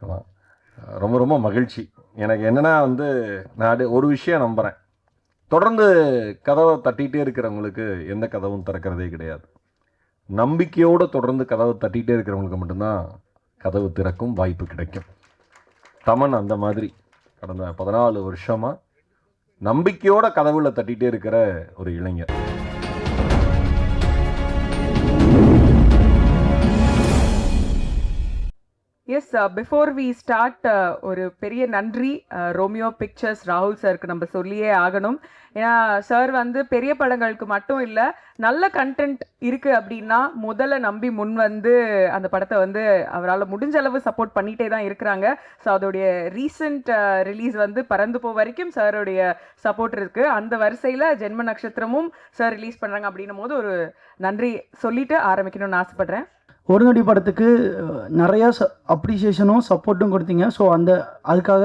ஆமாம், ரொம்ப ரொம்ப மகிழ்ச்சி. எனக்கு என்னென்னா வந்து நான் ஒரு விஷயம் நம்புகிறேன், தொடர்ந்து கதவை தட்டிகிட்டே இருக்கிறவங்களுக்கு எந்த கதவும் திறக்கிறதே கிடையாது. நம்பிக்கையோடு தொடர்ந்து கதவை தட்டிகிட்டே இருக்கிறவங்களுக்கு மட்டும்தான் கதவு திறக்கும் வாய்ப்பு கிடைக்கும். தமன் அந்த மாதிரி கடந்த 14 வருஷமாக நம்பிக்கையோட கதவுல தட்டிகிட்டே இருக்கிற ஒரு இளைஞர். எஸ், பிஃபோர் வி ஸ்டார்ட் ஒரு பெரிய நன்றி ரோமியோ பிக்சர்ஸ் ராகுல் சாருக்கு நம்ம சொல்லியே ஆகணும். ஏன்னா சார் வந்து பெரிய படங்களுக்கு மட்டும் இல்லை, நல்ல கண்டென்ட் இருக்குது அப்படின்னா முதல்ல நம்பி முன் வந்து அந்த படத்தை வந்து அவரால் முடிஞ்ச அளவு சப்போர்ட் பண்ணிகிட்டே தான் இருக்கிறாங்க. ஸோ அதோடைய ரீசெண்ட் ரிலீஸ் வந்து பறந்து போ வரைக்கும் சாருடைய சப்போர்ட் இருக்குது. அந்த வரிசையில் ஜென்ம நட்சத்திரமும் சார் ரிலீஸ் பண்ணுறாங்க அப்படின்னும் போது ஒரு நன்றி சொல்லிட்டு ஆரம்பிக்கணும்னு ஆசைப்பட்றேன். ஒரு நொடி படத்துக்கு நிறையா அப்ரிசியேஷனும் சப்போர்ட்டும் கொடுத்தீங்க. ஸோ அதுக்காக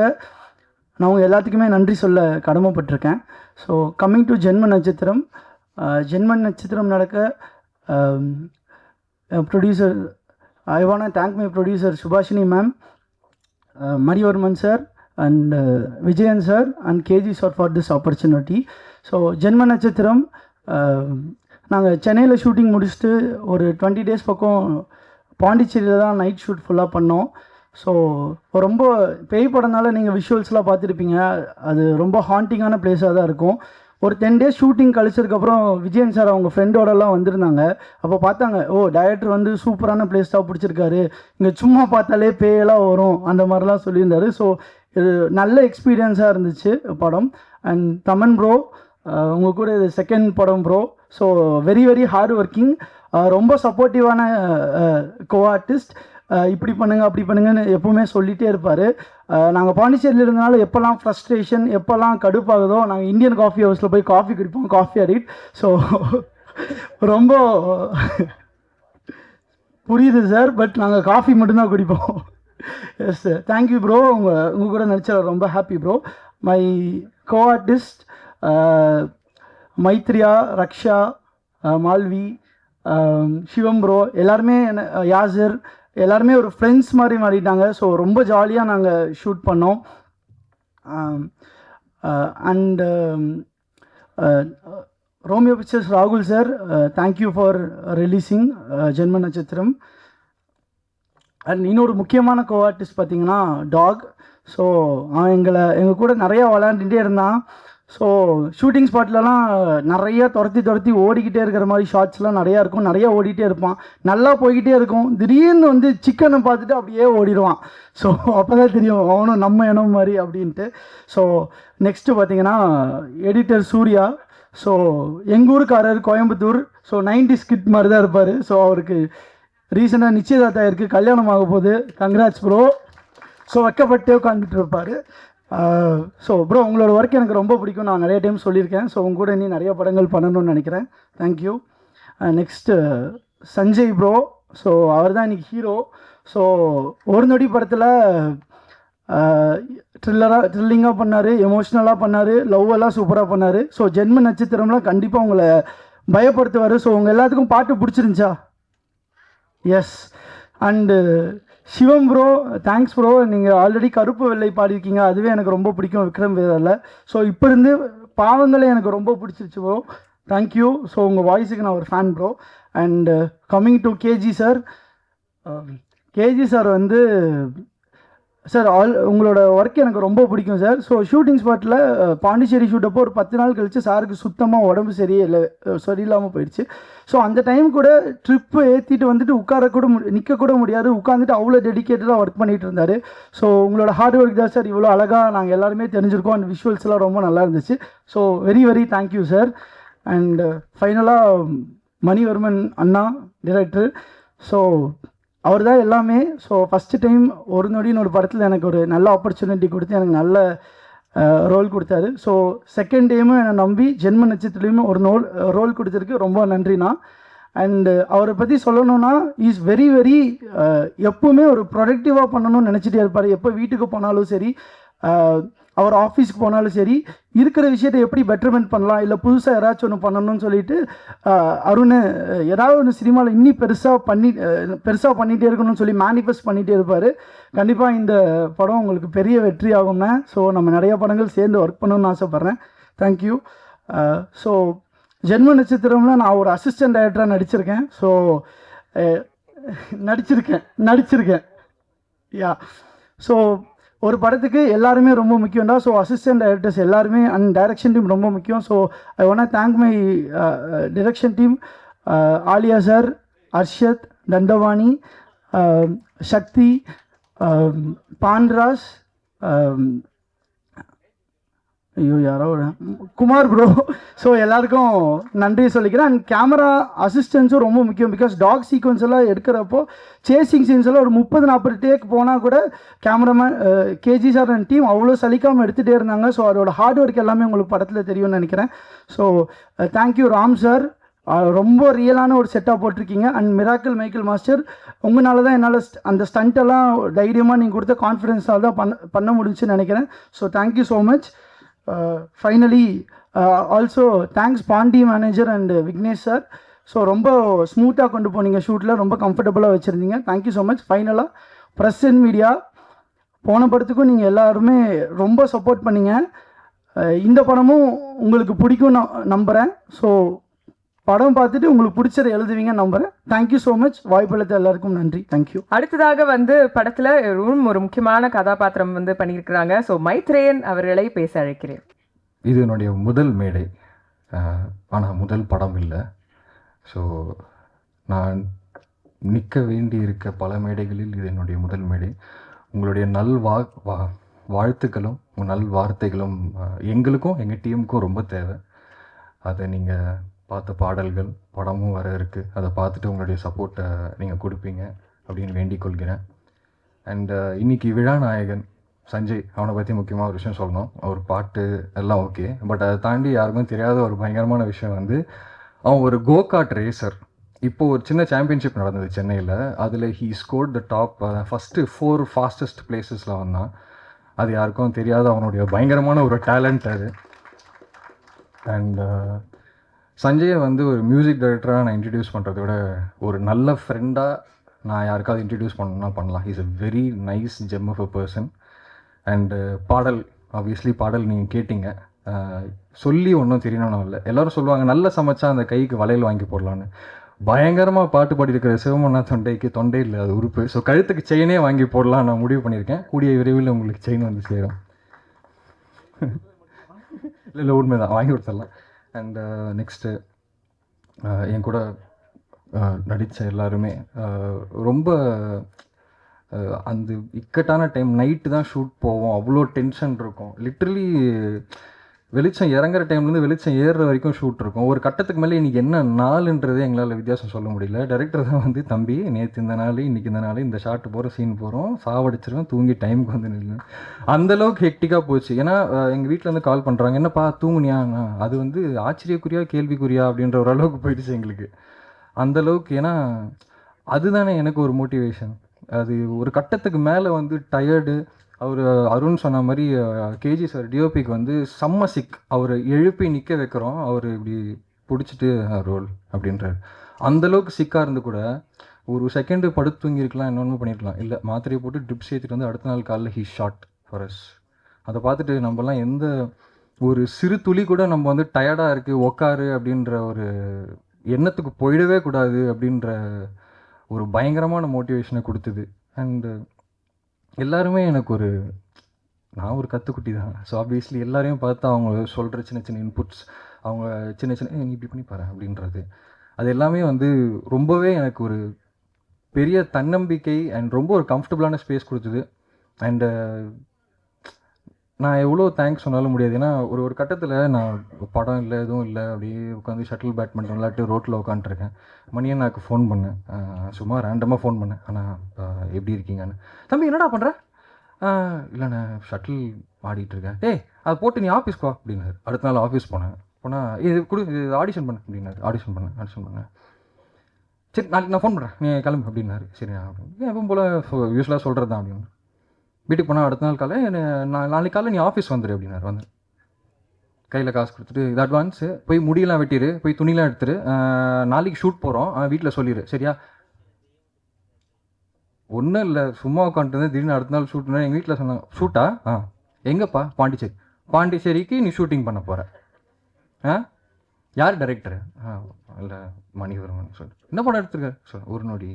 நான் உங்கள் எல்லாத்துக்குமே நன்றி சொல்ல கடமைப்பட்டிருக்கேன். ஸோ கம்மிங் டு ஜென்ம நட்சத்திரம், ஜென்ம நட்சத்திரம் நடக்க producer, I want thank my producer Subhashini ma'am, Manivarman sir and Vijayan sir and KG sir for this opportunity. So Jenma Natchathiram நாங்கள் சென்னையில் ஷூட்டிங் முடிச்சுட்டு ஒரு 20 days பக்கம் பாண்டிச்சேரியில் தான் நைட் ஷூட் ஃபுல்லாக பண்ணோம். ஸோ ரொம்ப பேய் படம்னால நீங்கள் விஷுவல்ஸ்லாம் பார்த்துருப்பீங்க, அது ரொம்ப ஹாண்டிங்கான பிளேஸாக தான் இருக்கும். ஒரு 10 days ஷூட்டிங் கழிச்சதுக்கப்புறம் விஜயன் சார் அவங்க ஃப்ரெண்டோடலாம் வந்திருந்தாங்க. அப்போ பார்த்தாங்க, ஓ டைரக்டர் வந்து சூப்பரான பிளேஸ் தான் பிடிச்சிருக்காரு, இங்கே சும்மா பார்த்தாலே பேயெல்லாம் வரும் அந்த மாதிரிலாம் சொல்லியிருந்தாரு. ஸோ இது நல்ல எக்ஸ்பீரியன்ஸாக இருந்துச்சு படம். அண்ட் தமன் ப்ரோ, உங்கள் கூட இது செகண்ட் படம் bro. So very very hard working, ரொம்ப சப்போர்ட்டிவான கோ ஆர்டிஸ்ட். இப்படி பண்ணுங்க அப்படி பண்ணுங்கன்னு எப்போவுமே சொல்லிகிட்டே இருப்பார். நாங்கள் பாண்டிச்சேரியில் இருந்தனால எப்போல்லாம் ஃப்ரஸ்ட்ரேஷன் எப்போல்லாம் கடுப்பாகுதோ நாங்கள் இந்தியன் காஃபி ஹவுஸில் போய் காஃபி குடிப்போம், காஃபி அடிக்ட். ஸோ ரொம்ப புரியுது சார், பட் நாங்கள் காஃபி மட்டும்தான் குடிப்போம். Yes sir, thank you bro. உங்கள் கூட நடிச்ச ரொம்ப happy bro. My co artist Maithriya, Raksha, Malvi, Shivam bro, எல்லாருமே யாசர், எல்லாருமே ஒரு ஃப்ரெண்ட்ஸ் மாதிரி மாறிட்டாங்க. ஸோ ரொம்ப ஜாலியாக நாங்கள் ஷூட் பண்ணோம். அண்ட் ரோமியோ பிக்சர்ஸ் ராகுல் சார், தேங்க்யூ ஃபார் ரிலீஸிங் ஜென்ம நட்சத்திரம். அண்ட் இன்னொரு முக்கியமான கோ ஆர்டிஸ்ட் பார்த்தீங்கன்னா டாக். ஸோ அவன் எங்கள் கூட நிறையா விளையாண்டுட்டே இருந்தான். ஸோ ஷூட்டிங் ஸ்பாட்லலாம் நிறையா துரத்தி ஓடிக்கிட்டே இருக்கிற மாதிரி ஷார்ட்ஸ்லாம் நிறையா இருக்கும், நிறையா ஓடிக்கிட்டே இருப்பான், நல்லா போய்கிட்டே இருக்கும். திடீர்னு வந்து சிக்கனை பார்த்துட்டு அப்படியே ஓடிடுவான். ஸோ அப்போ தான் தெரியும் அவனும் நம்ம இனம் மாதிரி அப்படின்ட்டு. ஸோ நெக்ஸ்ட்டு பார்த்தீங்கன்னா எடிட்டர் சூர்யா. ஸோ எங்கள் ஊருக்காரர் கோயம்புத்தூர். ஸோ 90s கிட் மாதிரி தான் இருப்பார். ஸோ அவருக்கு ரீசெண்டாக நிச்சயதார்த்தம் இருக்குது, கல்யாணம் ஆக போகுது, கங்க்ராட்ஸ் ப்ரோ. ஸோ வைக்கப்பட்டே உட்காந்துட்டு இருப்பார். ஸோ ப்ரோ, உங்களோட ஒர்க் எனக்கு ரொம்ப பிடிக்கும், நான் நிறைய டைம் சொல்லியிருக்கேன். ஸோ உங்க கூட இன்னும் நிறைய படங்கள் பண்ணணும்னு நினைக்கிறேன். Thank you. Next Sanjay bro. So அவர் தான் இன்றைக்கி ஹீரோ. ஸோ ஒரு நொடி படத்தில் த்ரில்லிங்காக பண்ணார், எமோஷ்னலாக பண்ணார், லவ் எல்லாம் சூப்பராக பண்ணார். ஸோ ஜென்ம நட்சத்திரம்லாம் கண்டிப்பாக உங்களை பயப்படுத்துவார். ஸோ உங்கள் எல்லாத்துக்கும் பாட்டு பிடிச்சிருந்துச்சா? Yes. And Shivam bro, thanks bro. நீங்கள் ஆல்ரெடி கருப்பு வெள்ளை பாடியிருக்கீங்க, அதுவே எனக்கு ரொம்ப பிடிக்கும் விக்ரம் வேதாவில். ஸோ இப்போ இருந்து பாவங்களே எனக்கு ரொம்ப பிடிச்சிருச்சு ப்ரோ, தேங்க்யூ. ஸோ உங்கள் வாய்ஸுக்கு நான் ஒரு fan bro. And coming to KG sir. KG sir வந்து சார் உங்களோட ஒர்க் எனக்கு ரொம்ப பிடிக்கும் சார். ஸோ ஷூட்டிங் ஸ்பாட்டில் பாண்டிச்சேரி ஷூட்டப்போ ஒரு 10 நாள் கழித்து சாருக்கு சுத்தமாக உடம்பு சரியில்லாமல் போயிடுச்சு. ஸோ அந்த டைம் கூட ட்ரிப்பு ஏற்றிட்டு வந்துட்டு நிற்கக்கூட முடியாது, உட்காந்துட்டு அவ்வளோ டெடிக்கேட்டடாக ஒர்க் பண்ணிகிட்டு இருந்தார். ஸோ உங்களோட ஹார்ட் ஒர்க் தான் சார் இவ்வளோ அழகாக நாங்கள் எல்லாருமே தெரிஞ்சிருக்கோம். அந்த விஷுவல்ஸ்லாம் ரொம்ப நல்லா இருந்துச்சு. So very very thank you sir. And ஃபைனலாக மணிவர்மன் அண்ணா டிரெக்டர். ஸோ அவர் தான் எல்லாமே. ஸோ ஃபஸ்ட்டு டைம் ஒரு நொடின்னு ஒரு படத்தில் எனக்கு ஒரு நல்ல ஆப்பர்ச்சுனிட்டி கொடுத்து எனக்கு நல்ல ரோல் கொடுத்தாரு. ஸோ செகண்ட் டைமும் என்னை நம்பி ஜென்ம நட்சத்திரத்துலேயுமே ஒரு ரோல் கொடுத்துருக்கு, ரொம்ப நன்றிண்ணா. அண்டு அவரை பற்றி சொல்லணுன்னா இஸ் வெரி வெரி எப்போவுமே ஒரு ப்ரொடக்டிவாக பண்ணணும்னு நினச்சிட்டே இருப்பார். எப்போ வீட்டுக்கு போனாலும் சரி அவர் ஆஃபீஸ்க்கு போனாலும் சரி இருக்கிற விஷயத்தை எப்படி பெட்டர்மெண்ட் பண்ணலாம், இல்லை புதுசாக யாராச்சும் ஒன்று பண்ணணும்னு சொல்லிட்டு அருண் ஏதாவது ஒன்று சினிமாவில் இன்னும் பெருசாக பண்ணிகிட்டே இருக்கணும்னு சொல்லி மேனிஃபெஸ்ட் பண்ணிகிட்டே இருப்பார். கண்டிப்பாக இந்த படம் உங்களுக்கு பெரிய வெற்றி ஆகும்னா. ஸோ நம்ம நிறைய படங்கள் சேர்ந்து ஒர்க் பண்ணணும்னு ஆசைப்பட்றேன். தேங்க்யூ. ஸோ ஜென்ம நட்சத்திரம்ல நான் ஒரு அசிஸ்டன்ட் டைரக்டராக நடிச்சிருக்கேன். ஸோ நடிச்சிருக்கேன் யா. ஸோ ஒரு படத்துக்கு எல்லாருமே ரொம்ப முக்கியம் தான். ஸோ அசிஸ்டன்ட் டைரக்டர்ஸ் எல்லாருமே அண்ட் டைரக்ஷன் டீம் ரொம்ப முக்கியம். So I want to thank my direction team, Aliya sir, Arshad, Thandavani, Shakthi, Panraj, ஐயோ யாரோ குமார் ப்ரோ. ஸோ எல்லாருக்கும் நன்றி சொல்லிக்கிறேன். அண்ட் கேமரா அசிஸ்டன்ஸும் ரொம்ப முக்கியம். பிகாஸ் டாக் சீக்வன்ஸ் எல்லாம் எடுக்கிறப்போ சேசிங் சீன்ஸ் எல்லாம் ஒரு 30-40 டேக் போனால் கூட cameraman KG sir and team அவ்வளோ சலிக்காமல் எடுத்துகிட்டே இருந்தாங்க. ஸோ அதோட ஹார்ட் ஒர்க் எல்லாமே உங்களுக்கு படத்தில் தெரியும்னு நினைக்கிறேன். ஸோ தேங்க்யூ ராம் சார், ரொம்ப ரியலான ஒரு செட்டாக போட்டிருக்கீங்க. அண்ட் மிராக்கிள் மைக்கேல் மாஸ்டர், உங்களால தான் என்னால் அந்த ஸ்டண்ட்டெல்லாம் தைரியமாக நீங்கள் கொடுத்த கான்ஃபிடென்ஸால் தான் பண்ண முடிஞ்சுன்னு நினைக்கிறேன். So thank you so much. Finally also thanks Pandi manager and Vignesh sir. So ரொம்ப ஸ்மூத்தாக கொண்டு போனீங்க ஷூட்டில், ரொம்ப கம்ஃபர்டபுளாக வச்சுருந்தீங்க. Thank you so much. ஃபைனலாக ப்ரெஸ் அண்ட் மீடியா, போன படத்துக்கும் நீங்கள் எல்லாருமே ரொம்ப சப்போர்ட் பண்ணீங்க. இந்த படமும் உங்களுக்கு பிடிக்கும் நம்புகிறேன். ஸோ படம் பார்த்துட்டு உங்களுக்கு பிடிச்சதை எழுதுவீங்கன்னு நம்புகிறேன். Thank you so much. வாய்ப்பளித்த எல்லாருக்கும் நன்றி. தேங்க்யூ. அடுத்ததாக வந்து படத்தில் ஒரு முக்கியமான கதாபாத்திரம் வந்து பண்ணியிருக்கிறாங்க. ஸோ மைத்ரேயன் அவர்களை பேச அழைக்கிறேன். இது என்னுடைய முதல் மேடை, ஆனால் முதல் படம் இல்லை. ஸோ நான் நிற்க வேண்டி இருக்க பல மேடைகளில் இது என்னுடைய முதல் மேடை. உங்களுடைய வாழ்த்துக்களும் நல் வார்த்தைகளும் எங்களுக்கும் எங்கள் டீமுக்கும் ரொம்ப தேவை. அதை நீங்கள் பார்த்த பாடல்கள், படமும் வர இருக்குது, அதை பார்த்துட்டு உங்களுடைய சப்போர்ட்டை நீங்கள் கொடுப்பீங்க அப்படின்னு வேண்டிக் கொள்கிறேன். அண்ட் இன்றைக்கி விழா நாயகன் சஞ்சய், அவனை பற்றி முக்கியமாக ஒரு விஷயம் சொல்லணும். அவர் பாட்டு எல்லாம் ஓகே, பட் அதை தாண்டி யாருக்கும் தெரியாத ஒரு பயங்கரமான விஷயம் வந்து அவன் ஒரு கோகார்ட் ரேசர். இப்போது ஒரு சின்ன சாம்பியன்ஷிப் நடந்தது சென்னையில், அதில் he scored the top first 4 fastest பிளேசஸில் வந்தான். அது யாருக்கும் தெரியாத அவனுடைய பயங்கரமான ஒரு டேலண்ட் அது. அண்ட் சஞ்சயை வந்து ஒரு மியூசிக் டைரக்டராக நான் இன்ட்ரடியூஸ் பண்ணுறத விட ஒரு நல்ல ஃப்ரெண்டாக நான் யாருக்காவது இன்ட்ரடியூஸ் பண்ணணும்னா பண்ணலாம். He's a very nice gem of a person. And பாடல், ஆப்வியஸ்லி பாடல் நீங்கள் கேட்டிங்க, சொல்லி ஒன்றும் தெரியணும் இல்லை. எல்லோரும் சொல்லுவாங்க நல்ல சமைச்சா அந்த கைக்கு வளையல் வாங்கி போடலான்னு. பயங்கரமாக பாட்டு பாடியிருக்கிற சிவமண்ணா தொண்டை இல்லை அது உறுப்பு. ஸோ கழுத்துக்கு செயினே வாங்கி போடலாம் நான் முடிவு பண்ணியிருக்கேன். கூடிய விரைவில் உங்களுக்கு செயின் வந்து சேரும். இல்லை உண்மைதான், வாங்கி கொடுத்துடலாம். அண்டு நெக்ஸ்ட்டு என் கூட நடித்த எல்லாருமே ரொம்ப அந்த இக்கட்டான டைம், நைட்டு தான் ஷூட் போவோம், அவ்வளோ டென்ஷன் இருக்கும். லிட்ரலி வெளிச்சம் இறங்குற டைம்லேருந்து வெளிச்சம் ஏறுற வரைக்கும் ஷூட் இருக்கும். ஒரு கட்டத்துக்கு மேலே இன்றைக்கி என்ன நாளுன்றதே எங்களால் வித்தியாசம் சொல்ல முடியல. டைரக்டர் தான் வந்து தம்பி நேற்று இந்த நாள், இன்றைக்கி இந்த நாள், இந்த ஷாட்டு போகிற சீன் போகிறோம், சாவடிச்சிருவேன், தூங்கி டைமுக்கு வந்து நின்று. அந்தளவுக்கு ஹெக்டிக்காக போச்சு. ஏன்னா எங்கள் வீட்டில் வந்து கால் பண்ணுறாங்க, என்னப்பா தூங்குனியாண்ணா, அது வந்து ஆச்சரியக்குரியா கேள்விக்குரியா அப்படின்ற ஒரு அளவுக்கு போயிடுச்சு எங்களுக்கு. அந்தளவுக்கு, ஏன்னா அதுதானே எனக்கு ஒரு மோட்டிவேஷன். அது ஒரு கட்டத்துக்கு மேலே வந்து டயர்டு. அவர் அருண் சொன்ன மாதிரி கேஜி சார் டிஓபிக்கு வந்து செம்ம சிக். அவர் எழுப்பி நிற்க வைக்கிறோம், அவர் இப்படி பிடிச்சிட்டு ரோல் அப்படின்றார். அந்தளவுக்கு சிக்காக இருந்து கூட ஒரு செகண்டு படுத்து தூங்கியிருக்கலாம், இன்னொன்று பண்ணியிருக்கலாம். இல்லை, மாத்திரையை போட்டு ட்ரிப்ஸ் ஏற்றிட்டு வந்து அடுத்த நாள் காலையில் ஹீ ஷாட் ஃபார் அஸ். அதை பார்த்துட்டு நம்மலாம் எந்த ஒரு சிறு துளி கூட நம்ம வந்து டயர்டாக இருக்குது உக்காரு அப்படின்ற ஒரு எண்ணத்துக்கு போயிடவே கூடாது அப்படின்ற ஒரு பயங்கரமான மோட்டிவேஷனை கொடுத்தது. அண்டு எல்லாருமே எனக்கு நான் ஒரு கற்றுக்குட்டி தான். ஸோ ஆப்வியஸ்லி எல்லாரையும் பார்த்து அவங்க சொல்கிற சின்ன சின்ன இன்புட்ஸ், அவங்க சின்ன சின்ன நீ இப்படி பண்ணி பாரு அப்படின்றது, அது எல்லாமே வந்து ரொம்பவே எனக்கு ஒரு பெரிய தன்னம்பிக்கை அண்ட் ரொம்ப ஒரு கம்ஃபர்டபுளான ஸ்பேஸ் கொடுத்தது. அண்டு நான் எவ்வளோ தேங்க்ஸ் சொன்னாலும் முடியாது. ஏன்னா ஒரு கட்டத்தில் நான் படம் இல்லை, எதுவும் இல்லை, அப்படியே உட்காந்து ஷட்டில் பேட்மிண்டன் விளையாட்டு ரோட்டில் உட்காந்துருக்கேன். மணியண்ணாக்கு ஃபோன் பண்ணேன், சும்மா ரேண்டமாக ஃபோன் பண்ணேன், ஆனால் எப்படி இருக்கீங்கன்னு. தம்பி என்னடா பண்ணுற? இல்லைண்ணே ஷட்டில் ஆடிட்டுருக்கேன். ஏய் அதை போட்டு நீ ஆஃபீஸ்க்கு வா அப்படின்னாரு. அடுத்த நாள் ஆஃபீஸ் போனேன். போனால் இது ஆடிஷன் பண்ணேன் அப்படின்னாரு. ஆடிஷன் பண்ணேன். சரி நாளைக்கு நான் ஃபோன் பண்ணுறேன், நீ கிளம்பு அப்படின்னாரு. சரி அப்படின்னு எப்பவும் போல் யூஸ்வலாக சொல்கிறது தான் அப்படின்னு. வீட்டுக்கு போனால் அடுத்த நாள் காலை நாளைக்கு காலை நீ ஆஃபீஸ் வந்துடு அப்படின்னாரு. வந்து கையில் காசு கொடுத்துட்டு இது அட்வான்ஸு, போய் முடியெல்லாம் வெட்டிடு, போய் துணிலாம் எடுத்துரு, நாளைக்கு ஷூட் போகிறோம், வீட்டில் சொல்லிடு சரியா. ஒன்றும் இல்லை, சும்மா உட்காந்துட்டு திடீர்னு அடுத்த நாள் ஷூட்னா எங்கள் வீட்டில் சொன்னாங்க, ஷூட்டா? எங்கேப்பா? பாண்டிச்சேரி. பாண்டிச்சேரிக்கு நீ ஷூட்டிங் பண்ண போகிற. யார் டைரக்டரு? இல்லை மணிவர்மன் சொல்லு. என்ன படம் எடுத்துருக்காரு? சொல்லு. ஒரு நொடி.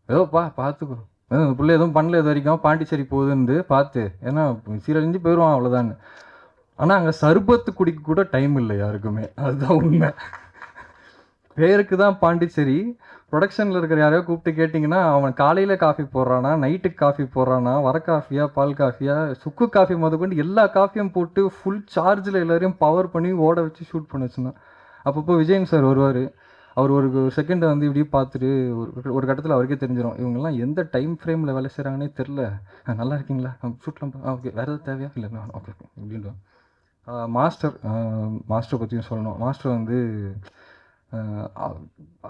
ஏதோப்பா பார்த்துக்கோ, இந்த பிள்ளை எதுவும் பண்ணல இது வரைக்கும், பாண்டிச்சேரி போகுதுன்னு பார்த்து, ஏன்னா சீரழிஞ்சு போயிடுவான் அவ்வளோதான். ஆனால் அங்கே சர்பத்து குடிக்க கூட டைம் இல்லை யாருக்குமே, அதுதான் உண்மை. பேருக்கு தான் பாண்டிச்சேரி. ப்ரொடக்ஷனில் இருக்கிற யாரையோ கூப்பிட்டு கேட்டிங்கன்னா அவன் காலையில் காஃபி போடுறானா, நைட்டுக்கு காஃபி போடுறானா, வர காஃபியா, பால் காஃபியா, சுக்கு காஃபி முதற்கொண்டு எல்லா காஃபியும் போட்டு ஃபுல் சார்ஜில் எல்லோரையும் பவர் பண்ணி ஓட வச்சு ஷூட் பண்ண வச்சுருந்தான். அப்பப்போ விஜயன் சார் வருவார். அவர் ஒரு செகண்டை வந்து இப்படி பார்த்துட்டு ஒரு கட்டத்தில் அவருக்கே தெரிஞ்சிடும், இவங்கெல்லாம் எந்த டைம் ஃப்ரேமில் வேலை செய்கிறாங்கன்னே தெரில. நல்லா இருக்கீங்களா? ஷூட்லாம் ஓகே, வேறு எதாவது தேவையா? இல்லை ஓகே ஓகே இப்படின்ட்டு. மாஸ்டர் பற்றியும் சொல்லணும். மாஸ்டர் வந்து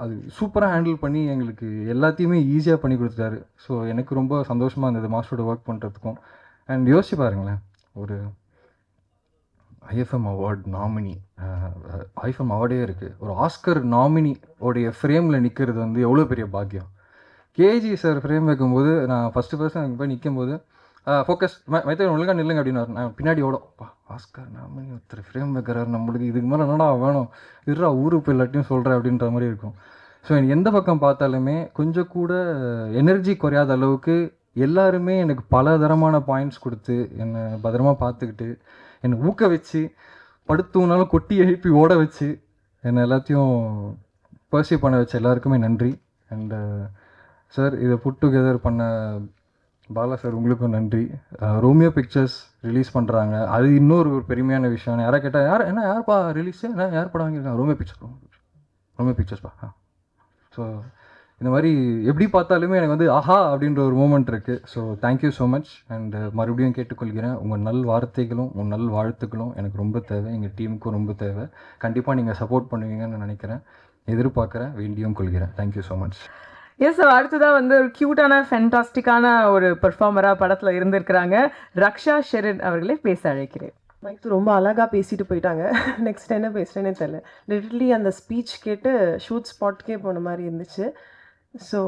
அது சூப்பராக ஹேண்டில் பண்ணி எங்களுக்கு எல்லாத்தையுமே ஈஸியாக பண்ணி கொடுத்துட்டாரு. ஸோ எனக்கு ரொம்ப சந்தோஷமாக இருந்தது மாஸ்டரோட ஒர்க் பண்ணுறதுக்கும். அண்ட் யோசிச்சு பாருங்களேன், ஒரு ஐஎஃப்எம் அவார்ட் நாமினி, ஐஎஃப்எம் அவார்டே இருக்குது, ஒரு ஆஸ்கர் நாமினி உடைய ஃப்ரேமில் நிற்கிறது வந்து எவ்வளோ பெரிய பாக்கியம். கேஜி சார் ஃப்ரேம் வைக்கும்போது நான் ஃபஸ்ட்டு அங்கே போய் நிற்கும்போது ஃபோக்கஸ் மைத்தேவன் ஒழுங்காக நில்லுங்க அப்படின்னாரு. நான் பின்னாடி ஓடும், ஆஸ்கர் நாமினி ஒருத்தர் ஃப்ரேம் வைக்கிறாரு நம்மளுக்கு, இதுக்கு மேலே என்னடா வேணும், இருறா ஊருக்கு போய் எல்லாத்தையும் சொல்கிறேன் அப்படின்ற மாதிரி இருக்கும். ஸோ எனக்கு எந்த பக்கம் பார்த்தாலுமே கொஞ்சம் கூட எனர்ஜி குறையாத அளவுக்கு எல்லாருமே எனக்கு பல தரமான பாயிண்ட்ஸ் கொடுத்து என்னை பத்திரமா பார்த்துக்கிட்டு என்னை ஊக்க வச்சு படுத்தூனாலும் கொட்டி எழுப்பி ஓட வச்சு என்னை எல்லாத்தையும் பர்சீவ் பண்ண வச்ச எல்லாருக்குமே நன்றி. அண்டு சார் இதை புட் டுகெதர் பண்ண பாலா சார் உங்களுக்கும் நன்றி. ரோமியோ பிக்சர்ஸ் ரிலீஸ் பண்ணுறாங்க, அது இன்னொரு ஒரு பெருமையான விஷயம். யாராக கேட்டால் யார்ப்பா ரிலீஸு, யார் படம் வாங்கியிருக்காங்க? ரோமியோ பிக்சர்ஸ்ப்பா. ஸோ இந்த மாதிரி எப்படி பார்த்தாலுமே எனக்கு வந்து ஆஹா அப்படின்ற ஒரு மூமெண்ட் இருக்குது. So thank you so much. And மறுபடியும் கேட்டுக்கொள்கிறேன், உங்கள் நல் வார்த்தைகளும் உங்கள் நல் வாழ்த்துக்களும் எனக்கு ரொம்ப தேவை, எங்கள் டீமுக்கும் ரொம்ப தேவை. கண்டிப்பாக நீங்கள் சப்போர்ட் பண்ணுவீங்கன்னு நினைக்கிறேன், எதிர்பார்க்குறேன், வேண்டியும் கொள்கிறேன். Thank you so much. Yes sir, அடுத்ததாக வந்து ஒரு க்யூட்டான ஃபென்டாஸ்டிக்கான ஒரு பெர்ஃபார்மராக படத்தில் இருந்திருக்கிறாங்க ரக்ஷா ஷெரின் அவர்களை பேச அழைக்கிறேன். மைக்கு ரொம்ப அழகாக பேசிட்டு போயிட்டாங்க. நெக்ஸ்ட் என்ன பேசுகிறேன்னே தெரியல. லிட்டரலி அந்த ஸ்பீச் கேட்டு ஷூட் ஸ்பாட்கே போன மாதிரி இருந்துச்சு. ஸோ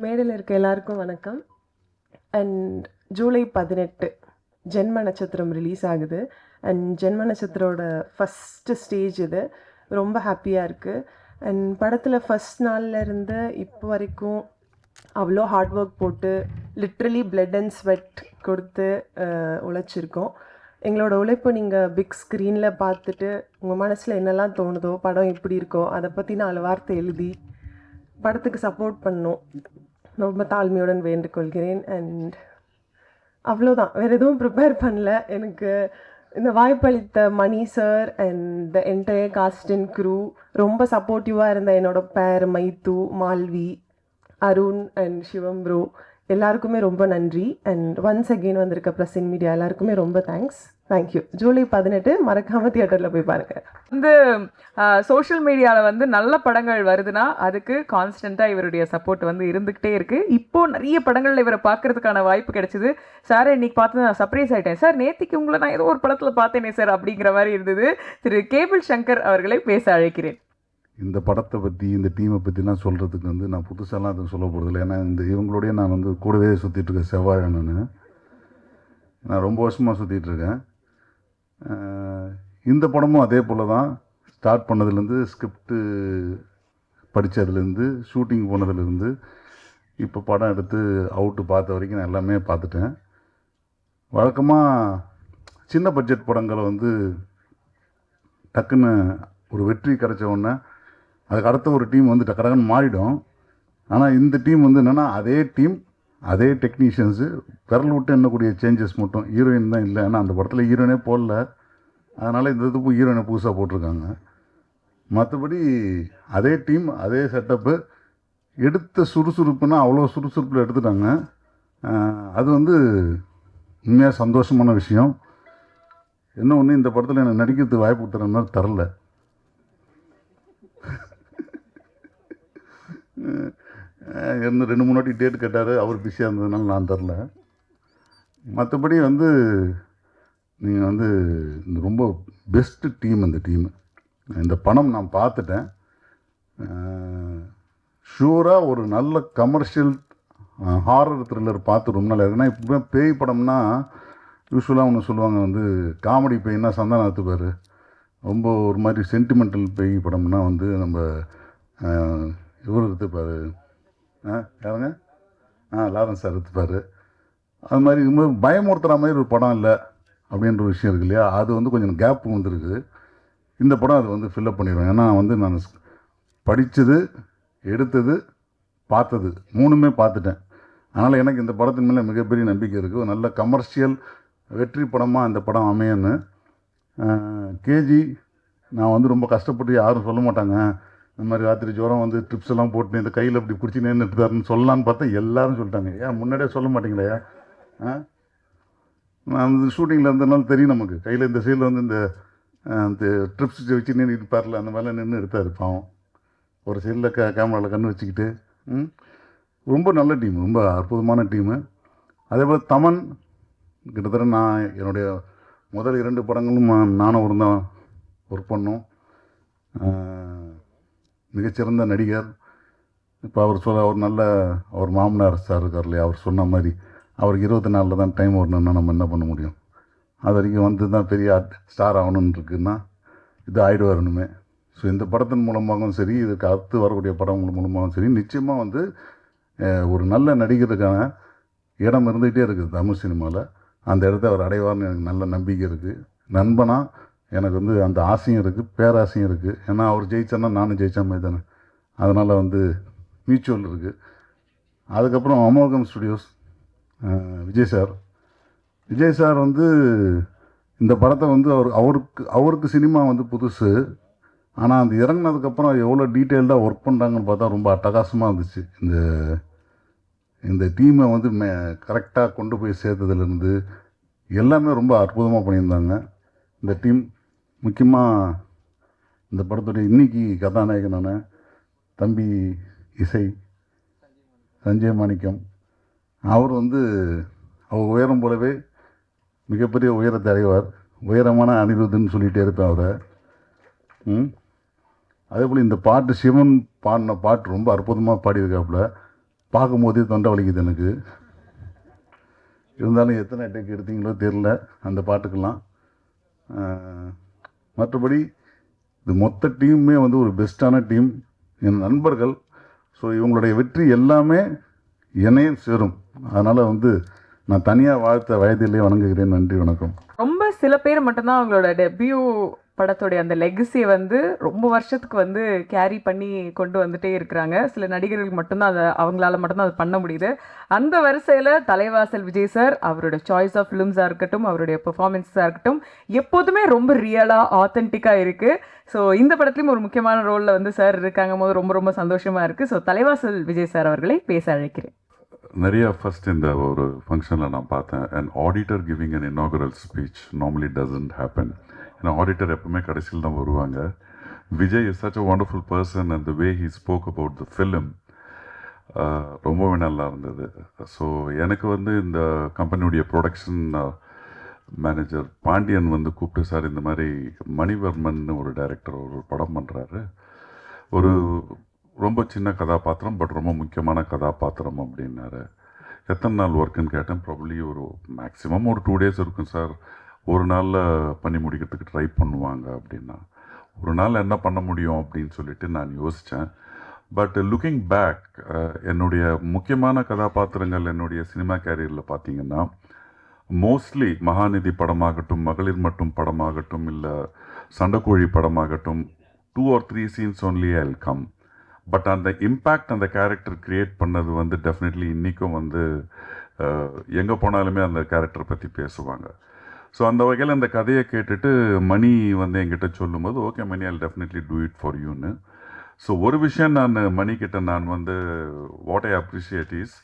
மேடையில் இருக்க எல்லாருக்கும் வணக்கம். அண்ட் ஜூலை 18 ஜென்ம நட்சத்திரம் ரிலீஸ் ஆகுது. அண்ட் ஜென்ம நட்சத்திரோட ஃபஸ்ட்டு ஸ்டேஜ் இது. ரொம்ப ஹாப்பியாக இருக்குது. அண்ட் படத்தில் ஃபஸ்ட் நாள்லேருந்து இப்போ வரைக்கும் அவ்வளோ ஹார்ட் ஒர்க் போட்டு லிட்ரலி பிளட் அண்ட் ஸ்வெட் கொடுத்து உழைச்சிருக்கோம். எங்களோட உழைப்பு நீங்கள் பிக் ஸ்க்ரீனில் பார்த்துட்டு உங்கள் மனசில் என்னெல்லாம் தோணுதோ, படம் எப்படி இருக்கோ அதை பற்றி 4 வார்த்தை எழுதி படத்துக்கு சப்போர்ட் பண்ணணும். ரொம்ப தாழ்மையுடன் வேண்டுகொள்கிறேன். அண்ட் அவ்வளோதான், வேறு எதுவும் ப்ரிப்பேர் பண்ணல. எனக்கு இந்த வாய்ப்பளித்த Mani sir and the entire cast and crew, ரொம்ப சப்போர்ட்டிவாக இருந்த என்னோட பேர் மைத்து, மால்வி, அருண் அண்ட் சிவம் ப்ரோ எல்லாருக்குமே ரொம்ப நன்றி. அண்ட் ஒன்ஸ் அகெயின் வந்திருக்க ப்ரெஸ் இன் மீடியா எல்லாருக்குமே ரொம்ப தேங்க்யூ. ஜூலை 18 மறக்காமல் தியேட்டரில் போய் பாருங்கள். வந்து சோஷியல் மீடியாவில் வந்து நல்ல படங்கள் வருதுன்னா அதுக்கு கான்ஸ்டண்ட்டாக இவருடைய சப்போர்ட் வந்து இருந்துக்கிட்டே இருக்குது. இப்போது நிறைய படங்களில் இவரை பார்க்கறதுக்கான வாய்ப்பு கிடைச்சிது. சார் இன்னைக்கு பார்த்து நான் சர்ப்ரைஸ் ஆகிட்டேன், சார் நேற்றுக்கு உங்களை நான் ஏதோ ஒரு படத்தில் பார்த்தேனே சார் அப்படிங்கிற மாதிரி இருந்தது. திரு கேபிள் சங்கர் அவர்களை பேச அழைக்கிறேன். இந்த படத்தை பற்றி இந்த டீமை பற்றிலாம் சொல்கிறதுக்கு வந்து நான் புதுசாலாம் எதுவும் சொல்ல போகிறதில்ல. ஏன்னா இவங்களோடய நான் வந்து கூடவே சுற்றிட்டுருக்கேன். செவ்வாழை நான் ரொம்ப வருஷமாக சுற்றிட்டுருக்கேன். இந்த படமும் அதே போல் தான். ஸ்டார்ட் பண்ணதுலேருந்து ஸ்கிரிப்டு படித்ததுலேருந்து ஷூட்டிங் போனதுலேருந்து இப்போ படம் எடுத்து அவுட்டு பார்த்த வரைக்கும் நான் எல்லாமே பார்த்துட்டேன். வழக்கமாக சின்ன பட்ஜெட் படங்களை வந்து டக்குன்னு ஒரு வெற்றி கிடைச்ச உடனே அதுக்கு அடுத்த ஒரு டீம் வந்து டக்குன்னு மாறிடும். ஆனால் இந்த டீம் வந்து என்னென்னா அதே டீம், அதே டெக்னீஷியன்ஸு, விரல் விட்டு எண்ணக்கூடிய சேஞ்சஸ் மட்டும். ஹீரோயின் தான் இல்லை, ஏன்னா அந்த படத்தில் ஹீரோயினே போடல, அதனால் இந்த இதுக்கு ஹீரோயினை புதுசாக போட்டிருக்காங்க. மற்றபடி அதே டீம், அதே செட்டப்பு, எடுத்த சுறுசுறுப்புன்னா அவ்வளோ சுறுசுறுப்பில் எடுத்துட்டாங்க. அது வந்து உண்மையாக சந்தோஷமான விஷயம். என்ன ஒன்று, இந்த படத்தில் எனக்கு நடிக்கிறதுக்கு வாய்ப்பு தர மாதிரி தரல. இருந்து 2-3 வாட்டி டேட் கேட்டார், அவர் பிஸியாக இருந்ததுனால நான் தரல. மற்றபடி வந்து நீங்கள் வந்து இந்த ரொம்ப பெஸ்ட்டு டீம் இந்த டீமு. இந்த படம் நான் பார்த்துட்டேன். ஷூராக ஒரு நல்ல கமர்ஷியல் ஹாரர் த்ரில்லர் பார்த்து ரொம்ப நாள் இருக்குன்னா, இப்போ பேய் படம்னா யூஸ்வலாக ஒன்று சொல்லுவாங்க வந்து காமெடி பேய்னா சந்தானம் எடுத்துப்பார், ரொம்ப ஒரு மாதிரி சென்டிமெண்டல் பேய் படம்னா வந்து நம்ம இவர் எடுத்துப்பார், யாருங்க லாரன்ஸ் சார் எடுத்துப்பார். அது மாதிரி ரொம்ப பயமுறுத்துகிற மாதிரி ஒரு படம் இல்லை அப்படின்ற ஒரு விஷயம் இருக்கு இல்லையா, அது வந்து கொஞ்சம் கேப் வந்துருக்கு. இந்த படம் அது வந்து ஃபில்லப் பண்ணிடுவேன். ஏன்னா வந்து நான் படித்தது, எடுத்தது, பார்த்தது மூணுமே பார்த்துட்டேன். அதனால் எனக்கு இந்த படத்தின் மேலே மிகப்பெரிய நம்பிக்கை இருக்குது. ஒரு நல்ல கமர்ஷியல் வெற்றி படமாக இந்த படம் அமையன்னு. கேஜி நான் வந்து ரொம்ப கஷ்டப்பட்டு யாரும் சொல்ல மாட்டாங்க, இந்த மாதிரி ராத்திரி ஜுரம் வந்து ட்ரிப்ஸ் எல்லாம் போட்டு இந்த கையில் அப்படி பிடிச்சி நின்றுட்டுதாருன்னு சொல்லலான்னு பார்த்தா எல்லாரும் சொல்லிட்டாங்க. ஏன் முன்னாடியே சொல்ல மாட்டீங்களா? நான் வந்து ஷூட்டிங்கில் இருந்ததுனால தெரியும் நமக்கு, கையில் இந்த சைடில் வந்து இந்த ட்ரிப்ஸ் வச்சு நின்று இருப்பார்ல, அந்த மாதிரிலாம் நின்று எடுத்தார் பாவம். ஒரு சைடில் கேமராவில் கண்ணு வச்சுக்கிட்டு. ரொம்ப நல்ல டீம், ரொம்ப அற்புதமான டீமு. அதே போல் தமன் கிட்டத்தட்ட நான் என்னுடைய முதல் 2 படங்களும் நானும் ஒரு தான் ஒர்க் பண்ணோம். மிகச்சிறந்த நடிகர். இப்போ அவர் நல்ல அவர் மாமனார் சார் இருக்கார் இல்லையா, அவர் சொன்ன மாதிரி அவருக்கு 24 தான் டைம் வரணுன்னா நம்ம என்ன பண்ண முடியும்? அது வரைக்கும் வந்து தான் பெரிய ஸ்டார் ஆகணுன்னு இருக்குன்னா இது ஆகிடுவார் வரணுமே. ஸோ இந்த படத்தின் மூலமாகவும் சரி, இதுக்கு அடுத்து வரக்கூடிய படங்கள் மூலமாகவும் சரி, நிச்சயமாக வந்து ஒரு நல்ல நடிகருக்கான இடம் இருந்துகிட்டே இருக்குது தமிழ் சினிமாவில். அந்த இடத்த அவர் அடைவார்னு எனக்கு நல்ல நம்பிக்கை இருக்குது. நண்பனாக எனக்கு வந்து அந்த ஆசையும் இருக்குது, பேராசையும் இருக்குது. ஏன்னா அவர் ஜெயிச்சேன்னா நானும் ஜெயிச்ச மாதிரி தானே, அதனால் வந்து மியூச்சுவல் இருக்குது. அதுக்கப்புறம் அமோகம் ஸ்டுடியோஸ் விஜய் சார் வந்து இந்த படத்தை வந்து அவருக்கு சினிமா வந்து புதுசு. ஆனால் அந்த இறங்கினதுக்கப்புறம் எவ்வளோ டீட்டெயில்டாக ஒர்க் பண்ணுறாங்கன்னு பார்த்தா ரொம்ப அட்டகாசமாக இருந்துச்சு. இந்த டீமை வந்து கரெக்டாக கொண்டு போய் சேர்த்ததுலேருந்து எல்லாமே ரொம்ப அற்புதமாக பண்ணியிருந்தாங்க இந்த டீம். முக்கியமாக இந்த படத்துடைய இன்னைக்கு கதாநாயகனான தம்பி இசை சஞ்சய் மாணிக்கம், அவர் வந்து அவர் உயரம் போலவே மிகப்பெரிய உயரத்தை அடைவார். உயரமான அனிருத்துன்னு சொல்லிகிட்டே இருப்பேன் அவரை. அதே போல் இந்த பாட்டு சிவன் பாடின பாட்டு ரொம்ப அற்புதமாக பாடியிருக்காப்புல. பார்க்கும்போதே தொண்டை வலிக்குது எனக்கு. இருந்தாலும் எத்தனை டேக் எடுத்தீங்களோ தெரில அந்த பாட்டுக்கெல்லாம். மற்றபடி இது மொத்த டீமுமே வந்து ஒரு பெஸ்ட்டான டீம், என் நண்பர்கள். ஸோ இவங்களுடைய வெற்றி எல்லாமே என்னையும் சேரும். அதனால் வந்து நான் தனியாக வாழ்த்த வயதிலே வணங்குகிறேன். நன்றி, வணக்கம். ரொம்ப சில பேர் மட்டும்தான் அவங்களோட டெபியூ படத்துடைய அந்த லெகசியை வந்து ரொம்ப வருஷத்துக்கு வந்து கேரி பண்ணி கொண்டு வந்துட்டே இருக்கிறாங்க. சில நடிகர்கள் மட்டும்தான் அவங்களால மட்டும்தான் அதை பண்ண முடியுது. அந்த வரிசையில் தலைவாசல் விஜய் சார், அவரோட சாய்ஸ் ஆஃப் ஃபிலிம்ஸாக இருக்கட்டும், அவருடைய பெர்ஃபார்மன்ஸாக இருக்கட்டும், எப்போதுமே ரொம்ப ரியலாக ஆத்தென்டிக்காக இருக்குது. ஸோ இந்த படத்துலையும் ஒரு முக்கியமான ரோலில் வந்து சார் இருக்காங்க போது ரொம்ப ரொம்ப சந்தோஷமாக இருக்குது. ஸோ தலைவாசல் விஜய் சார் அவர்களை பேச அழைக்கிறேன். நிறைய ஃபர்ஸ்ட் இந்த ஒரு ஃபங்க்ஷனில் நான் பார்த்தேன், and auditor giving an inaugural speech normally doesn't happen. ஏன்னா ஆடிட்டர் எப்பவுமே கடைசியில் தான் வருவாங்க. Vijay is such a wonderful person and the way he spoke about the film ரொம்பவே நல்லா இருந்தது. ஸோ எனக்கு வந்து இந்த கம்பெனியுடைய ப்ரொடக்ஷன் மேனேஜர் பாண்டியன் வந்து கூப்பிட்டு, சார் இந்த மாதிரி மணிவர்மன் ஒரு டைரக்டர் ஒரு படம் பண்ணுறாரு, ஒரு ரொம்ப சின்ன கதாபாத்திரம் பட் ரொம்ப முக்கியமான கதாபாத்திரம் அப்படின்னாரு. எத்தனை நாள் ஒர்க்குன்னு கேட்டேன். ப்ராபப்ளி ஒரு மேக்ஸிமம் ஒரு 2 days இருக்கும் சார், ஒரு நாளில் பண்ணி முடிக்கிறதுக்கு ட்ரை பண்ணுவாங்க அப்படின்னா. ஒரு நாள் என்ன பண்ண முடியும் அப்படின்னு சொல்லிட்டு நான் யோசித்தேன். பட் லுக்கிங் பேக், என்னுடைய முக்கியமான கதாபாத்திரங்கள் என்னுடைய சினிமா கேரியரில் பார்த்தீங்கன்னா மோஸ்ட்லி மகாநிதி படமாகட்டும், மகளிர் மட்டும் படமாகட்டும், இல்லை சண்டைக்கோழி படமாகட்டும், 2 or 3 scenes only I'll come. But அந்த இம்பேக்ட் அந்த கேரக்டர் க்ரியேட் பண்ணது வந்து டெஃபினெட்லி இன்றைக்கும் வந்து எங்கே போனாலுமே அந்த கேரக்டரை பற்றி பேசுவாங்க. ஸோ அந்த வகையில் அந்த கதையை கேட்டுட்டு மணி வந்து என்கிட்ட சொல்லும்போது, okay Mani, I'll definitely do it for யூன்னு. ஸோ ஒரு விஷயம் நான் மணிக்கிட்ட நான் வந்து வாட் ஐ அப்ரிஷியேட் இஸ்,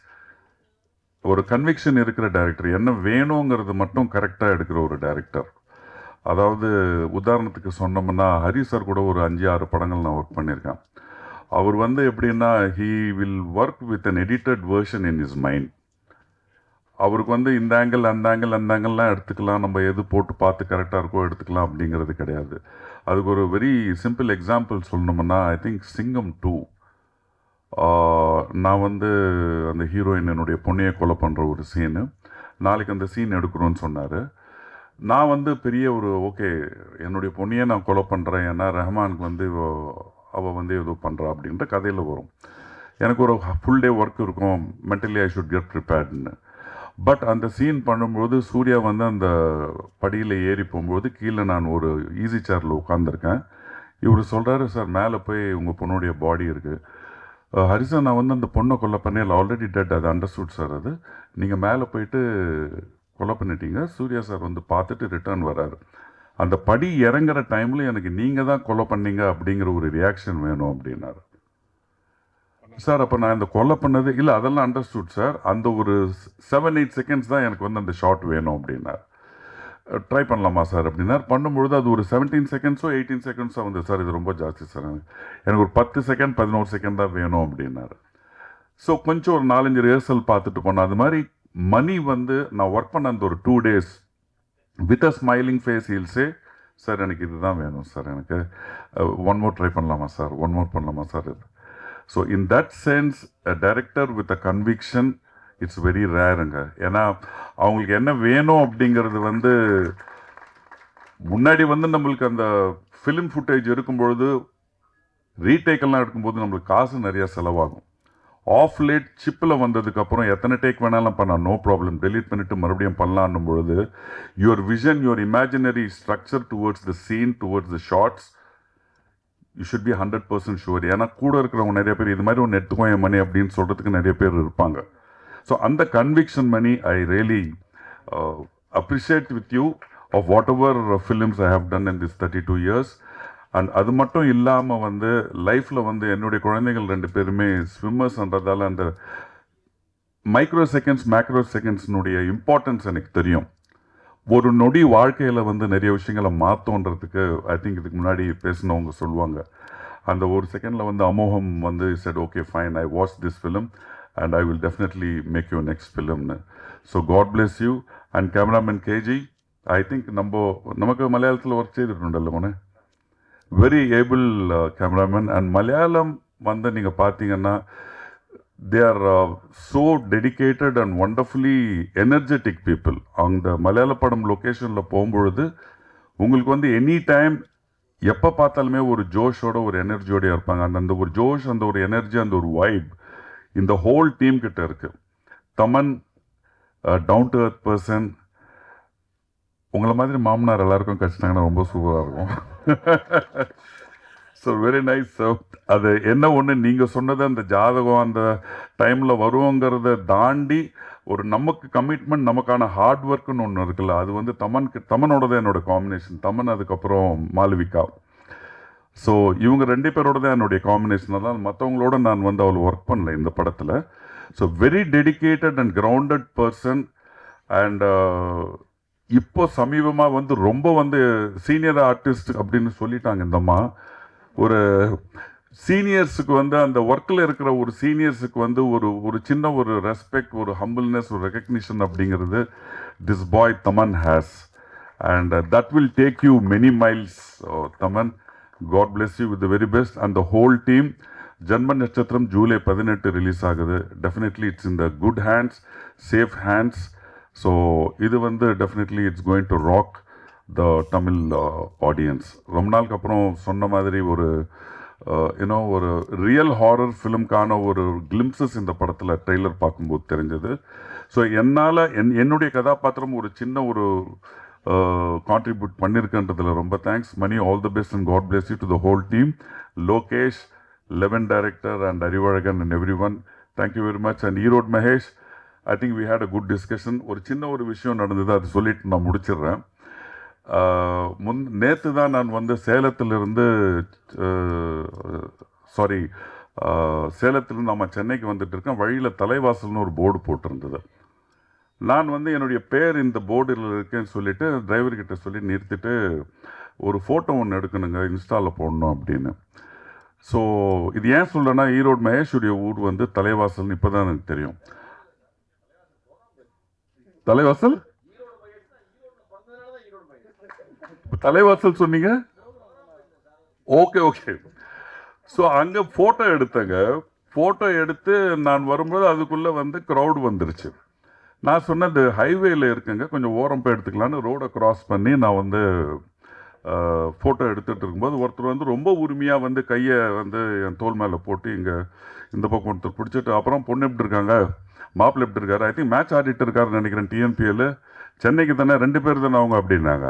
ஒரு கன்விக்ஷன் இருக்கிற டைரக்டர், என்ன வேணுங்கிறது மட்டும் கரெக்டாக எடுக்கிற ஒரு டைரக்டர். அதாவது உதாரணத்துக்கு சொன்னோம்னா, ஹரி சார் கூட ஒரு 5-6 படங்கள் நான் ஒர்க் பண்ணியிருக்கேன். அவர் வந்து எப்படின்னா, he will work with an edited version in his mind. அவருக்கு வந்து இந்த ஆங்கிள் அந்த ஆங்கிள் அந்த ஆங்கிள்லாம் எடுத்துக்கலாம், நம்ம எது போட்டு பார்த்து கரெக்டாக இருக்கோ எடுத்துக்கலாம் அப்படிங்கிறது கிடையாது. அதுக்கு ஒரு வெரி சிம்பிள் எக்ஸாம்பிள் சொல்லணும்னா, ஐ திங்க் சிங்கம் 2 நான் வந்து அந்த ஹீரோயின் என்னுடைய பொண்ணையை கொலை பண்ணுற ஒரு சீனு, நாளைக்கு அந்த சீன் எடுக்கணும்னு சொன்னார். நான் வந்து பெரிய ஒரு ஓகே என்னுடைய பொண்ணையே நான் கொலை பண்ணுறேன், ஏன்னா ரஹ்மானுக்கு வந்து அவள் வந்து ஏதோ பண்ணுறா அப்படின்ற கதையில் வரும். எனக்கு ஒரு ஃபுல் டே ஒர்க் இருக்கும், மென்டலி ஐ ஷுட் கெட் ப்ரிப்பேர்டுன்னு. பட் அந்த சீன் பண்ணும்போது சூர்யா வந்து அந்த படியில் ஏறி போகும்போது கீழே நான் ஒரு ஈஸி சேரில் உட்காந்துருக்கேன். இவர் சொல்கிறாரு, சார் மேலே போய் உங்கள் பொண்ணுடைய பாடி இருக்குது. ஹரிசன், நான் வந்து அந்த பொண்ணை கொலை பண்ணேன், ஆல்ரெடி டெட், அது அண்டர்ஸ்டுட் சார். அது நீங்கள் மேலே போயிட்டு கொலை பண்ணிட்டீங்க. சூர்யா சார் வந்து பார்த்துட்டு ரிட்டர்ன் வராரு. அந்த படி இறங்குற டைமில் எனக்கு நீங்கள் தான் கொலை பண்ணீங்க அப்படிங்கிற ஒரு ரியாக்ஷன் வேணும் அப்படின்னாரு. சார் அப்போ நான் இந்த கொலை பண்ணது இல்லை, அதெல்லாம் அண்டர்ஸ்டுட் சார், அந்த ஒரு 7-8 செகண்ட்ஸ் தான் எனக்கு வந்து அந்த ஷாட் வேணும் அப்படின்னார். ட்ரை பண்ணலாமா சார் அப்படின்னார். பண்ணும்பொழுது அது ஒரு 17 செகண்ட்ஸோ 18 செகண்ட்ஸோ வந்து, சார் இது ரொம்ப ஜாஸ்தி சார், எனக்கு ஒரு 10 செகண்ட் 11 செகண்ட் தான் வேணும் அப்படின்னாரு. ஸோ கொஞ்சம் ஒரு 4-5 ரிஹர்சல் பார்த்துட்டு போனேன். அது மாதிரி மணி வந்து நான் ஒர்க் பண்ண அந்த ஒரு 2 days with a smiling face ஹீல்ஸே, சார் எனக்கு இதுதான் வேணும் சார், எனக்கு ஒன் மோர் ட்ரை பண்ணலாமா சார், ஒன் மோர் பண்ணலாமா சார். இது so in that sense a director with a conviction it's very ரேருங்க. ஏன்னா அவங்களுக்கு என்ன வேணும் அப்படிங்கிறது வந்து முன்னாடி வந்து நம்மளுக்கு அந்த ஃபிலிம் ஃபுட்டேஜ் இருக்கும்பொழுது ரீடேக்கெல்லாம் எடுக்கும்போது நம்மளுக்கு காசு நிறையா செலவாகும். ஆஃப் லேட் சிப்பில் வந்ததுக்கப்புறம் எத்தனை டேக் வேணாலும் பண்ணலாம், நோ ப்ராப்ளம், டெலீட் பண்ணிவிட்டு மறுபடியும் பண்ணலான்னும் பொழுது your vision, your imaginary structure towards the scene, towards the shots, you should be 100% sure. ஏன்னா கூட இருக்கிறவங்க நிறைய பேர் இது மாதிரி ஒன்று எடுத்துக்கோ என் மணி அப்படின்னு சொல்கிறதுக்கு நிறைய பேர் இருப்பாங்க. ஸோ அந்த conviction Mani I really appreciate with you of whatever films I have done in this 32 years. And அது மட்டும் இல்லாமல் வந்து லைஃப்பில் வந்து என்னுடைய குழந்தைகள் 2 பேருமே ஸ்விம்மர்ஸ்ன்றதால அந்த மைக்ரோ செகண்ட்ஸ் மேக்ரோ செகண்ட்ஸ்னுடைய இம்பார்ட்டன்ஸ் எனக்கு தெரியும். ஒரு நொடி வாழ்க்கையில் வந்து நிறைய விஷயங்களை மாற்றோன்றதுக்கு ஐ திங்க் இதுக்கு முன்னாடி பேசினவங்க சொல்லுவாங்க, அந்த ஒரு செகண்டில் வந்து அமோகம் வந்து said okay fine, I watched this film and I will definitely make your next filmனு. So God bless you. And cameraman KG, I think நமக்கு மலையாளத்தில் ஒர்க் செய்துட்டுண்டல்ல மோனே, very able cameraman. And Malayalam வந்து நீங்கள் பார்த்தீங்கன்னா they are so dedicated and wonderfully energetic people. அந்த மலையாள படம் லொக்கேஷனில் போகும்பொழுது உங்களுக்கு வந்து எனி டைம் எப்போ பார்த்தாலுமே ஒரு ஜோஷோட ஒரு எனர்ஜியோட இருப்பாங்க. அந்த ஒரு ஜோஷ், அந்த ஒரு எனர்ஜி, அந்த ஒரு வைப் இந்த ஹோல் டீம் கிட்ட இருக்கு. Thaman down to earth person, உங்களை மாதிரி மாமனார் எல்லாருக்கும் கழிச்சிட்டாங்கன்னா ரொம்ப சூப்பராக இருக்கும். So very nice. அது என்ன ஒன்று நீங்கள் சொன்னது, அந்த ஜாதகம் அந்த டைமில் வருவோங்கிறத தாண்டி ஒரு நமக்கு கமிட்மெண்ட், நமக்கான ஹார்ட் ஒர்க்குன்னு ஒன்று இருக்குல்ல, அது வந்து தமனோட தான் என்னோட காம்பினேஷன். தமன் அதுக்கப்புறம் மாளவிகா. ஸோ இவங்க 2 பேரோட தான் என்னுடைய காம்பினேஷன். அதான் மற்றவங்களோட நான் வந்து அவ்வளோ ஒர்க் பண்ணல இந்த படத்தில். So very dedicated and grounded person. And இப்போ சமீபமாக வந்து ரொம்ப வந்து சீனியர் ஆர்டிஸ்ட் அப்படின்னு சொல்லிட்டாங்க இந்தம்மா. ஒரு சீனியர்ஸுக்கு வந்து அந்த ஒர்க்கில் இருக்கிற ஒரு சீனியர்ஸுக்கு வந்து ஒரு சின்ன ஒரு ரெஸ்பெக்ட், ஒரு ஹம்பிள்னஸ், ஒரு ரெகக்னிஷன் அப்படிங்கிறது this boy Thaman has. And that will take you many miles. Thaman, God bless you with the very best. And the whole team. Janma Natchathiram July 18 release ஆகுது. Definitely it's in the good hands, safe hands. So இது வந்து definitely it's going to rock the Tamil audience. ரொம்ப நாளுக்கு அப்புறம் சொன்ன மாதிரி ஒரு ஒரு ரியல் ஹாரர் ஃபிலிம்கான ஒரு கிளிம்சஸ் இந்த படத்தில் ட்ரெய்லர் பார்க்கும்போது தெரிஞ்சது. ஸோ என்னால் என்னுடைய கதாபாத்திரம் ஒரு சின்ன ஒரு கான்ட்ரிபியூட் பண்ணியிருக்கன்றதில் ரொம்ப thanks. Mani, all the best and God bless you to the whole team. Lokesh, Leven director and Arivazhagan and everyone, thank you very much. And Erode Mahesh, I think we had a good discussion. ஒரு சின்ன ஒரு விஷயம் நடந்தது, அது சொல்லிட்டு நான் முடிச்சிடுறேன். நேற்று தான் நான் வந்து சேலத்திலிருந்து நம்ம சென்னைக்கு வந்துட்டு இருக்கேன். வழியில் தலைவாசல்னு ஒரு போர்டு போட்டிருந்தது. நான் வந்து என்னுடைய பேர் இந்த போர்டில் இருக்கேன்னு சொல்லிட்டு டிரைவர்கிட்ட சொல்லி நிறுத்திட்டு ஒரு ஃபோட்டோ ஒன்று எடுக்கணுங்க, இன்ஸ்டாவில் போடணும் அப்படின்னு. ஸோ இது ஏன் சொல்கிறேன்னா, ஈரோடு மகேஷுடைய ஊர் வந்து தலைவாசல்னு இப்போ தான் எனக்கு தெரியும். தலைவாசல் தலைவாசல் சொன்னீங்க. Okay okay. ஸோ அங்கே ஃபோட்டோ எடுத்தேங்க. ஃபோட்டோ எடுத்து நான் வரும்போது அதுக்குள்ளே வந்து க்ரௌட் வந்துருச்சு. நான் சொன்னேன் இந்த ஹைவேல இருக்குங்க, கொஞ்சம் ஓரம் போய் எடுத்துக்கலான்னு ரோடை கிராஸ் பண்ணி நான் வந்து ஃபோட்டோ எடுத்துகிட்டு இருக்கும்போது ஒருத்தர் வந்து ரொம்ப உரிமையாக வந்து கையை வந்து என் தோல் மேலே போட்டு இங்கே இந்த பக்கம் ஒருத்தர் பிடிச்சிட்டு, அப்புறம் பொண்ணு எப்படி இருக்காங்க, மாப்பிள்ளை எப்படி இருக்காரு, ஐ திங்க் மேட்ச் ஆடிட்டு இருக்காருன்னு நினைக்கிறேன், டிஎன்பிஎல் சென்னைக்கு தானே, 2 பேர் தானே அவங்க அப்படின்னாங்க.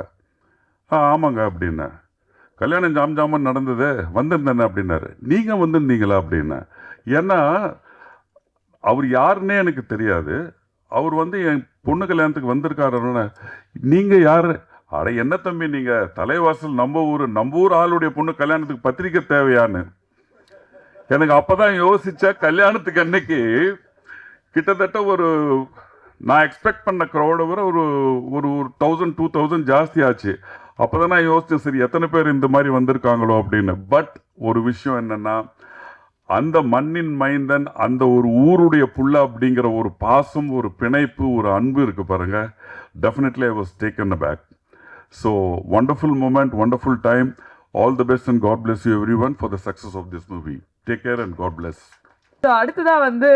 ஆமாங்க அப்படின்னேன். கல்யாணம் ஜாம் நடந்தது, வந்திருந்தேனே அப்படின்னாரு. நீங்கள் வந்திருந்தீங்களா அப்படின்னேன். ஏன்னா அவர் யாருன்னே எனக்கு தெரியாது. அவர் வந்து என் பொண்ணு கல்யாணத்துக்கு வந்திருக்காருன்னு, நீங்கள் யார்? அட என்ன தம்பி நீங்கள், தலைவாசல் நம்ம ஊர் ஆளுடைய பொண்ணு கல்யாணத்துக்கு பத்திரிக்கை தேவையான்னு. எனக்கு அப்போ தான் யோசித்தேன், கல்யாணத்துக்கு அன்னைக்கு கிட்டத்தட்ட ஒரு நான் எக்ஸ்பெக்ட் பண்ண க்ரௌடை விட ஒரு 1000-2000 ஜாஸ்தி ஆச்சு. அப்போ தான் நான் யோசித்தேன், சரி எத்தனை பேர் இந்த மாதிரி வந்திருக்காங்களோ அப்படின்னு. பட் ஒரு விஷயம் என்னென்னா, அந்த மண்ணின் மைந்தன், அந்த ஒரு ஊருடைய புள்ள அப்படிங்கிற ஒரு பாசம், ஒரு பிணைப்பு, ஒரு அன்பு இருக்குது பாருங்கள். Definitely I was taken aback. So wonderful moment, wonderful time. All the best and God bless you everyone for the success of this movie. Take care and God bless. So அடுத்ததாக வந்து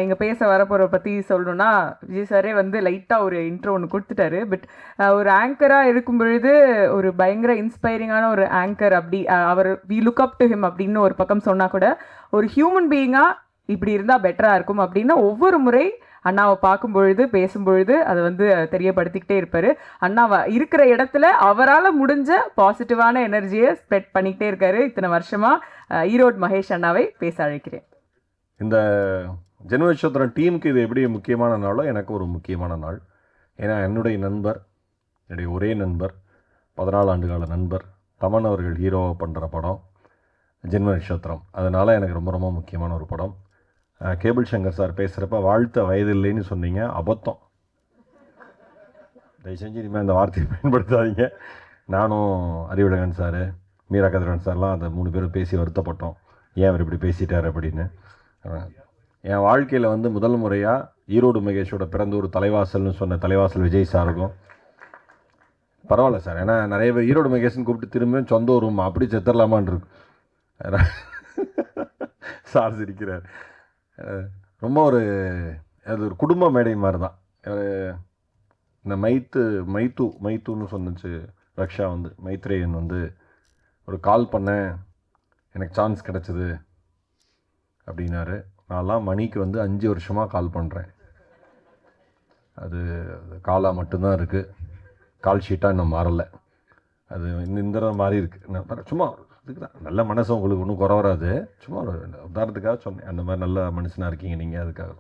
இங்கே பேச வரப்போகிற பற்றி சொல்லணும்னா, விஜய் சாரே வந்து லைட்டாக ஒரு இன்ட்ரோ ஒன்று கொடுத்துட்டாரு. பட் ஒரு ஆங்கராக இருக்கும் பொழுது ஒரு பயங்கர இன்ஸ்பைரிங்கான ஒரு ஆங்கர் அப்படி அவர் we look up to him அப்படின்னு ஒரு பக்கம் சொன்னால் கூட, ஒரு ஹியூமன் பீயிங்காக இப்படி இருந்தால் பெட்டராக இருக்கும் அப்படின்னு ஒவ்வொரு முறை அண்ணாவை பார்க்கும் பொழுது பேசும் பொழுது அதை வந்து தெரியப்படுத்திக்கிட்டே இருப்பார். அண்ணாவை இருக்கிற இடத்துல அவரால் முடிஞ்ச பாசிட்டிவான எனர்ஜியை ஸ்ப்ரெட் பண்ணிக்கிட்டே இருக்காரு. இத்தனை வருஷமாக ஈரோடு மகேஷ் அண்ணாவை பேச அழைக்கிறேன். இந்த ஜென்மநட்சத்திரம் டீமுக்கு இது எப்படி முக்கியமான நாளோ எனக்கு ஒரு முக்கியமான நாள். ஏன்னா என்னுடைய நண்பர், என்னுடைய ஒரே நண்பர், 14 ஆண்டுகால நண்பர் தமன் அவர்கள் ஹீரோவாக பண்ணுற படம் ஜென்மநட்சத்திரம். அதனால் எனக்கு ரொம்ப ரொம்ப முக்கியமான ஒரு படம். கேபிள் சங்கர் சார் பேசுகிறப்ப வாழ்த்த வயதில்லைன்னு சொன்னீங்க, அபத்தம். தயவு செஞ்சு இனிமேல் இந்த வார்த்தையை பயன்படுத்தாதீங்க. நானும் அறிவுலகன் சார், மீரா கதிரவன் சார்லாம் அந்த 3 பேரும் பேசி வருத்தப்பட்டோம், ஏன் அவர் இப்படி பேசிட்டார் அப்படின்னு. என் வாழ்க்கையில் வந்து முதல் முறையாக ஈரோடு மகேஷோட பிறந்த ஒரு தலைவாசல்னு சொன்ன தலைவாசல் விஜய் சாருக்கும் பரவாயில்ல சார், ஏன்னா நிறைய பேர் ஈரோடு மகேஷ்னு கூப்பிட்டு திரும்பியும் சொந்த ஊருமா அப்படி செத்துடலாமான் இருக்கு. சார் சிரிக்கிறார். ரொம்ப அது ஒரு குடும்ப மேடை மாதிரி தான். இந்த மைத்துன்னு சொன்னிச்சு ரக்ஷா வந்து, மைத்ரேயன் வந்து ஒரு கால் பண்ணேன், எனக்கு சான்ஸ் கிடச்சிது அப்படின்னாரு. நான்லாம் மணிக்கு வந்து 5 வருஷமாக கால் பண்ணுறேன். அது காலாக மட்டும்தான் இருக்குது, கால் ஷீட்டாக இன்னும் மாறலை. அது இந்த மாதிரி இருக்குது. நான் சும்மா இதுக்கு தான், நல்ல மனசு உங்களுக்கு ஒன்றும் குறை வராது, சும்மா ஒரு உதாரணத்துக்காக சொன்னேன். அந்த மாதிரி நல்ல மனுஷனாக இருக்கீங்க நீங்கள், அதுக்காக.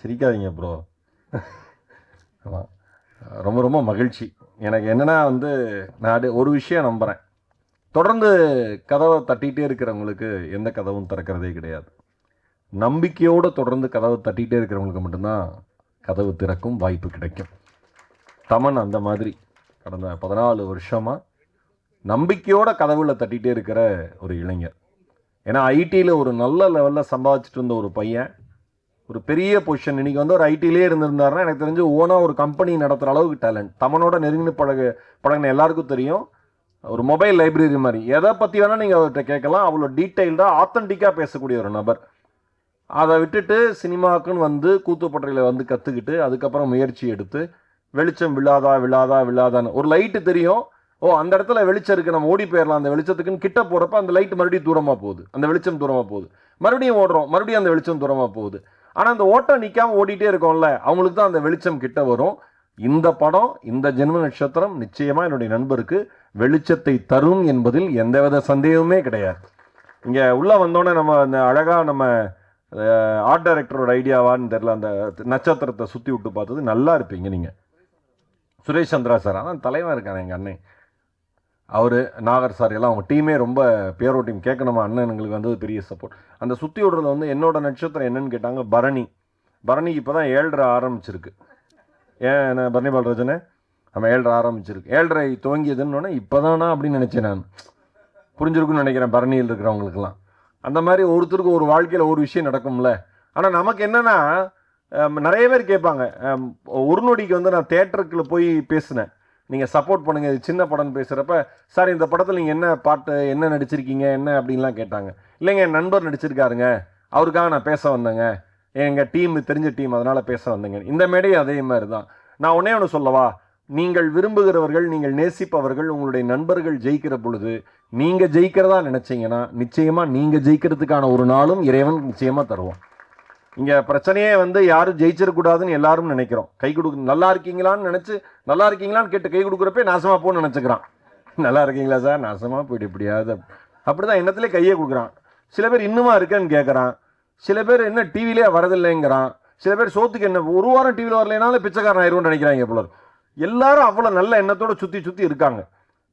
சிரிக்காதீங்க ப்ரோ. ஆமாம், ரொம்ப ரொம்ப மகிழ்ச்சி. எனக்கு என்னென்னா வந்து நான் ஒரு விஷயம் நம்புகிறேன், தொடர்ந்து கதவை தட்டிகிட்டே இருக்கிறவங்களுக்கு எந்த கதவும் திறக்கிறதே கிடையாது. நம்பிக்கையோடு தொடர்ந்து கதவை தட்டிகிட்டே இருக்கிறவங்களுக்கு மட்டும்தான் கதவு திறக்கும் வாய்ப்பு கிடைக்கும். தமன் அந்த மாதிரி கடந்த 14 வருஷமாக நம்பிக்கையோட கதவுல தட்டிகிட்டே இருக்கிற ஒரு இளைஞர். ஏன்னா ஐடியில் ஒரு நல்ல லெவலில் சம்பாதிச்சுட்டு இருந்த ஒரு பையன், ஒரு பெரிய பொசிஷன், இன்றைக்கி வந்து ஒரு ஐடியிலே இருந்திருந்தாருன்னா எனக்கு தெரிஞ்சு ஓனாக ஒரு கம்பெனி நடத்துகிற அளவுக்கு டேலண்ட். தமனோட நெருங்கி பழகின எல்லாருக்கும் தெரியும். ஒரு மொபைல் லைப்ரரி மாதிரி, எதை பற்றி வேணால் நீங்கள் அவர்கிட்ட கேட்கலாம். அவ்வளோ டீட்டெயில்டாக ஆத்தென்டிக்காக பேசக்கூடிய ஒரு நபர். அதை விட்டுட்டு சினிமாவுக்குன்னு வந்து கூத்துப்பட்டறையில் வந்து கற்றுக்கிட்டு அதுக்கப்புறம் முயற்சி எடுத்து வெளிச்சம் விழாதான்னு ஒரு லைட்டு தெரியும், ஓ அந்த இடத்துல வெளிச்சம் இருக்குது, நம்ம ஓடி போயிடலாம் அந்த வெளிச்சத்துக்குன்னு கிட்ட போகிறப்ப அந்த லைட் மறுபடியும் தூரமாக போகுது, அந்த வெளிச்சம் தூரமாக போகுது, மறுபடியும் ஓடுறோம், மறுபடியும் அந்த வெளிச்சம் தூரமாக போகுது. ஆனால் அந்த ஓட்டம் நிற்காமல் ஓடிட்டே இருக்கோம்ல, அவங்களுக்கு தான் அந்த வெளிச்சம் கிட்ட வரும். இந்த படம், இந்த ஜென்ம நட்சத்திரம் நிச்சயமாக என்னுடைய நண்பருக்கு வெளிச்சத்தை தரும் என்பதில் எந்தவித சந்தேகமே கிடையாது. இங்கே உள்ளே வந்தோடனே நம்ம அந்த அழகாக நம்ம ஆர்ட் டைரக்டரோட ஐடியாவான்னு தெரில, அந்த நட்சத்திரத்தை சுற்றி விட்டு பார்த்தது. நல்லா இருப்பீங்க நீங்கள். சுரேஷ் சந்திரா சார், அதான் தலைவன் இருக்காங்க எங்கள் அண்ணன், அவர் நாகர் சார் எல்லாம் அவங்க டீமே ரொம்ப பேரோ டீம். கேட்கணுமா அண்ணன், எங்களுக்கு வந்தது பெரிய சப்போர்ட். அந்த சுற்றி விடுறதுல வந்து என்னோட நட்சத்திரம் என்னன்னு கேட்டாங்க, பரணிக்கு இப்போ தான் 7:30 ஆரம்பிச்சிருக்கு. ஏன் பரணி பாலராஜனே, நம்ம 7:30 ஆரம்பிச்சிருக்கு, 7:30 துவங்கியதுன்னு இப்போ தானா அப்படின்னு நினச்சேன் நான். புரிஞ்சிருக்குன்னு நினைக்கிறேன் பரணியில் இருக்கிறவங்களுக்கெல்லாம். அந்த மாதிரி ஒருத்தருக்கு ஒரு வாழ்க்கையில் ஒரு விஷயம் நடக்கும்ல. ஆனால் நமக்கு என்னென்னா நிறைய பேர் கேட்பாங்க, ஒரு நொடிக்கு வந்து நான் தேட்டருக்குள்ள போய் பேசினேன், நீங்கள் சப்போர்ட் பண்ணுங்கள் இது சின்ன படம்னு பேசுகிறப்ப, சார் இந்த படத்தில் நீங்கள் என்ன பாட்டு என்ன நடிச்சிருக்கீங்க என்ன அப்படின்லாம் கேட்டாங்க. இல்லைங்க என் நண்பர் நடிச்சிருக்காருங்க, அவருக்காக நான் பேச வந்தேங்க, எங்கள் டீம் தெரிஞ்ச டீம் அதனால் பேச வந்தேங்க. இந்த மேடையும் அதே மாதிரி தான். நான் ஒன்றே ஒன்று சொல்லவா, நீங்கள் விரும்புகிறவர்கள் நீங்கள் நேசிப்பவர்கள் உங்களுடைய நண்பர்கள் ஜெயிக்கிற பொழுது நீங்கள் ஜெயிக்கிறதா நினச்சிங்கன்னா நிச்சயமாக நீங்கள் ஜெயிக்கிறதுக்கான ஒரு நாளும் இறைவன் நிச்சயமாக தருவோம். இங்கே பிரச்சனையே வந்து யாரும் ஜெயிச்சிடக்கூடாதுன்னு எல்லாரும் நினைக்கிறோம். கை கொடுக்க நல்லா இருக்கீங்களான்னு நினச்சி நல்லா இருக்கீங்களான்னு கேட்டு கை கொடுக்குறப்ப நாசமாக போன்னு நினச்சிக்கிறான். நல்லா இருக்கீங்களா சார், நாசமாக போயிட்டு எப்படியாவது அப்படி தான் எண்ணத்திலே கையே கொடுக்குறான். சில பேர் இன்னுமா இருக்கேன்னு கேட்குறான், சில பேர் என்ன டிவிலே வரதில்லைங்கிறான், சில பேர் சோத்துக்கு என்ன ஒரு வாரம் டிவியில் வரலைனாலும் பிச்சைக்காரன் ஆயிடும்னு நினைக்கிறாங்க போல. எல்லாரும் அவ்வளோ நல்ல எண்ணத்தோடு சுற்றி இருக்காங்க.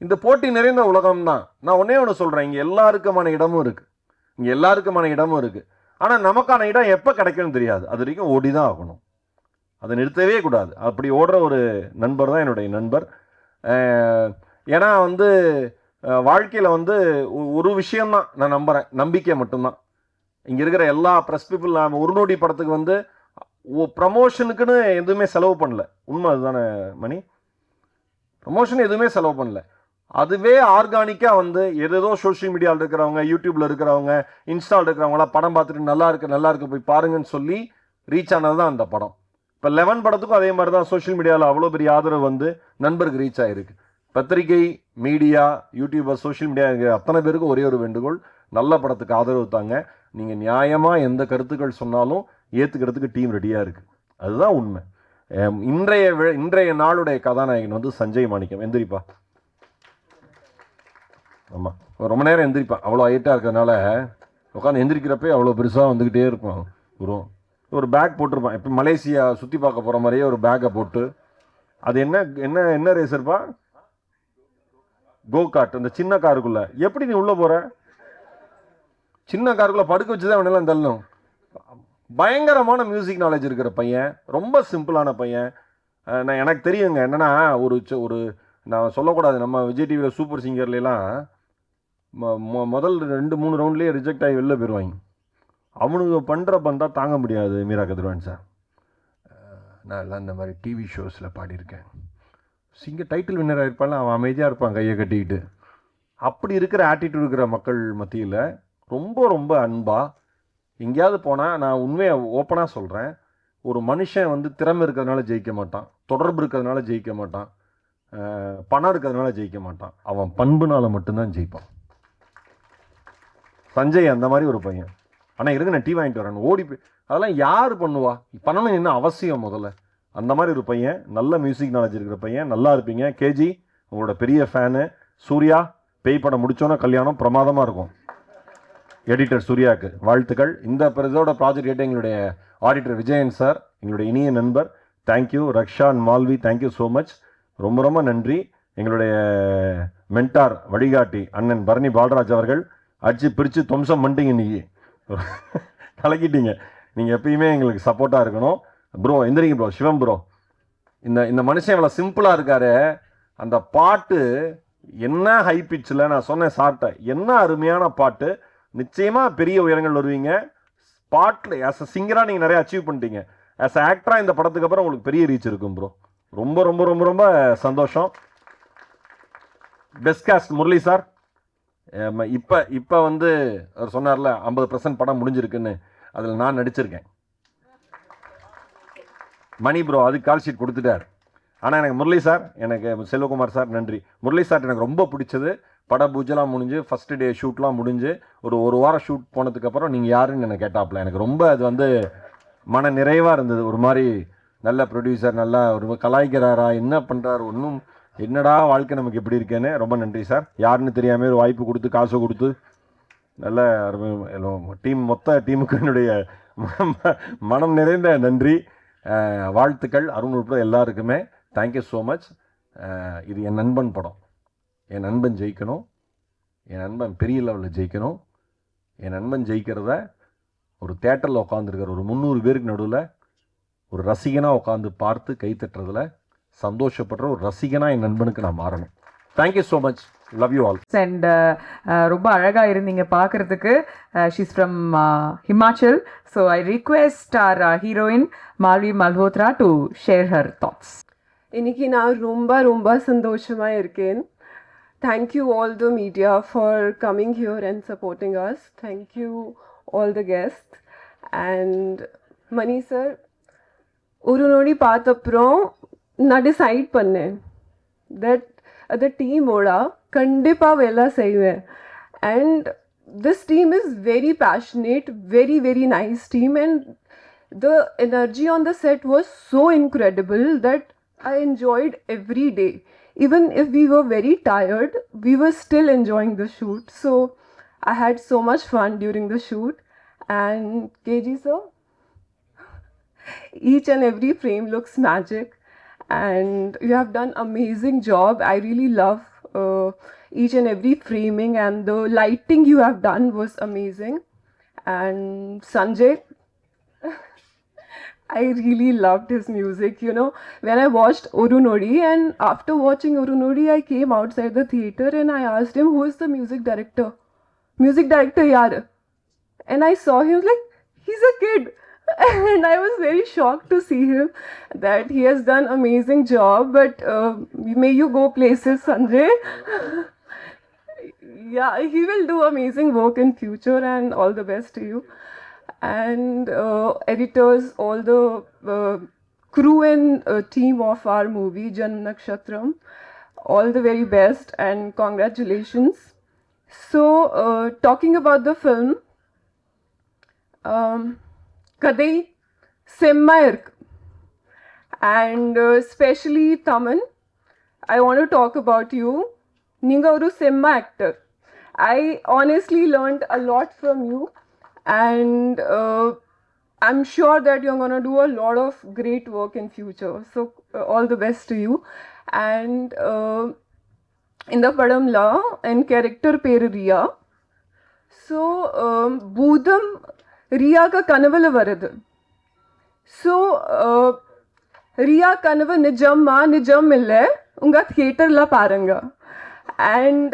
இந்த போட்டி நிறைந்த உலகம் தான். நான் ஒன்றே ஒன்று சொல்கிறேன், இங்கே எல்லாருக்குமான இடமும் இருக்குது. ஆனால் நமக்கான இடம் எப்போ கிடைக்கும்னு தெரியாது. அது வரைக்கும் ஓடி தான் ஆகணும், அதை நிறுத்தவே கூடாது. அப்படி ஓடுற ஒரு நண்பர் தான் என்னுடைய நண்பர். ஏன்னா வந்து வாழ்க்கையில் வந்து ஒரு விஷயம்தான் நான் நம்புகிறேன், நம்பிக்கை மட்டும்தான். இங்கே இருக்கிற எல்லா ப்ரெஸ் பீப்புள் நாம் ஒரு நொடி படத்துக்கு வந்து ப்ரமோஷனுக்குன்னு எதுவுமே செலவு பண்ணல. உண்மை அதுதானே மணி? ப்ரமோஷன் எதுவுமே செலவு பண்ணல. அதுவே ஆர்கானிக்காக வந்து ஏதேதோ சோஷியல் மீடியாவில் இருக்கிறவங்க, யூடியூப்பில் இருக்கிறவங்க, இன்ஸ்டாவில் இருக்கிறவங்களாம் படம் பார்த்துட்டு நல்லா இருக்கு போய் பாருங்கன்னு சொல்லி ரீச் ஆனது தான் அந்த படம். இப்போ 11 படத்துக்கும் அதே மாதிரி தான் சோஷியல் மீடியாவில் அவ்வளோ பெரிய ஆதரவு வந்து நண்பருக்கு ரீச் ஆகிருக்கு. பத்திரிகை, மீடியா, யூடியூபர், சோஷியல் மீடியா இருக்கிற அத்தனை பேருக்கும் ஒரே ஒரு வேண்டுகோள், நல்ல படத்துக்கு ஆதரவு தாங்க. நீங்கள் நியாயமாக எந்த கருத்துக்கள் சொன்னாலும் ஏற்றுக்கிறதுக்கு டீம் ரெடியாக இருக்குது. அதுதான் உண்மை. இன்றைய நாளுடைய கதாநாயகன் வந்து சஞ்சய் மாணிக்கம். எந்திரிப்பா. ஆமாம், ரொம்ப நேரம் எந்திரிப்பான். அவ்வளோ ஹைட்டாக இருக்கிறதுனால உட்காந்து எந்திரிக்கிறப்பே அவ்வளோ பெருசாக வந்துக்கிட்டே இருப்பான். ஒரு பேக் போட்டிருப்பான். இப்போ மலேசியா சுற்றி பார்க்க போகிற மாதிரியே ஒரு பேக்கை போட்டு, அது என்ன ரேசர்ப்பா? கோகார்ட். அந்த சின்ன காருக்குள்ளே எப்படி நீ உள்ளே போகிற? சின்ன காருக்குள்ளே படுக்க வச்சு தான் வேணாலும் தள்ளணும். பயங்கரமான மியூசிக் நாலேஜ் இருக்கிற பையன், ரொம்ப சிம்பிளான பையன். நான் எனக்கு தெரியுங்க என்னென்னா, ஒரு நான் சொல்லக்கூடாது, நம்ம விஜய் டிவியில் சூப்பர் சிங்கர்லாம் முதல் 2-3 ரவுண்ட்லேயே ரிஜெக்ட் ஆகி வெளில போயிடுவாங்க. அவனுக்கு பண்ணுற பந்தா தாங்க முடியாது. மீரா கதிரவன் சார், நான் எல்லாம் இந்த மாதிரி டிவி ஷோஸில் பாடியிருக்கேன். சிங்கர் டைட்டில் வின்னர் ஆகிருப்பான், அவன் அமைதியாக இருப்பான் கையை கட்டிக்கிட்டு. அப்படி இருக்கிற ஆட்டிடியூட் இருக்கிற மக்கள் மத்தியில் ரொம்ப ரொம்ப அன்பாக எங்கேயாவது போனால், நான் உண்மையை ஓப்பனாக சொல்கிறேன், ஒரு மனுஷன் வந்து திறமை இருக்கிறதுனால ஜெயிக்க மாட்டான், தொடர்பு இருக்கிறதுனால ஜெயிக்க மாட்டான், பணம் இருக்கிறதுனால ஜெயிக்க மாட்டான், அவன் பண்புனால மட்டும்தான் ஜெயிப்பான். சஞ்சய் அந்த மாதிரி ஒரு பையன். ஆனால் இருக்கு நான் டீ வாங்கிட்டு வரேன் ஓடி போய் அதெல்லாம் யார் பண்ணுவா? பண்ணணும் என்ன அவசியம் முதல்ல? அந்த மாதிரி ஒரு பையன், நல்ல மியூசிக் நாலேஜ் இருக்கிற பையன். நல்லா இருப்பீங்க. கேஜி உங்களோட பெரிய ஃபேனு. சூர்யா, பேய் படம் முடிச்சோன்னா கல்யாணம் பிரமாதமாக இருக்கும். எடிட்டர் சூர்யாவுக்கு வாழ்த்துக்கள். இந்த இதோட ப்ராஜெக்ட் கேட்ட எங்களுடைய ஆடிட்டர் விஜயன் சார், எங்களுடைய இனிய நண்பர், thank you. Raksha and Malvi, thank you so much. ரொம்ப ரொம்ப நன்றி. எங்களுடைய மென்டார் வழிகாட்டி அண்ணன் பரணி பால்ராஜ் அவர்கள், அடிச்சு பிரித்து துவம்சம் பண்ணிட்டீங்க, இன்றைக்கி கலக்கிட்டீங்க. நீங்கள் எப்பயுமே எங்களுக்கு சப்போர்ட்டாக இருக்கணும். ப்ரோ எந்திரிங்க ப்ரோ. சிவம் ப்ரோ, இந்த மனுஷன் இவ்வளோ சிம்பிளாக இருக்காரு. அந்த பாட்டு என்ன ஹை பிச்சில், நான் சொன்னேன் சார்ட்ட, என்ன அருமையான பாட்டு. நிச்சயமாக பெரிய உயரங்கள் வருவீங்க. பாட்டில் ஆஸ் அ சிங்கராக நீங்கள் நிறைய அச்சீவ் பண்ணிட்டீங்க. ஆஸ் அ ஆக்டராக இந்த படத்துக்கு அப்புறம் உங்களுக்கு பெரிய ரீச் இருக்கும் ப்ரோ. ரொம்ப ரொம்ப ரொம்ப ரொம்ப சந்தோஷம். Best cost Murali sir. இப்போ வந்து அவர் சொன்னார்ல 50% படம் முடிஞ்சிருக்குன்னு, அதில் நான் நடிச்சிருக்கேன். மணி ப்ரோ அதுக்கு கால் ஷீட் கொடுத்துட்டார். ஆனால் எனக்கு முரளி சார், எனக்கு செல்வகுமார் சார் நன்றி. முரளி சார் எனக்கு ரொம்ப பிடிச்சது, பட பூஜைலாம் முடிஞ்சு ஃபஸ்ட்டு டே ஷூட்லாம் முடிஞ்சு ஒரு வாரம் ஷூட் போனதுக்கப்புறம் நீங்கள் யாருன்னு எனக்கு கேட்டாப்புல. எனக்கு ரொம்ப அது வந்து மன நிறைவாக இருந்தது. ஒரு மாதிரி நல்ல ப்ரொடியூசர், நல்லா ஒரு கலாய்க்கிறாரா, என்ன பண்ணுறாரு, ஒன்றும் என்னடா வாழ்க்கை நமக்கு எப்படி இருக்கேன்னு. ரொம்ப நன்றி சார். யாருன்னு தெரியாமல் ஒரு வாய்ப்பு கொடுத்து காசு கொடுத்து நல்ல டீம், மொத்த டீமுக்கு என்னுடைய மனம் நிறைந்த நன்றி, வாழ்த்துக்கள். அருண் உட்பட எல்லாருக்குமே தேங்க்யூ ஸோ மச். இது என் நண்பன் படம். என் நண்பன் ஜெயிக்கணும், என் நண்பன் பெரிய லெவலில் ஜெயிக்கணும். என் நண்பன் ஜெயிக்கிறத ஒரு தேட்டரில் உட்காந்துருக்கிற ஒரு 300 பேருக்கு நடுவில் ஒரு ரசிகனாக உட்காந்து பார்த்து கை தட்டுறதுல சந்தோஷப்படுற ஒரு ரசிகனாக என் நண்பனுக்கு நான் மாறணும். Thank you so much. Love you all. And ரொம்ப அழகா இருந்தீங்க பார்க்கறதுக்கு. She's from Himachal. So I request our heroine Malvi Malhotra to share her thoughts. இன்னைக்கு நான் ரொம்ப ரொம்ப சந்தோஷமாக இருக்கேன். Thank you all the media for coming here and supporting us. Thank you all the guests. And Mani sir, ஒரு நொடி பார்த்தப்புறம் நான் டிசைட் பண்ணேன் தட் அந்த டீமோட கண்டிப்பாக வேலை செய்வேன். And this team is very passionate, very very nice team. And the energy on the set was so incredible that I enjoyed every day. Even if we were very tired, we were still enjoying the shoot. So I had so much fun during the shoot. And KG sir, each and every frame looks magic. And you have done amazing job. I really love each and every framing, and the lighting you have done was amazing. And Sanjay, I really loved his music. You know, when I watched Orunodi, and after watching Orunodi, I came outside the theater and I asked him, who is the music director? Music director yaar. And I saw him like, he's a kid. And I was very shocked to see him, that he has done amazing job. But may you go places, Sanjay. Yeah, he will do amazing work in future, and all the best to you. And editors, all the crew and team of our movie Janma Nakshatram, all the very best and congratulations. So talking about the film, Kadai Semma iruk, and especially Taman, I want to talk about you. Ninga oru Semma actor. I honestly learned a lot from you. And I'm sure that you're going to do a lot of great work in future. So all the best to you. And in the Padamla, and character per Riya. So Budam Riya ka kanavala varadu. So Riya kanava nijamma nijam ille unga theater la paranga. And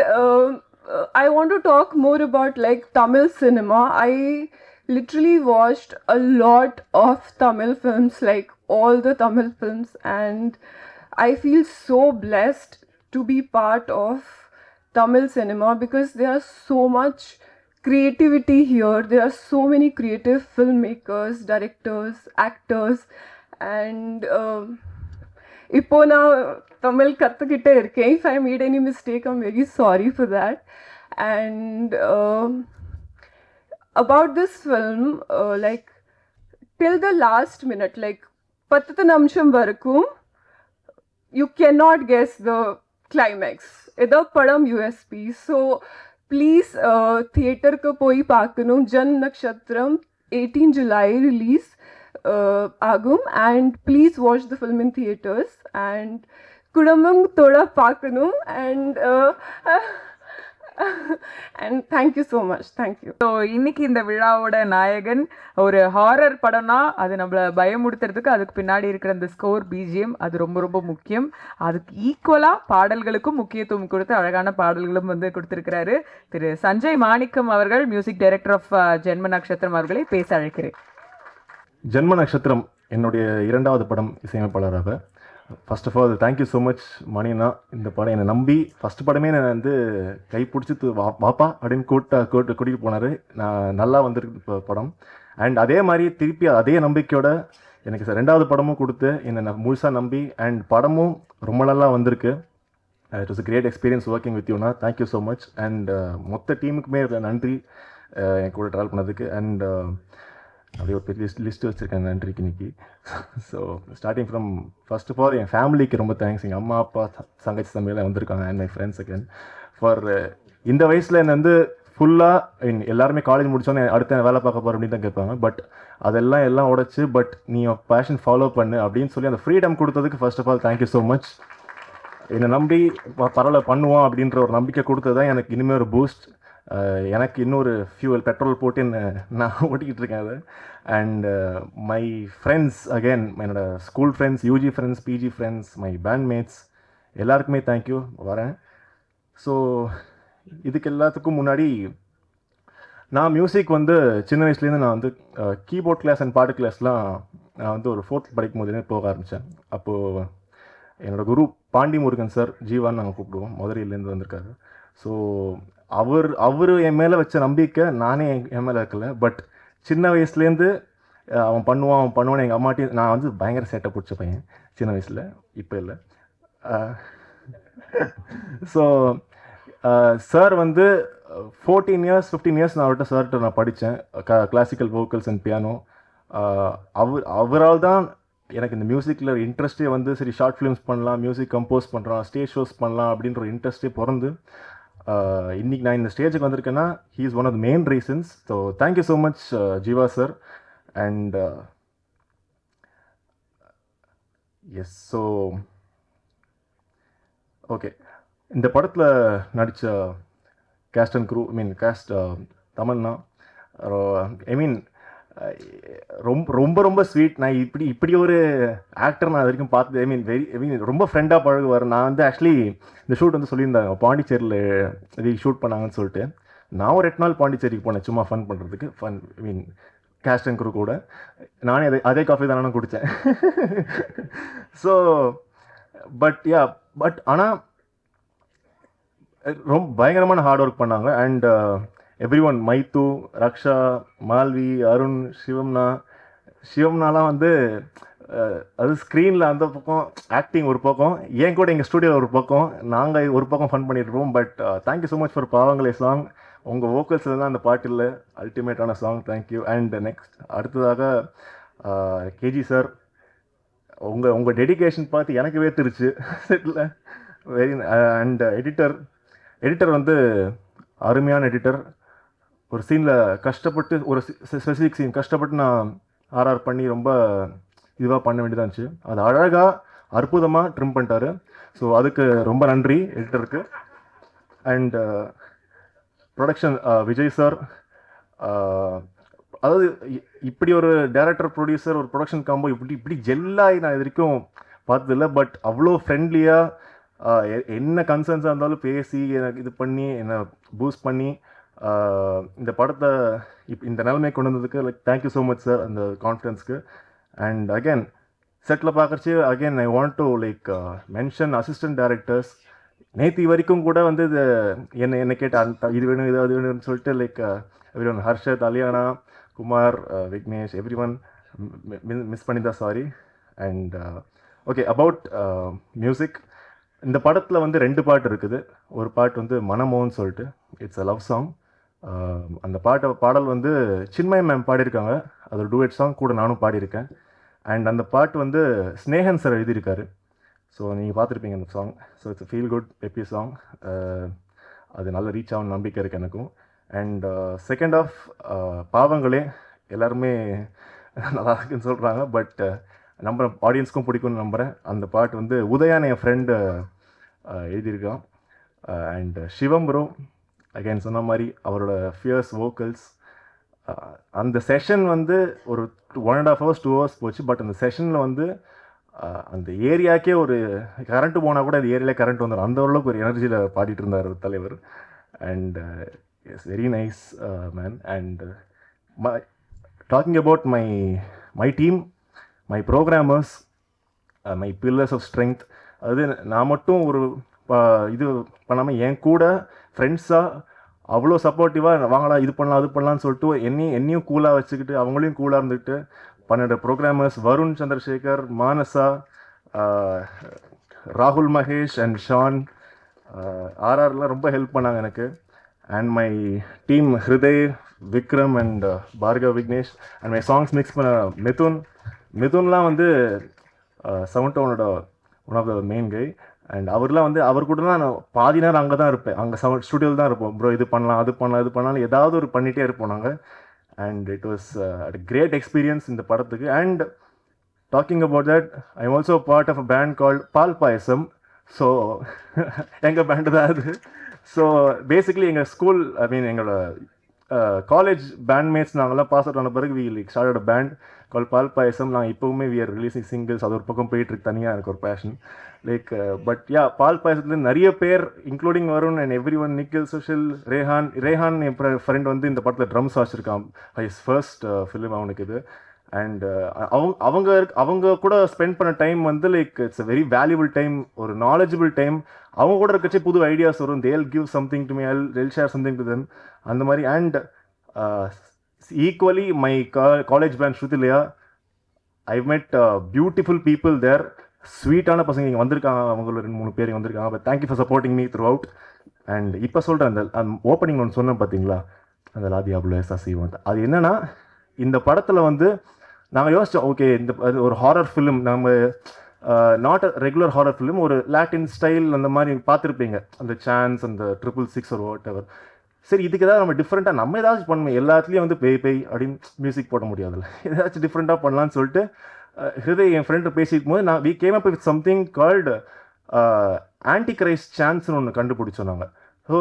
I want to talk more about like Tamil cinema. I literally watched a lot of Tamil films, like all the Tamil films, and I feel so blessed to be part of Tamil cinema because there are so much creativity here. There are so many creative filmmakers, directors, actors, and இப்போ நான் தமிழ் கற்றுக்கிட்டே இருக்கேன். If I made any mistake, I'm very sorry for that. And about this film, like till the last minute, like பத்து நிமிஷம் வரைக்கும் you cannot guess the climax. இது படம் USP. So please தியேட்டருக்கு போய் பார்க்கணும். Jan Nakshatram 18 July release. Agum, and please watch the film in theaters, and Kudambam thoda paakanu, and thank you so much. Thank you. So இன்னைக்கு இந்த விழாவோட நாயகன் ஒரு ஹாரர் படம்னா அது நம்மளை பயமுடுத்துறதுக்கு அதுக்கு பின்னாடி இருக்கிற அந்த ஸ்கோர் பிஜிஎம் அது ரொம்ப ரொம்ப முக்கியம். அதுக்கு ஈக்குவலாக பாடல்களுக்கும் முக்கியத்துவம் கொடுத்து அழகான பாடல்களும் வந்து கொடுத்துருக்கிறாரு திரு சஞ்சய் மாணிக்கம் அவர்கள், மியூசிக் டைரக்டர் ஆஃப் ஜென்ம நக்ஷத்திரம் அவர்களை பேச அழைக்கிறேன். ஜென்ம நட்சத்திரம் என்னுடைய இரண்டாவது படம் இசையமைப்பாளராக. First of all thank you so much மணினா. இந்த படம் என்னை நம்பி ஃபஸ்ட் படமே நான் வந்து கைப்பிடிச்சி வாப்பா அப்படின்னு கூட்டிகிட்டு போனார். நான் நல்லா வந்திருக்கு படம். அண்ட் அதே மாதிரி திருப்பி அதே நம்பிக்கையோட எனக்கு ரெண்டாவது படமும் கொடுத்து என்னை முழுசாக நம்பி, அண்ட் படமும் ரொம்ப நல்லா வந்திருக்கு. It was a great experience working with யூனா. Thank you so much. அண்ட் மொத்த டீமுக்குமே நன்றி என் கூட ட்ராவல் பண்ணதுக்கு. அண்ட் அப்படியே ஒரு பெரிய லிஸ்ட்டு வச்சுருக்கேன் நன்றிக்கு இன்னைக்கு. So starting from first of all என் ஃபேமிலிக்கு ரொம்ப தேங்க்ஸ். எங்கள் அம்மா அப்பா தங்கச்சி தம்பியெல்லாம் வந்திருக்காங்க, and my friends again for இந்த வயசில் என்னை வந்து ஃபுல்லாக எல்லாருமே காலேஜ் முடிச்சோன்னே அடுத்த வேலை பார்க்க போகிற அப்படின்னு தான் கேட்பாங்க. பட் அதெல்லாம் உடைச்சு பட் நீ பேஷன் ஃபாலோ பண்ணு அப்படின்னு சொல்லி அந்த ஃப்ரீடம் கொடுத்ததுக்கு first of all thank you so much. என்னை நம்பி பரவாயில்ல பண்ணுவோம் அப்படின்ற ஒரு நம்பிக்கை கொடுத்தது தான் எனக்கு இனிமேல் ஒரு பூஸ்ட். எனக்கு இன்னொரு பெட்ரோல் போட்டு நான் ஓட்டிக்கிட்டு இருக்கேன் அது. அண்ட் மை ஃப்ரெண்ட்ஸ் அகெயின், என்னோடய school friends, UG friends, PG friends, my bandmates எல்லாருக்குமே தேங்க்யூ. வரேன். ஸோ இதுக்கு எல்லாத்துக்கும் முன்னாடி நான் மியூசிக் வந்து சின்ன வயசுலேருந்து நான் வந்து கீபோர்ட் கிளாஸ் அண்ட் பாட்டு கிளாஸ்லாம் நான் வந்து ஒரு 4th படிக்கும் போதுலேருந்து போக ஆரம்பித்தேன். அப்போது என்னோடய குரு பாண்டி முருகன் சார், ஜீவான்னு நாங்கள் கூப்பிடுவோம், மதுரையிலேருந்து வந்திருக்காரு. ஸோ அவர் என் மேலே வச்ச நம்பிக்கை நானே என் மேலே இருக்கல. பட் சின்ன வயசுலேருந்து அவன் பண்ணுவான்னு எங்கள் அம்மாட்டையும், நான் வந்து பயங்கர சேட்டை பிடிச்ச பையன் சின்ன வயசில், இப்போ இல்லை. ஸோ சார் வந்து 14 இயர்ஸ் 15 இயர்ஸ் நான் அவர்கிட்ட சார்கிட்ட நான் படித்தேன் கிளாசிக்கல் வோக்கல்ஸ் அண்ட் பியானோ. அவரால் தான் எனக்கு இந்த மியூசிக்கில் இன்ட்ரெஸ்ட்டே வந்து சரி ஷார்ட் ஃபிலிம்ஸ் பண்ணலாம், மியூசிக் கம்போஸ் பண்ணுறோம், ஸ்டேஜ் ஷோஸ் பண்ணலாம் அப்படின்ற ஒரு இன்ட்ரெஸ்ட்டே பிறந்து இன்றைக்கி நான் இந்த ஸ்டேஜுக்கு வந்திருக்கேன்னா he is one of the main reasons. So thank you so much Jeeva sir. And yes, so okay, இந்த படத்தில் நடித்த cast and crew, cast Tamannaah, ரொம்ப ரொம்ப ஸ்வீட். நான் இப்படி ஒரு ஆக்டர் நான் இது வரைக்கும் பார்த்தது. ரொம்ப ஃப்ரெண்டாக பழகுவார். நான் வந்து ஆக்சுவலி இந்த ஷூட் வந்து சொல்லியிருந்தாங்க பாண்டிச்சேரியில் ஷூட் பண்ணாங்கன்னு சொல்லிட்டு, நான் ஒரு 8 நாள் பாண்டிச்சேரிக்கு போனேன் சும்மா ஃபன் பண்ணுறதுக்கு. கேஸ்ட் அண்ட் க்ரூ கூட நானே அதே காஃபி தான் நானும் குடித்தேன். ஸோ பட் ஆனால் ரொம்ப பயங்கரமான ஹார்ட் ஒர்க் பண்ணாங்க. அண்ட் எவ்ரி ஒன், மைத்து, ரக்ஷா, மால்வி, அருண், சிவம்னாலாம் வந்து அது ஸ்க்ரீனில் அந்த பக்கம் ஆக்டிங் ஒரு பக்கம், ஏன் கூட எங்கள் ஸ்டூடியோவில் ஒரு பக்கம், நாங்கள் ஒரு பக்கம் ஃபன் பண்ணிட்டுருப்போம். But thank you so much for பாவங்களே சாங். உங்கள் வோக்கல்ஸில் தான் அந்த பாட்டில் அல்டிமேட்டான சாங். தேங்க்யூ. அண்ட் நெக்ஸ்ட் அடுத்ததாக கேஜி சார், உங்கள் டெடிகேஷன் பார்த்து எனக்கு வேர்த்துருச்சு செட்டில். அண்ட் எடிட்டர் வந்து அருமையான எடிட்டர். ஒரு சீனில் கஷ்டப்பட்டு, ஒரு ஸ்பெசிஃபிக் சீன் கஷ்டப்பட்டு நான் ஆர்ஆர் பண்ணி ரொம்ப இதுவாக பண்ண வேண்டியதாக இருந்துச்சு. அது அழகாக அற்புதமாக ட்ரிம் பண்ணிட்டாரு. ஸோ அதுக்கு ரொம்ப நன்றி எடிட்டருக்கு. அண்ட் ப்ரொடக்ஷன் விஜய் சார், அதாவது இப்படி ஒரு டைரக்டர் ப்ரொடியூசர் ஒரு ப்ரொடக்ஷன் காம்போ இப்படி ஜெல்லாகி நான் இது வரைக்கும் பார்த்ததில்லை. பட் அவ்வளோ ஃப்ரெண்ட்லியாக என்ன கன்சர்ன்ஸாக இருந்தாலும் பேசி எனக்கு இது பண்ணி என்னை பூஸ்ட் பண்ணி இந்த படத்தை இந்த நிலைமை கொண்டு வந்ததுக்கு தேங்க்யூ ஸோ மச் சார், அந்த கான்ஃபிடென்ஸ்க்கு. அண்ட் அகேன் செட்டில் பார்க்குறச்சு again I want to mention assistant directors. நேற்று வரைக்கும் கூட வந்து இது என்னை கேட்ட இது வேணும் இது அது வேணும்னு சொல்லிட்டு everyone, Harshad, Aliyana, Kumar, Vignesh, everyone miss பண்ணி தான் sorry. And okay, about music, இந்த படத்தில் வந்து 2 பாட்டு இருக்குது. ஒரு பாட்டு வந்து மனமோன்னு சொல்லிட்டு, இட்ஸ் அ லவ் சாங். அந்த பாடல் வந்து சின்மய் மேம் பாடியிருக்காங்க. அது ஒரு டூயட் சாங், கூட நானும் பாடியிருக்கேன். அண்ட் அந்த பாட்டு வந்து ஸ்னேகன் சார் எழுதியிருக்காரு. ஸோ நீங்கள் பார்த்துருப்பீங்க அந்த song. So it's feel good peppy song. அது நல்ல ரீச் ஆகும் நம்பிக்கை இருக்குது எனக்கும். அண்ட் செகண்ட் ஆஃப் பாவங்களே எல்லாருமே நல்லா இருக்குன்னு சொல்கிறாங்க. பட் நம்ம ஆடியன்ஸ்க்கும் பிடிக்கும்னு நம்புகிறேன். அந்த பாட்டு வந்து உதயான் என் ஃப்ரெண்டு எழுதியிருக்கான். அண்ட் சிவம் ப்ரோ அகைன் சொன்ன மாதிரி அவரோட ஃபியர்ஸ் வோக்கல்ஸ். அந்த செஷன் வந்து ஒரு 1.5 hours 2 hours போச்சு. பட் அந்த செஷனில் வந்து அந்த ஏரியாக்கே ஒரு கரண்ட்டு போனால் கூட அந்த ஏரியாவில் கரண்ட் வந்துடும், அந்த அளவுக்கு ஒரு எனர்ஜியில் பாடிட்டு இருந்தார் தலைவர். And it's very nice man. And talking about my team, my programmers, my pillars of strength. அது நான் மட்டும் ஒரு இது பண்ணாமல் என் கூட ஃப்ரெண்ட்ஸாக அவ்வளோ சப்போர்ட்டிவாக வாங்கலாம் இது பண்ணலாம் அது பண்ணலான்னு சொல்லிட்டு என்னையும் கூலாக வச்சுக்கிட்டு அவங்களையும் கூலாக இருந்துக்கிட்டு பன்னெண்டு ப்ரோக்ராமர்ஸ், வருண் சந்திரசேகர், மானசா, ராகுல் மகேஷ் அண்ட் ஷான், ஆர்ஆர்லாம் ரொம்ப ஹெல்ப் பண்ணாங்க எனக்கு. And my team Hriday, Vikram and Bhargav, Vignesh. And my songs mix பண்ண மிதுன்லாம் வந்து சவுண்ட் டவுனோட one of the main guy. And அவர்லாம் வந்து அவர் கூட தான் நான் பாதி நேரம் அங்கே தான் இருப்பேன், அங்கே ஸ்டுடியோவில் தான் இருப்போம். ப்ரோ இது பண்ணலாம் அது பண்ணலாம் இது பண்ணலாம் ஏதாவது ஒரு பண்ணிகிட்டே இருப்போம் நாங்கள். And it was a great experience இந்த படத்துக்கு. And talking about that, I am also part of a band called Paal Payasam. So எங்கள் பேண்டு தான் அது. ஸோ பேசிக்கலி எங்கள் ஸ்கூல் எங்களோட காலேஜ் பேண்ட்மேட்ஸ் நாங்கள்லாம் பாஸ் அவுட் ஆன பிறகு we started a band. Call Paal Payasam. நான் இப்போவுமே வி ஆர் ரிலீசிங் சிங்கிள்ஸ், அது ஒரு பக்கம் போயிட்டுருக்கு, தனியாக எனக்கு ஒரு பேஷன். லைக் பட் யா, பால் பாயசத்துலேருந்து நிறைய பேர் including Varun and every one, Nikhil, Sushil, Rehan N friend வந்து இந்த படத்தில் ட்ரம்ஸ் வாசிச்சிருக்கான். ஹிஸ் ஃபர்ஸ்ட் ஃபிலிம் அவனுக்கு இது. அண்ட் அவங்க கூட ஸ்பெண்ட் பண்ண டைம் வந்து like it's a very valuable time, ஒரு நாலேஜபிள் டைம். அவங்க கூட இருக்கச்சே புது ஐடியாஸ் வரும். தேல் give something to me, they'll share something to them, அந்த மாதிரி. And equally my college pant Shruthilaya, ஐ மெட் பியூட்டிஃபுல் பீப்புள் தேர். ஸ்வீட்டான பசங்க இங்கே வந்திருக்காங்க, அவங்கள 2-3 பேர் இங்கே வந்திருக்காங்க. But thank you for supporting me through out. And இப்போ சொல்கிறேன், அந்த ஓப்பனிங் ஒன்று சொன்னேன் பார்த்தீங்களா, அந்த லாதியாபுல சசிவன், அது என்னென்னா, இந்த படத்தில் வந்து நாங்கள் யோசித்தோம், ஓகே இந்த அது ஒரு ஹாரர் ஃபிலிம், நம்ம not a regular horror film, ஒரு லாட்டின் ஸ்டைல் அந்த மாதிரி பார்த்துருப்பீங்க, அந்த சான்ஸ், அந்த 666 ஒரு வாட் எவர். சரி, இதுக்கு ஏதாவது நம்ம டிஃப்ரெண்ட்டாக நம்ம ஏதாச்சும் பண்ணணும், எல்லாத்துலேயும் வந்து பேய் பேய் அப்படின்னு மியூசிக் போட முடியாதுல்ல, ஏதாச்சும் டிஃப்ரெண்ட்டாக பண்ணலான்னு சொல்லிட்டு ஹிருதய் என் ஃப்ரெண்டு பேசிக்கும் போது we came up with something called antichrist சான்ஸ்னு ஒன்று கண்டுபிடிச்சோம் நாங்கள். ஸோ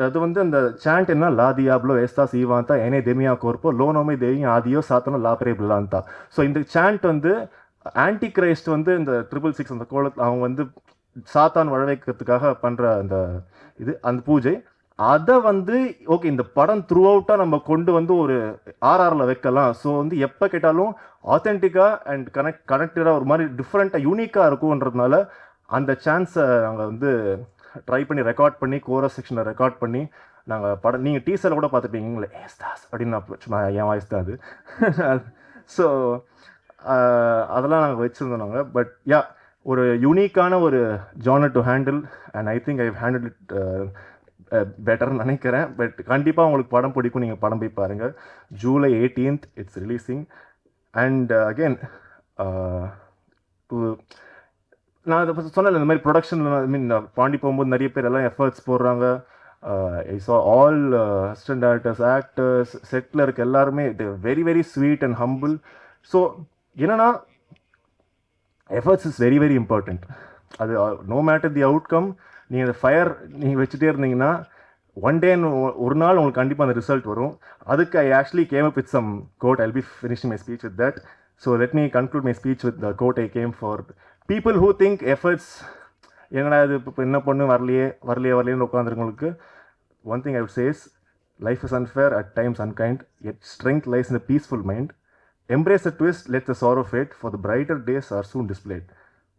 அது வந்து அந்த சாண்ட் என்ன, லா தியாப்லோ எஸ்தா சீவாந்தா ஏனே தெமியா கோர்ப்போ லோனோமே தேவியும் ஆதியோ சாத்தனோ லாப்ரே பில்லாந்தா. ஸோ இந்த சாண்ட் வந்து ஆன்டி கிரைஸ்ட் வந்து இந்த 666 அந்த கோலத்தில் அவங்க வந்து சாத்தான் வழவைக்கிறதுக்காக பண்ணுற அந்த இது, அந்த பூஜை, அதை வந்து ஓகே இந்த படம் த்ரூ அவுட்டாக நம்ம கொண்டு வந்து ஒரு ஆர்ஆரில் வைக்கலாம். ஸோ வந்து எப்போ கேட்டாலும் ஆத்தென்டிக்காக அண்ட் கனெக்டடாக ஒரு மாதிரி டிஃப்ரெண்ட்டாக யூனிக்காக இருக்கும்ன்றதுனால அந்த சான்ஸை நாங்கள் வந்து ட்ரை பண்ணி ரெக்கார்ட் பண்ணி கோரஸ் செக்ஷனை ரெக்கார்ட் பண்ணி நாங்கள் படம், நீங்கள் டீசரில் கூட பார்த்துப்பீங்களே ஏஸ்தாஸ் அப்படின்னு, நான் சும்மா என் வாய்ஸ் தான் அது. ஸோ அதெல்லாம் நாங்கள் வச்சுருந்தோம் நாங்கள். பட் யா, ஒரு யூனிக்கான ஒரு genre to handle, and I think I handle it பெட்டர்னு நினைக்கிறேன். பட் கண்டிப்பாக உங்களுக்கு படம் பிடிக்கும், நீங்கள் படம் போய் பாருங்கள். July 18th it's releasing. And again நான் அதை சொன்னேன், இந்த மாதிரி ப்ரொடக்ஷனில் ஐ மீன் பாண்டி போகும்போது நிறைய பேர் எல்லாம் எஃபர்ட்ஸ் போடுறாங்க. I saw all assistant directors, actors, செட்டில் இருக்க எல்லாருமே very very sweet and humble. So என்னன்னா, efforts is very very important. அது நோ மேட்டர் தி அவுட்கம், நீங்கள் அந்த ஃபயர் நீங்கள் வச்சுட்டே இருந்தீங்கன்னா ஒன் டே ஒரு நாள் உங்களுக்கு கண்டிப்பாக அந்த ரிசல்ட் வரும். அதுக்கு I actually came up with some quote. I'll be finishing my speech with that. So let me conclude my speech with the quote I came for people who think efforts என்னடா இது இப்போ என்ன பண்ணு வரலையேன்னு உட்காந்துருக்கவங்களுக்கு one thing I would say, life is unfair, at times unkind, yet strength lies in a peaceful mind. Embrace the twist, let the sorrow fade, for the brighter days are soon displayed.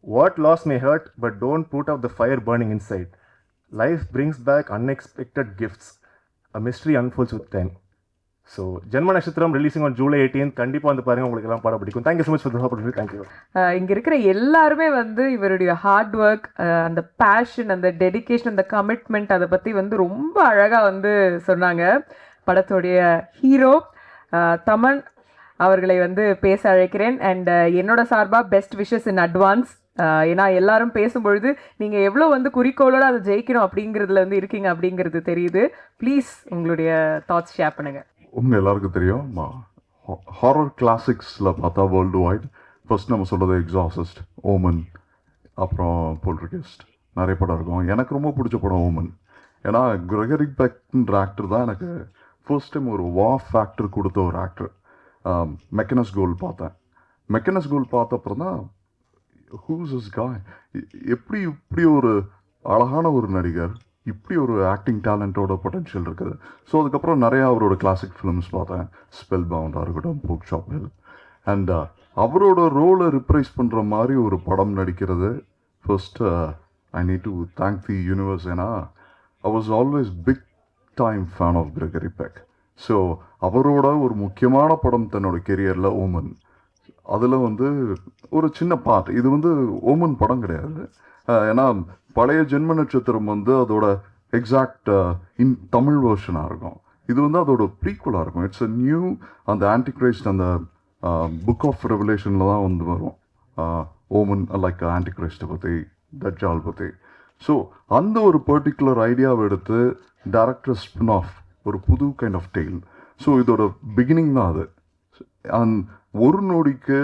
What loss may hurt, but don't put out the fire burning inside. Life brings back unexpected gifts. A mystery unfolds with time. So Jenma நட்சத்திரம் releasing on July 18th. கண்டிப்பாக வந்து பாருங்கள், உங்களுக்கு எல்லாம் படம் பிடிக்கும். Thank you so much for the opportunity. Thank you. இங்கே இருக்கிற எல்லாருமே வந்து இவருடைய ஹார்ட் ஒர்க், அந்த பேஷன், அந்த டெடிகேஷன், அந்த கமிட்மெண்ட், அதை பற்றி வந்து ரொம்ப அழகாக வந்து சொன்னாங்க. படத்துடைய ஹீரோ தமன் அவர்களை வந்து பேச அழைக்கிறேன். அண்ட் என்னோட சார்பாக பெஸ்ட் விஷஸ் இன் அட்வான்ஸ். ஏன்னா எல்லாரும் பேசும்பொழுது நீங்கள் எவ்வளோ வந்து குறிக்கோளோடு அதை ஜெயிக்கணும் அப்படிங்கிறதுல வந்து இருக்கீங்க அப்படிங்கிறது தெரியுது. ப்ளீஸ் உங்களுடைய தாட்ஸ் ஷேர் பண்ணுங்கள். உங்கள் எல்லாருக்கும் தெரியும், ஹாரர் கிளாசிக்ஸில் பார்த்தா வேர்ல்டு வைட் ஃபர்ஸ்ட் நம்ம சொல்கிறது எக்ஸாசிஸ்ட், ஓமன், அப்புறம் போல்ட்ரிகஸ்ட், நிறைய படம் இருக்கும். எனக்கு ரொம்ப பிடிச்ச படம் ஓமன். ஏன்னா கிரெகரி பெக்ன்ற ஆக்டர் தான் எனக்கு ஃபர்ஸ்ட் டைம் ஒரு ஃபேக்டர் கொடுத்த ஒரு ஆக்டர். மெக்கனஸ் கோல் பார்த்தேன். மெக்கனஸ் கோல் பார்த்த அப்புறம் தான் ஹூஸ் இஸ் காய், எப்படி இப்படி ஒரு அழகான ஒரு நடிகர், இப்படி ஒரு ஆக்டிங் டேலண்ட்டோட பொட்டென்ஷியல் இருக்குது. ஸோ அதுக்கப்புறம் நிறையா அவரோட கிளாசிக் ஃபிலிம்ஸ் பார்த்தேன். ஸ்பெல் பவுண்டாக இருக்கட்டும், புக் ஷாப்பில். அண்ட் அவரோட ரோலை ரிப்ரைஸ் பண்ணுற மாதிரி ஒரு படம் நடிக்கிறது first I need to thank the universe. ஏன்னா I was always big time fan of Gregory Peck. So அவரோட ஒரு முக்கியமான படம் தன்னோட கெரியரில் ஓமன். அதில் வந்து ஒரு சின்ன பார்ட், இது வந்து ஓமன் படம் கிடையாது. ஏன்னா பழைய ஜென்ம நட்சத்திரம் வந்து அதோட எக்ஸாக்ட் தமிழ் வேர்ஷனாக இருக்கும். இது வந்து அதோட ப்ரீக்குவலாக இருக்கும். இட்ஸ் அ நியூ, அந்த ஆன்டிகிரைஸ்ட் அந்த புக் ஆஃப் ரெவலேஷனில் தான் வந்து வரும் ஓமன், லைக் ஆன்டிகிரைஸ்ட்டை பற்றி, தஜ்ஜால் பற்றி. ஸோ அந்த ஒரு பர்டிகுலர் ஐடியாவை எடுத்து டைரக்டர் ஸ்பின் ஆஃப் ஒரு புது கைண்ட் ஆஃப் டெய்ல். ஸோ இதோட பிகினிங் தான் அது. அண்ட் ஒரு நொடிக்கு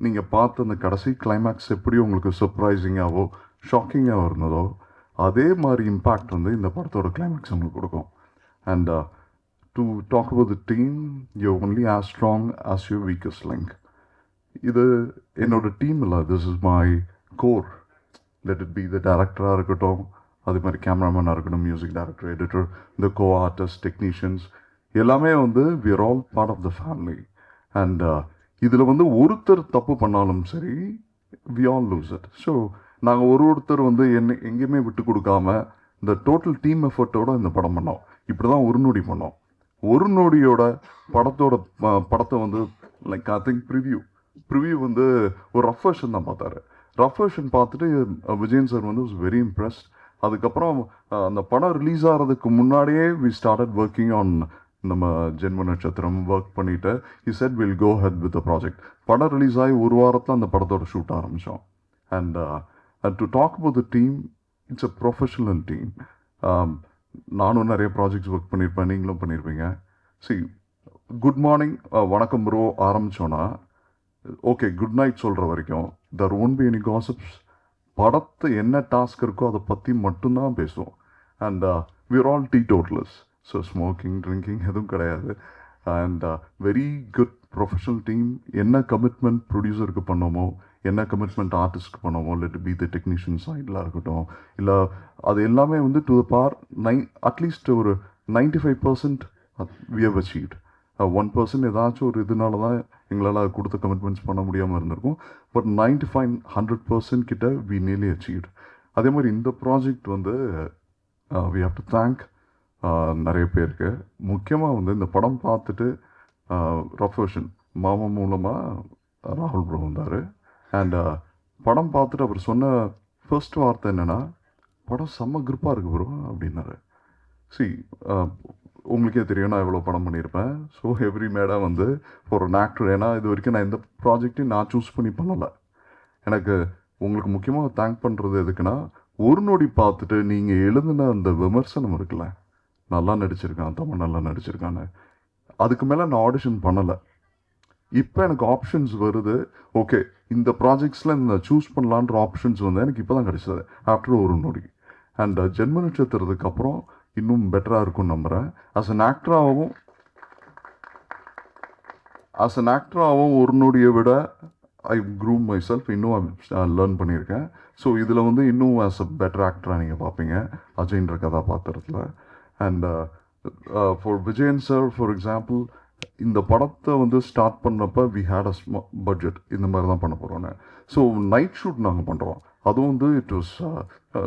நீங்கள் பார்த்த அந்த கடைசி கிளைமேக்ஸ் எப்படி உங்களுக்கு சர்ப்ரைசிங்காகவோ ஷாக்கிங்காக இருந்ததோ அதே மாதிரி இம்பேக்ட் வந்து இந்த படத்தோட கிளைமேக்ஸ் உங்களுக்கு கொடுக்கும். And to talk about the team, you only as strong as your weakest link. இது என்னோட டீம் இல்லை, this is my core. Let it be the டேரக்டராக இருக்கட்டும், அதே மாதிரி கேமராமேனாக இருக்கட்டும், மியூசிக் டைரக்டர், எடிட்டர், இந்த கோ ஆர்டிஸ்ட், டெக்னீஷியன்ஸ் எல்லாமே வந்து we are all part of the family. And இதில் வந்து ஒருத்தர் தப்பு பண்ணாலும் சரி, we all lose it. So நாங்கள் ஒருத்தர் வந்து எங்கேயுமே விட்டு கொடுக்காம இந்த டோட்டல் டீம் எஃபர்ட்டோட இந்த படம் பண்ணோம். இப்படி தான் ஒரு நொடி பண்ணோம். ஒரு நொடியோட படத்தை வந்து லைக் ஐ திங்க் ப்ரிவ்யூ வந்து ஒரு ரஃப் வெர்ஷன் தான் பார்த்தாரு. ரஃப் வெர்ஷன் பார்த்துட்டு விஜயன் சார் வந்து வாஸ் வெரி இம்ப்ரெஸ்ட். அதுக்கப்புறம் அந்த படம் ரிலீஸ் ஆகிறதுக்கு முன்னாடியே வி ஸ்டார்டட் ஒர்க்கிங் ஆன் நம்ம ஜென்ம நட்சத்திரம் ஒர்க் பண்ணிவிட்டு he said we'll go ahead with the project. படம் ரிலீஸ் ஆகி ஒரு வாரத்தில் அந்த படத்தோட ஷூட் ஆரம்பித்தோம். And to talk about the team, it's a professional team. நானும் நிறைய ப்ராஜெக்ட்ஸ் ஒர்க் பண்ணியிருப்பேன், நீங்களும் பண்ணியிருப்பீங்க. குட் மார்னிங் வணக்கம் ப்ரோ ஆரம்பித்தோன்னா ஓகே குட் நைட் சொல்கிற வரைக்கும் there won't be any gossips. படத்து என்ன டாஸ்க் இருக்கோ அதை பற்றி மட்டும்தான் பேசுவோம். And we are all teetotalers. So smoking drinking எதுவும் கிடையாது. And very good professional team. என்ன கமிட்மெண்ட் ப்ரொடியூசருக்கு பண்ணோமோ, என்ன கமிட்மெண்ட் ஆர்டிஸ்ட்க்கு பண்ணோமோ, லெட் பி த டெக்னீஷியன் சைடில் இருக்கட்டும், இல்லை அது எல்லாமே வந்து டு த பார் அட்லீஸ்ட் ஒரு 95% we have achieved. 1% ஏதாச்சும் ஒரு இதனால தான் எங்களால் கொடுத்த கமிட்மெண்ட்ஸ் பண்ண முடியாமல் இருந்திருக்கும். பட் 95-100% கிட்ட we nearly achieved. அதே மாதிரி இந்த ப்ராஜெக்ட் வந்து we have to thank நிறைய பேருக்கு. முக்கியமாக வந்து இந்த படம் பார்த்துட்டு ரஃப் வெர்ஷன் மாமா மூலமாக ராகுல் ப்ரோ வந்தார். அண்ட் படம் பார்த்துட்டு அவர் சொன்ன ஃபர்ஸ்ட் வார்த்தை என்னென்னா, படம் செம்ம கிரிப்பாக இருக்குது ப்ரோ அப்படின்னாரு. உங்களுக்கே தெரியும் நான் எவ்வளோ படம் பண்ணியிருப்பேன். ஸோ எவ்ரி மேடாக வந்து ஃபார் அன் ஆக்டர், ஏன்னா இது வரைக்கும் நான் எந்த ப்ராஜெக்டையும் நான் சூஸ் பண்ணி பண்ணலை. எனக்கு உங்களுக்கு முக்கியமாக தேங்க் பண்ணுறது எதுக்குன்னா, ஒரு நொடி பார்த்துட்டு நீங்கள் எழுதின அந்த விமர்சனம் இருக்குல்ல, நல்லா நடிச்சிருக்கான், தமிழ் நல்லா நடிச்சிருக்கான்னு, அதுக்கு மேலே நான் ஆடிஷன் பண்ணலை. இப்போ எனக்கு ஆப்ஷன்ஸ் வருது. ஓகே இந்த ப்ராஜெக்ட்ஸில் இந்த சூஸ் பண்ணலான்ற ஆப்ஷன்ஸ் வந்து எனக்கு இப்போ தான் கிடச்சிது ஆஃப்டர் ஒரு நொடி. அண்ட் ஜென்ம நட்சத்திரத்துக்கு அப்புறம் இன்னும் பெட்டராக இருக்கும்னு நம்புகிறேன். ஆஸ் அன் ஆக்டராகவும் ஒரு நொடியை விட ஐ க்ரூம் மை செல்ஃப், இன்னும் லேர்ன் பண்ணியிருக்கேன். ஸோ இதில் வந்து இன்னும் ஆஸ் அ பெட்டர் ஆக்டராக நீங்கள் பார்ப்பீங்க அஜய்ன்ற கதாபாத்திரத்தில். And for Vijayan sir for example, இந்த படத்தை வந்து ஸ்டார்ட் பண்ணப்போ வி ஹேட் அ பட்ஜெட், இந்த மாதிரி தான் பண்ண போகிறோன்னு. ஸோ நைட் ஷூட் நாங்கள் பண்ணுறோம். அதுவும் வந்து இட் வாஸ்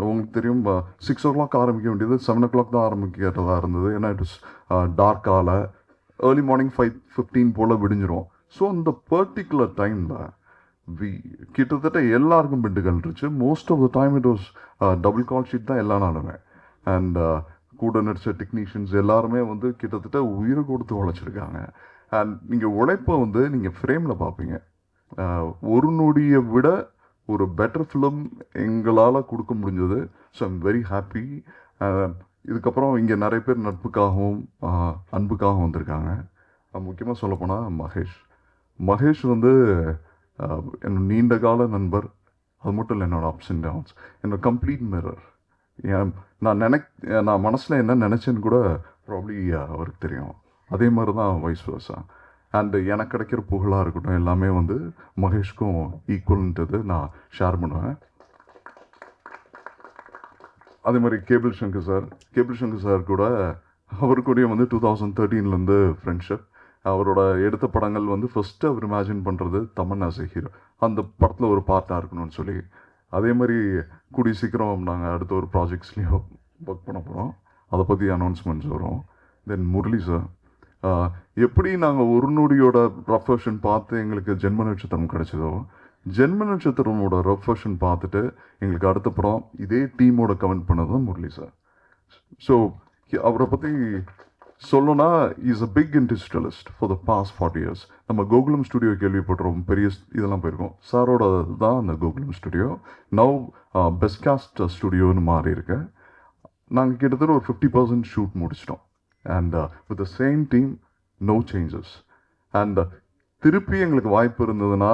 உங்களுக்கு தெரியும் 6 o'clock ஆரம்பிக்க வேண்டியது 7 o'clock தான் ஆரம்பிக்கிறதா இருந்தது. ஏன்னா இட் வாஸ் டார்க்கால் ஏர்லி மார்னிங் 5:15 போல் விடிஞ்சிரும். ஸோ அந்த பர்டிகுலர் டைமில் கிட்டத்தட்ட எல்லாருக்கும் பெட்டு கழிச்சு. Most of the time it was double call sheet தான் எல்லா நாளுமே. அண்ட் கூட நடித்த டெக்னீஷியன்ஸ் எல்லாருமே வந்து கிட்டத்தட்ட உயிரை கொடுத்து உழைச்சிருக்காங்க. அண்ட் நீங்கள் உழைப்பை வந்து நீங்கள் ஃப்ரேமில் பார்ப்பீங்க. ஒரு நொடியை விட ஒரு பெட்டர் ஃபிலிம் எங்களால் கொடுக்க முடிஞ்சது. So I'm very happy. இதுக்கப்புறம் இங்கே நிறைய பேர் நட்புக்காகவும் அன்புக்காகவும் வந்திருக்காங்க. முக்கியமாக சொல்லப்போனால் மகேஷ் வந்து என்னோட நீண்ட கால நண்பர். அது மட்டும் இல்லை, என்னோடய அப்ஸ் அண்ட் டவுன்ஸ், என்னோட கம்ப்ளீட் மிரர். நான் மனசில் என்ன நினச்சேன்னு கூட ப்ராப்ளி அவருக்கு தெரியும். அதே மாதிரி தான் வைஸ் வர்ஸா. அண்டு எனக்கு கிடைக்கிற புகழாக இருக்கட்டும் எல்லாமே வந்து மகேஷ்க்கும் ஈக்குவல்ன்றது நான் ஷேர் பண்ணுவேன். அதே மாதிரி கேபிள் சங்கர் சார் கூட அவருக்கூடயும் வந்து 2013 ஃப்ரெண்ட்ஷிப். அவரோட எடுத்த படங்கள் வந்து ஃபஸ்ட்டு அவர் இமேஜின் பண்ணுறது தமன் ஆஸ் எ ஹீரோ, அந்த படத்தில் ஒரு பார்ட்டாக இருக்கணும்னு சொல்லி. அதே மாதிரி கூடிய சீக்கிரம் நாங்கள் அடுத்த ஒரு ப்ராஜெக்ட்ஸ்லேயும் ஒர்க் பண்ண போகிறோம். அதை பற்றி அனௌன்ஸ்மெண்ட்ஸ் வரும். தென் முரளி சார், எப்படி நாங்கள் ஒரு நொடியோட ரஃப் வெர்ஷன் பார்த்து எங்களுக்கு ஜென்ம நட்சத்திரம் கிடைச்சதோ, ஜென்ம நட்சத்திரமோட ரஃப் வெர்ஷன் பார்த்துட்டு எங்களுக்கு அடுத்த படம் இதே டீமோட கமெண்ட் பண்ணது தான் முரளி சார். ஸோ அவரை பற்றி சொல்லணும்னா is a big industrialist for the past 40 years. நம்ம கோகுலம் ஸ்டுடியோ கேள்விப்பட்டிருக்கோம், பெரிய இதெல்லாம் போயிருக்கோம். சாரோட தான் அந்த Gokulam studio now best cast ஸ்டுடியோன்னு மாறி இருக்கு. நாங்கள் கிட்டத்தட்ட ஒரு 50% ஷூட் முடிச்சிட்டோம். And with the same team, no changes. And திருப்பி எங்களுக்கு வாய்ப்பு இருந்ததுன்னா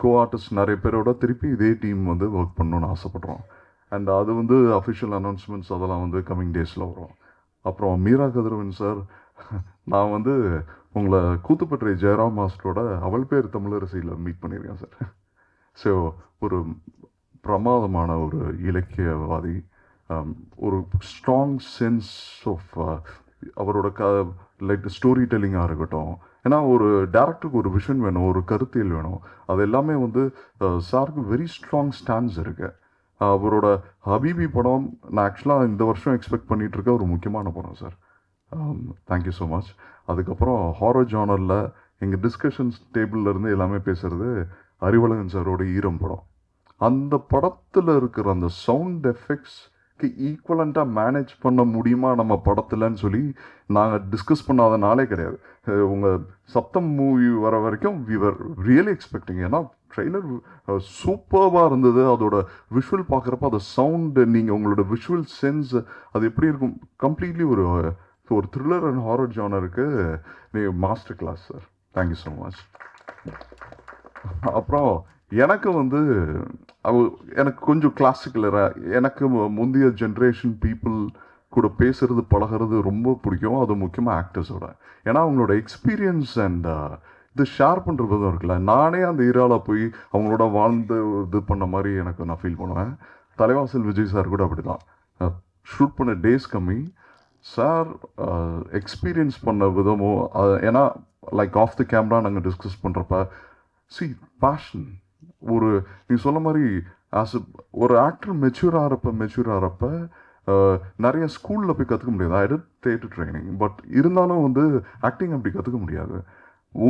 கோ ஆர்டிஸ்ட் நிறைய பேரோட திருப்பி இதே டீம் வந்து ஒர்க் பண்ணணுன்னு ஆசைப்பட்றோம். அண்ட் அது வந்து அஃபிஷியல் அனௌன்ஸ்மெண்ட்ஸ் அதெல்லாம் வந்து கம்மிங் டேஸில் வரும். அப்புறம் மீரா கதிரவன் சார், நான் வந்து உங்களை கூத்துப்பற்றை ஜெயராம் மாஸ்டரோட அவள் பேர் தமிழரசியில் மீட் பண்ணியிருக்கேன் சார். ஸோ ஒரு பிரமாதமான ஒரு இலக்கியவாதி, ஒரு ஸ்ட்ராங் சென்ஸ் ஆஃப் அவரோட லைக் ஸ்டோரி டெல்லிங்காக இருக்கட்டும். ஏன்னா ஒரு டேரக்டருக்கு ஒரு விஷன் வேணும், ஒரு கருத்தியல் வேணும். அது எல்லாமே வந்து சாருக்கு வெரி ஸ்ட்ராங் ஸ்டாண்ட்ஸ் இருக்குது. அவரோட ஹபீபி படம் நான் ஆக்சுவலாக இந்த வருஷம் எக்ஸ்பெக்ட் பண்ணிகிட்டு இருக்க ஒரு முக்கியமான படம் சார். Thank you so much. அதுக்கப்புறம் ஹாரர் ஜானரில் எங்கள் டிஸ்கஷன்ஸ் டேபிள்லேருந்து எல்லாமே பேசுகிறது அறிவழகன் சாரோட ஈரம் படம். அந்த படத்தில் இருக்கிற அந்த சவுண்ட் எஃபெக்ட்ஸ்க்கு ஈக்குவலண்ட்டாக மேனேஜ் பண்ண முடியுமா நம்ம படத்தில்ன்னு சொல்லி நாங்கள் டிஸ்கஸ் பண்ணாத நாளே கிடையாது. உங்கள் சப்தம் மூவி வர வரைக்கும் வி வர் ரியலி எக்ஸ்பெக்டிங். ஏன்னா ட்ரெய்லர் சூப்பர்வாக இருந்தது. அதோட விஷுவல் பார்க்குறப்ப அந்த சவுண்டு, நீங்கள் உங்களோட விஷுவல் சென்ஸ் அது எப்படி இருக்கும், கம்ப்ளீட்லி ஒரு த்ரில்லர் அண்ட் ஹாரர் ஜானருக்கு master class sir. Thank you so much. அப்புறம் எனக்கு வந்து எனக்கு கொஞ்சம் கிளாசிக்கலராக, எனக்கு முந்தைய ஜென்ரேஷன் பீப்புள் கூட பேசுறது பழகிறது ரொம்ப பிடிக்கும். அது முக்கியமாக ஆக்டர்ஸோட. ஏன்னா அவங்களோட எக்ஸ்பீரியன்ஸ் அண்ட் இது ஷேர் பண்ணுற விதம் இருக்குல்ல. நானே அந்த ஈராவில் போய் அவங்களோட வாழ்ந்து இது பண்ண மாதிரி எனக்கு நான் ஃபீல் பண்ணுவேன். தலைவாசல் விஜய் சார் கூட அப்படி தான். ஷூட் பண்ண டேஸ் கம்மி, சார் எக்ஸ்பீரியன்ஸ் பண்ண விதமோ ஏன்னா லைக் ஆஃப் த கேமரா நாங்கள் டிஸ்கஸ் பண்ணுறப்ப பேஷன் ஒரு நீ சொன்ன மாதிரி ஒரு ஆக்டர் மெச்சூர் ஆகிறப்ப நிறைய ஸ்கூலில் போய் கற்றுக்க முடியாது. I did theatre training, but இருந்தாலும் வந்து ஆக்டிங் அப்படி கற்றுக்க முடியாது.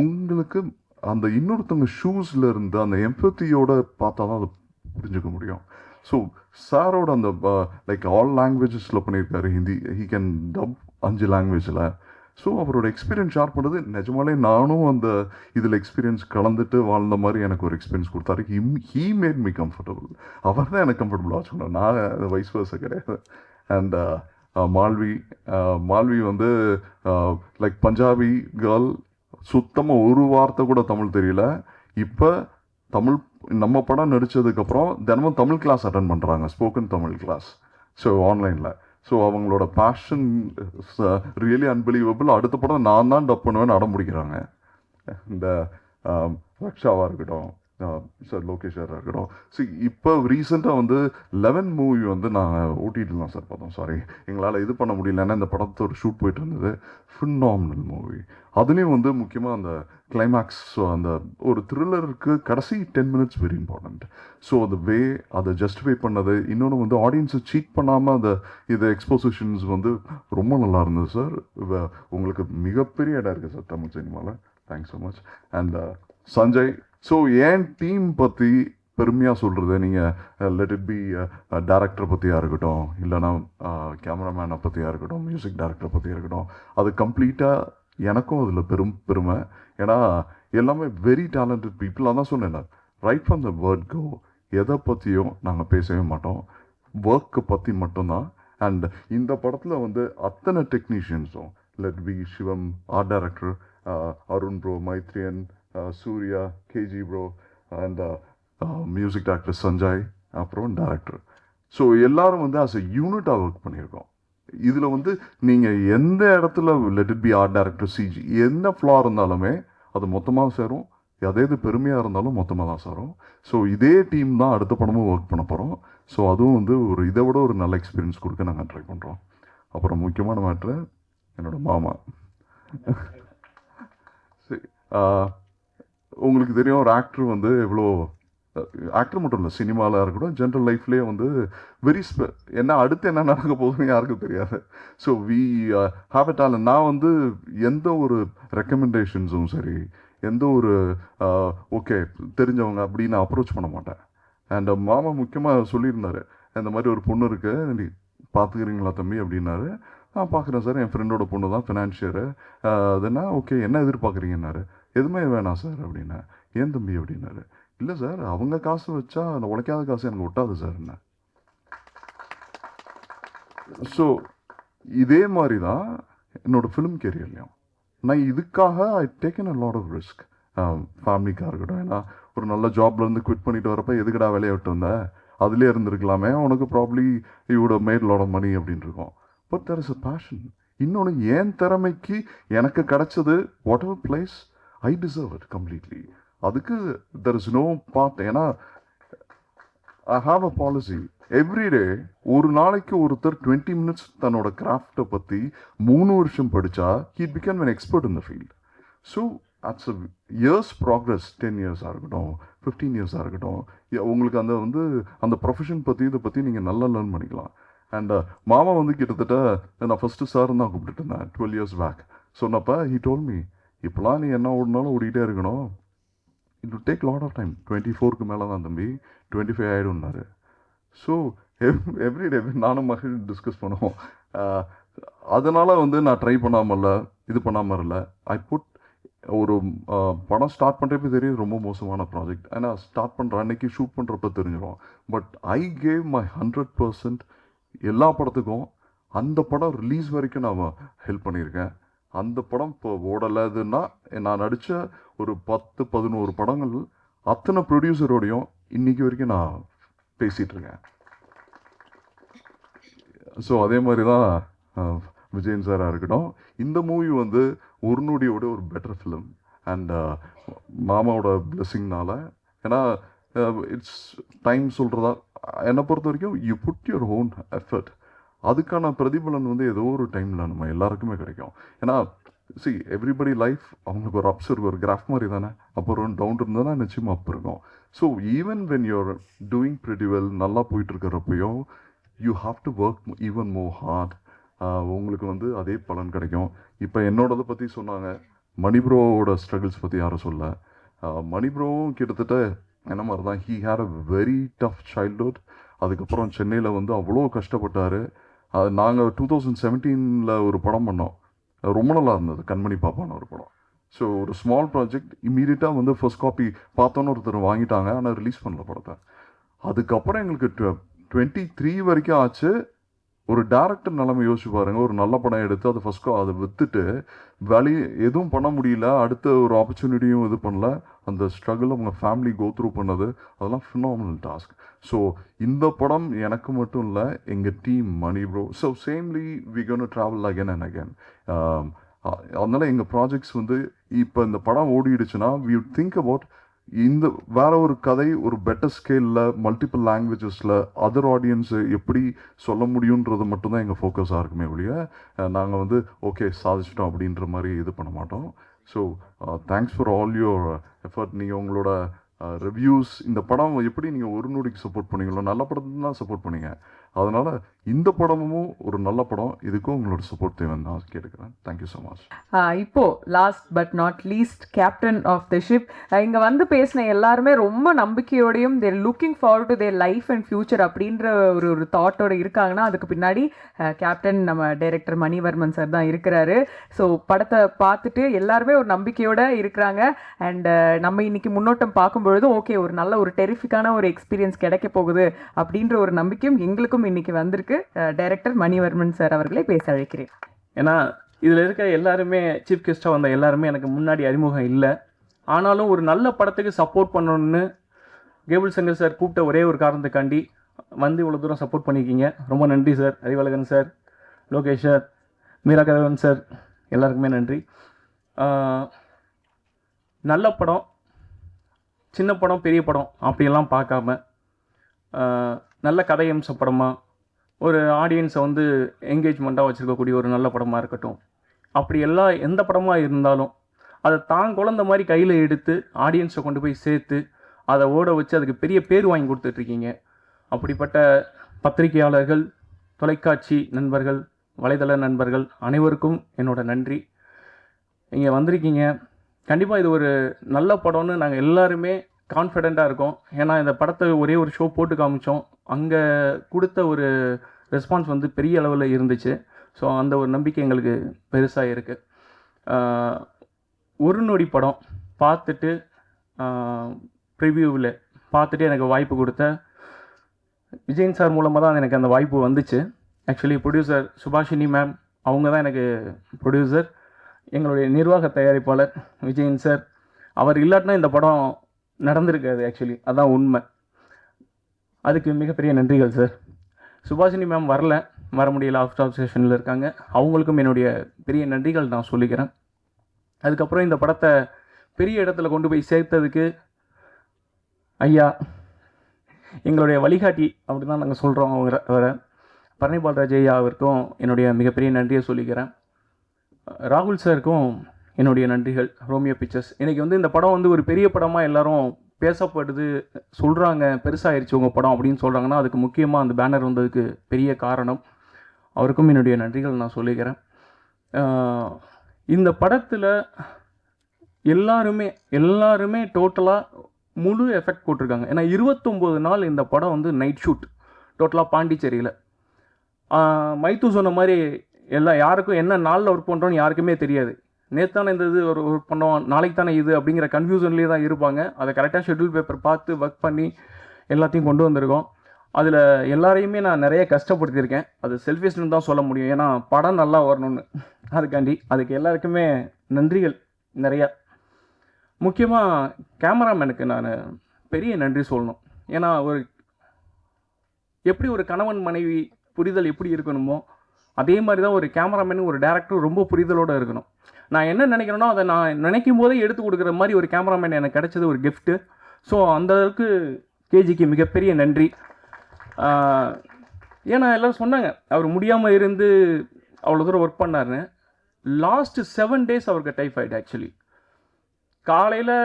உங்களுக்கு அந்த இன்னொருத்தவங்க ஷூஸில் இருந்து அந்த எம்பத்தியோட பார்த்தா தான் அதை புரிஞ்சுக்க முடியும். ஸோ சாரோட அந்த லைக் ஆல் லாங்குவேஜஸில் பண்ணியிருக்காரு. ஹிந்தி, ஹீ கேன் டப் 5 லாங்குவேஜில். ஸோ அவரோட எக்ஸ்பீரியன்ஸ் ஷேர் பண்ணுறது நிஜமாலே நானும் அந்த இதில் எக்ஸ்பீரியன்ஸ் கலந்துட்டு வாழ்ந்த மாதிரி எனக்கு ஒரு எக்ஸ்பீரியன்ஸ் கொடுத்தாரு. He made me comfortable. அவர் தான் எனக்கு கம்ஃபர்டபுளாக வச்சுக்கணும், நான் வைஸ் வர்ஸா கிடையாது. அண்ட் மால்வி வந்து லைக் பஞ்சாபி கேர்ள், சுத்தமாக ஒரு வார்த்தை கூட தமிழ் தெரியல. இப்போ தமிழ் நம்ம படம் நடித்ததுக்கப்புறம் தினமும் தமிழ் கிளாஸ் அட்டன் பண்ணுறாங்க, ஸ்போக்கன் தமிழ் கிளாஸ். ஸோ ஆன்லைனில். ஸோ அவங்களோட பேஷன் ரியலி அன்பிலீவபிள். அடுத்த படம் நான் தான் டப் பண்ணுவேன்னு அடம் பிடிக்கிறாங்க. இந்த ரக்ஷாவாக இருக்கட்டும், சார் லோகேஷ் சாராக இருக்கட்டும். ஸோ இப்போ ரீசெண்டாக வந்து 11 மூவி வந்து நாங்கள் ஓட்டிட்டு தான் சார் பார்த்தோம். சாரி, எங்களால் இது பண்ண முடியல. ஏன்னா இந்த படத்தை ஒரு ஷூட் போயிட்டு இருந்தது. Phenomenal movie. அதுலேயும் வந்து முக்கியமாக அந்த கிளைமேக்ஸ், ஸோ அந்த ஒரு த்ரில்லருக்கு கடைசி 10 minutes வெரி இம்பார்ட்டண்ட். ஸோ அந்த அதை ஜஸ்டிஃபை பண்ணது, இன்னொன்று வந்து ஆடியன்ஸை சீட் பண்ணாமல் அந்த இது எக்ஸ்போசிஷன்ஸ் வந்து ரொம்ப நல்லா இருந்தது சார். உங்களுக்கு மிகப்பெரிய இடம் இருக்குது சார் தமிழ் சினிமாவில். Thanks so much. And Sanjay, so N team பற்றி பெருமையாக சொல்கிறது, நீங்கள் லெட் இட் பி டேரக்டரை பற்றியாக இருக்கட்டும், இல்லைனா கேமராமேனை பற்றியாக இருக்கட்டும், மியூசிக் டைரக்டரை பற்றியாக இருக்கட்டும், அது கம்ப்ளீட்டாக எனக்கும் அதில் பெருமை. ஏன்னா எல்லாமே வெரி டேலண்டட் பீப்புள். அதான் சொன்னேன், right from the word go எதை பற்றியும் நாங்கள் பேசவே மாட்டோம், ஒர்க்கை பற்றி மட்டும்தான். அண்ட் இந்த படத்தில் வந்து அத்தனை டெக்னீஷியன்ஸும், let be Shivam art director, Arun bro, Maithriyan, Surya, KG bro, and music director Sanjay, அப்புறம் டைரக்டர். ஸோ எல்லோரும் வந்து ஆஸ் எ யூனிட்டாக ஒர்க் பண்ணியிருக்கோம். இதில் வந்து நீங்கள் எந்த இடத்துல let it B art director, CG, என்ன ஃப்ளா இருந்தாலுமே அது மொத்தமாக சேரும். அதே இது பெருமையாக இருந்தாலும் மொத்தமாக தான் சேரும். ஸோ இதே டீம் தான் அடுத்த படமும் ஒர்க் பண்ண போகிறோம். ஸோ அதுவும் வந்து ஒரு இதை விட ஒரு நல்ல எக்ஸ்பீரியன்ஸ் கொடுக்க நாங்கள் ட்ரை பண்ணுறோம். அப்புறம் முக்கியமான மேட்ரு என்னோடய மாமா. சரி, உங்களுக்கு தெரியும் ஒரு ஆக்டர் வந்து எவ்வளோ, ஆக்டர் மட்டும் இல்லை, சினிமாவில் இருக்கட்டும், ஜென்ரல் லைஃப்லேயே வந்து வெரி என்ன அடுத்து என்ன நடக்க போகுதுன்னு யாருக்கும் தெரியாது. So we have a talent. நான் வந்து எந்த ஒரு ரெக்கமெண்டேஷன்ஸும் சரி, எந்த ஒரு ஓகே தெரிஞ்சவங்க அப்படின்னு அப்ரோச் பண்ண மாட்டேன். அண்ட் மாமா முக்கியமாக சொல்லியிருந்தார், இந்த மாதிரி ஒரு பொண்ணு இருக்குது, நீ பார்த்துக்கிறீங்களா தம்பி அப்படின்னாரு. நான் பார்க்குறேன் சார், என் ஃப்ரெண்டோட பொண்ணு தான், ஃபினான்ஷியரு. அதுனா ஓகே, என்ன எதிர்பார்க்குறீங்கன்னாரு. எதுவுமே வேணாம் சார் அப்படின்னா. ஏன் தம்பி அப்படின்னாரு. இல்லை சார், அவங்க காசு வச்சா அந்த உழைக்காத காசு எனக்கு ஒட்டாது சார் என்ன. ஸோ இதே மாதிரி தான் என்னோடய ஃபிலிம் கேரியர்லையும் நான் இதுக்காக I taken a lot of risk. ஃபேமிலிக்காக இருக்கட்டும். ஏன்னா ஒரு நல்ல ஜாப்லேருந்து குவிட் பண்ணிட்டு வரப்போ எதுக்கடா வேலையை விட்டு வந்தேன், அதுலேயே இருந்திருக்கலாமே, உனக்கு probably you would have made lot of money அப்படின்னு இருக்கும். But there is a passion. இன்னொன்று என் திறமைக்கு எனக்கு கிடைச்சது whatever place I deserve it completely. அதுக்கு தெர் இஸ் நோ பார்ட். ஏன்னா I have a policy everyday. ஒரு நாளைக்கு ஒருத்தர் 20 minutes தன்னோட கிராஃப்டை பற்றி 3 வருஷம் படித்தா he become an expert in the field. So ads a years progress. 10 years இருக்கட்டும், 15 years இருக்கட்டும், உங்களுக்கு அந்த ப்ரொஃபஷன் பற்றி இதை பற்றி நீங்கள் நல்லா லேர்ன் பண்ணிக்கலாம். அண்ட் மாமா கிட்டத்தட்ட நான் ஃபஸ்ட்டு சார் தான் கூப்பிட்டுட்டு இருந்தேன் 12 years பேக். சொன்னப்போ ஹீ டோல் மீ, இப்போலாம் நீ என்ன ஓடினாலும் ஓடிக்கிட்டே இருக்கணும், it will take lot of time. 24க்கு மேலே தான் தம்பி, 25 ஆகிடும்னாரு. ஸோ எவ்ரிடே நானும் மகிழ் டிஸ்கஸ் பண்ணுவோம். அதனால் நான் ட்ரை பண்ணாமல் இது பண்ணாமல் இல்லை. ஐ புட் ஒரு படம் ஸ்டார்ட் பண்ணுறப்ப தெரியும் ரொம்ப மோசமான ப்ராஜெக்ட். ஏன்னா ஸ்டார்ட் பண்ணுற அன்னைக்கு ஷூட் பண்ணுறப்ப தெரிஞ்சிடும். பட் ஐ கேவ் மை 100% எல்லா படத்துக்கும். அந்த படம் ரிலீஸ் வரைக்கும் நான் ஹெல்ப் பண்ணியிருக்கேன். அந்த படம் இப்போ ஓடலைதுன்னா நான் நடித்த ஒரு 10-11 படங்கள் அத்தனை ப்ரொடியூசரோடையும் இன்னைக்கு வரைக்கும் நான் பேசிகிட்டு இருக்கேன். ஸோ அதே மாதிரி தான் விஜயன் சாராக இருக்கட்டும். இந்த மூவி ஒரு நொடியோட ஒரு பெட்டர் ஃபிலிம். அண்ட் மாமாவோட பிளெஸ்ஸிங்னால, ஏன்னா இட்ஸ் டைம் சொல்கிறதா என்னை பொறுத்த வரைக்கும் you put your own effort. அதுக்கான பிரதிபலன் ஏதோ ஒரு டைமில் நம்ம எல்லாருக்குமே கிடைக்கும். ஏன்னா சி எவ்ரிபடி லைஃப் அவங்களுக்கு ஒரு அப்ஸ் இருக்கும், ஒரு கிராஃப் மாதிரி தானே. அப்புறம் டவுன் இருந்ததுன்னா நிச்சயமாக அப் இருக்கும். So even when you're doing pretty well, நல்லா போயிட்டுருக்கிறப்பையும் you have to work even more hard. உங்களுக்கு அதே பலன் கிடைக்கும். இப்போ என்னோடதை பற்றி சொன்னாங்க, மணிப்ரோவோட ஸ்ட்ரகிள்ஸ் பற்றி யாரும் சொல்ல. மணிப்ரோவும் கிட்டத்தட்ட என்ன மாதிரி தான். He had a very tough childhood. அதுக்கப்புறம் சென்னையில் அவ்வளோ கஷ்டப்பட்டார். நாங்கள் 2017 ஒரு படம் பண்ணோம், ரொம்ப நல்லா இருந்தது, கண்மணி பாப்பான்னு ஒரு படம். ஸோ ஒரு ஸ்மால் ப்ராஜெக்ட், இம்மீடியட்டாக ஃபர்ஸ்ட் காப்பி பார்த்தோன்னு ஒருத்தர் வாங்கிட்டாங்க, ஆனால் ரிலீஸ் பண்ணல படத்தை. அதுக்கப்புறம் எங்களுக்கு 23 வரைக்கும் ஆச்சு. ஒரு டேரக்டர் நிலைமை யோசிச்சு பாருங்க, ஒரு நல்ல படம் எடுத்து அதை அதை விற்றுட்டு எதுவும் பண்ண முடியல, அடுத்த ஒரு ஆப்பர்ச்சுனிட்டியும் இது பண்ணல. அந்த ஸ்ட்ரகிள் அவங்க ஃபேமிலி கோ த்ரூ பண்ணது, அதெல்லாம் ஃபினாமினல் டாஸ்க். ஸோ இந்த படம் எனக்கு மட்டும் இல்லை, எங்கள் team Mani bro. So samely we gonna travel again and again. அதனால் எங்கள் ப்ராஜெக்ட்ஸ் இப்போ இந்த படம் ஓடிடுச்சுன்னா வி வுட் திங்க் அபவுட் இந்த வேற ஒரு கதை, ஒரு பெட்டர் ஸ்கேலில், மல்டிபிள் லாங்குவேஜஸில் அதர் ஆடியன்ஸு எப்படி சொல்ல முடியுன்றது மட்டும்தான் எங்கள் ஃபோக்கஸாக இருக்குமே ஒழிய நாங்கள் ஓகே சாதிச்சிட்டோம் அப்படின்ற மாதிரி இது பண்ண மாட்டோம். So thanks for all your effort. நீங்கள் உங்களோட ரிவ்யூஸ், இந்த படம் எப்படி நீங்கள் ஒரு நொடிக்கு சப்போர்ட் பண்ணீங்களோ, நல்ல படத்துக்கு தான் சப்போர்ட் பண்ணீங்க. அதனால் இந்த படமும் ஒரு நல்ல படம், இதுக்கும் உங்களோட சப்போர்ட் தேவைன்னு நான் கேட்டுக்கிறேன். Thank you so much. இப்போ last but not least, captain of the ship. இங்கே பேசின எல்லாருமே ரொம்ப நம்பிக்கையோடையும் they're looking forward to their life and future அப்படின்ற ஒரு தாட்டோட இருக்காங்கன்னா அதுக்கு பின்னாடி கேப்டன் நம்ம டைரக்டர் மணிவர்மன் சார் தான் இருக்கிறாரு. ஸோ படத்தை பார்த்துட்டு எல்லாருமே ஒரு நம்பிக்கையோடு இருக்கிறாங்க. அண்ட் நம்ம இன்னைக்கு முன்னோட்டம் பார்க்கும்பொழுதும் ஓகே, ஒரு நல்ல ஒரு டெரிஃபிக்கான ஒரு எக்ஸ்பீரியன்ஸ் கிடைக்க போகுது அப்படின்ற ஒரு நம்பிக்கையும் எங்களுக்கும் இன்னைக்கு வந்திருக்கு. டைரக்டர் மணிவர்மன் சார் அவர்களை பேச அழைக்கிறேன். ஏன்னா இதில் இருக்க எல்லாருமே சீஃப் கெஸ்ட்டாக வந்த எல்லாருமே எனக்கு முன்னாடி அறிமுகம் இல்லை. ஆனாலும் ஒரு நல்ல படத்துக்கு சப்போர்ட் பண்ணணுன்னு கேபிள் சங்கர் சார் கூப்பிட்ட ஒரே ஒரு காரணத்துக்காண்டி இவ்வளோ தூரம் சப்போர்ட் பண்ணியிருக்கீங்க. ரொம்ப நன்றி sir. Arivazhagan sir, Lokesh sir, Meera Kathavan sir, எல்லாருக்குமே நன்றி. நல்ல படம், சின்ன படம், பெரிய படம் அப்படியெல்லாம் பார்க்காம நல்ல கதையம்ச படமாக, ஒரு ஆடியன்ஸை என்கேஜ்மெண்ட்டாக வச்சுருக்கக்கூடிய ஒரு நல்ல படமாக இருக்கட்டும், அப்படி எந்த படமாக இருந்தாலும் அதை தான் குழந்த மாதிரி கையில் எடுத்து ஆடியன்ஸை கொண்டு போய் சேர்த்து அதை ஓட வச்சு அதுக்கு பெரிய பேர் வாங்கி கொடுத்துட்ருக்கீங்க. அப்படிப்பட்ட பத்திரிகையாளர்கள், தொலைக்காட்சி நண்பர்கள், வலைதள நண்பர்கள் அனைவருக்கும் என்னோட நன்றி. இங்கே வந்திருக்கீங்க. கண்டிப்பாக இது ஒரு நல்ல படம்னு நாங்கள் எல்லாருமே கான்ஃபிடெண்ட்டாக இருக்கோம். ஏன்னா இந்த படத்தை ஒரே ஒரு ஷோ போட்டு காமிச்சோம், அங்கே கொடுத்த ஒரு ரெஸ்பான்ஸ் பெரிய அளவில் இருந்துச்சு. ஸோ அந்த ஒரு நம்பிக்கை எங்களுக்கு பெருசாக இருக்குது. ஒரு நொடி படம் பார்த்துட்டு ப்ரிவ்யூவில் பார்த்துட்டு எனக்கு வாய்ப்பு கொடுத்த விஜயன் சார் மூலமாக தான் எனக்கு அந்த வாய்ப்பு வந்துச்சு. ஆக்சுவலி ப்ரொடியூசர் சுபாஷினி மேம், அவங்க தான் எனக்கு ப்ரொடியூசர். எங்களுடைய நிர்வாக தயாரிப்பாளர் விஜயன் சார், அவர் இல்லாட்டினா இந்த படம் நடந்திருக்காது. ஆக்சுவலி அதான் உண்மை. அதுக்கு மிகப்பெரிய நன்றிகள் சார். சுபாஷினி மேம் வரல, வர முடியல, அவுட் ஆஃப் ஸ்டேஷனில் இருக்காங்க. அவங்களுக்கும் என்னுடைய பெரிய நன்றிகள் நான் சொல்லிக்கிறேன். அதுக்கப்புறம் இந்த படத்தை பெரிய இடத்துல கொண்டு போய் சேர்த்ததுக்கு ஐயா, எங்களுடைய வழிகாட்டி அப்படி தான் நாங்கள் சொல்கிறோம். அவரை பரணி பால்ராஜ் ஐயா அவருக்கும் என்னுடைய மிகப்பெரிய நன்றியை சொல்லிக்கிறேன். ராகுல் சாருக்கும் என்னுடைய நன்றிகள். ரோமியோ பிக்சர்ஸ் இன்றைக்கி வந்து இந்த படம் வந்து ஒரு பெரிய படமாக எல்லாரும் பேசப்படுது சொல்கிறாங்க, பெருசாகிடுச்சு உங்கள் படம் அப்படின்னு சொல்கிறாங்கன்னா அதுக்கு முக்கியமாக அந்த பேனர் வந்ததுக்கு பெரிய காரணம். அவருக்கும் என்னுடைய நன்றிகள் நான் சொல்லிக்கிறேன். இந்த படத்தில் எல்லாருமே டோட்டலாக முழு எஃபெக்ட் போட்டிருக்காங்க. ஏன்னா 29 நாள் இந்த படம் வந்து நைட் ஷூட் டோட்டலாக பாண்டிச்சேரியில். மைத்து சொன்ன மாதிரி யாருக்கும் என்ன நாளில் ஒர்க் பண்ணுறோன்னு யாருக்குமே தெரியாது. நேற்று தானே இந்த இது ஒரு ஒர்க் பண்ணோம், நாளைக்கு தானே இது அப்படிங்கிற கன்ஃபியூஷன்லேயே தான் இருப்பாங்க. அதை கரெக்டாக ஷெட்யூல் பேப்பர் பார்த்து ஒர்க் பண்ணி எல்லாத்தையும் கொண்டு வந்திருக்கோம். அதில் எல்லாரையுமே நான் நிறைய கஷ்டப்படுத்தியிருக்கேன். அது செல்ஃபிஷ்னு தான் சொல்ல முடியும். ஏன்னா படம் நல்லா வரணும்னு அதுக்கு எல்லாருக்குமே நன்றிகள் நிறையா. முக்கியமாக கேமராமேனுக்கு நான் பெரிய நன்றி சொல்லணும். ஏன்னா எப்படி ஒரு கணவன் மனைவி புரிதல் எப்படி இருக்கணுமோ அதே மாதிரி தான் ஒரு கேமராமேனு ஒரு டேரக்டரும் ரொம்ப புரிதலோடு இருக்கணும். நான் என்ன நினைக்கிறேனோ அதை நான் நினைக்கும் போதே எடுத்து கொடுக்குற மாதிரி ஒரு கேமராமேன் எனக்கு கிடைச்சது ஒரு கிஃப்ட்டு. ஸோ அந்த அளவுக்கு கேஜிக்கு மிகப்பெரிய நன்றி. ஏன்னா எல்லோரும் சொன்னாங்க அவர் முடியாமல் இருந்து அவ்வளோ தூரம் ஒர்க் பண்ணாருன்னு. லாஸ்ட்டு 7 days அவருக்கு டைஃபாய்டு. ஆக்சுவலி காலையில்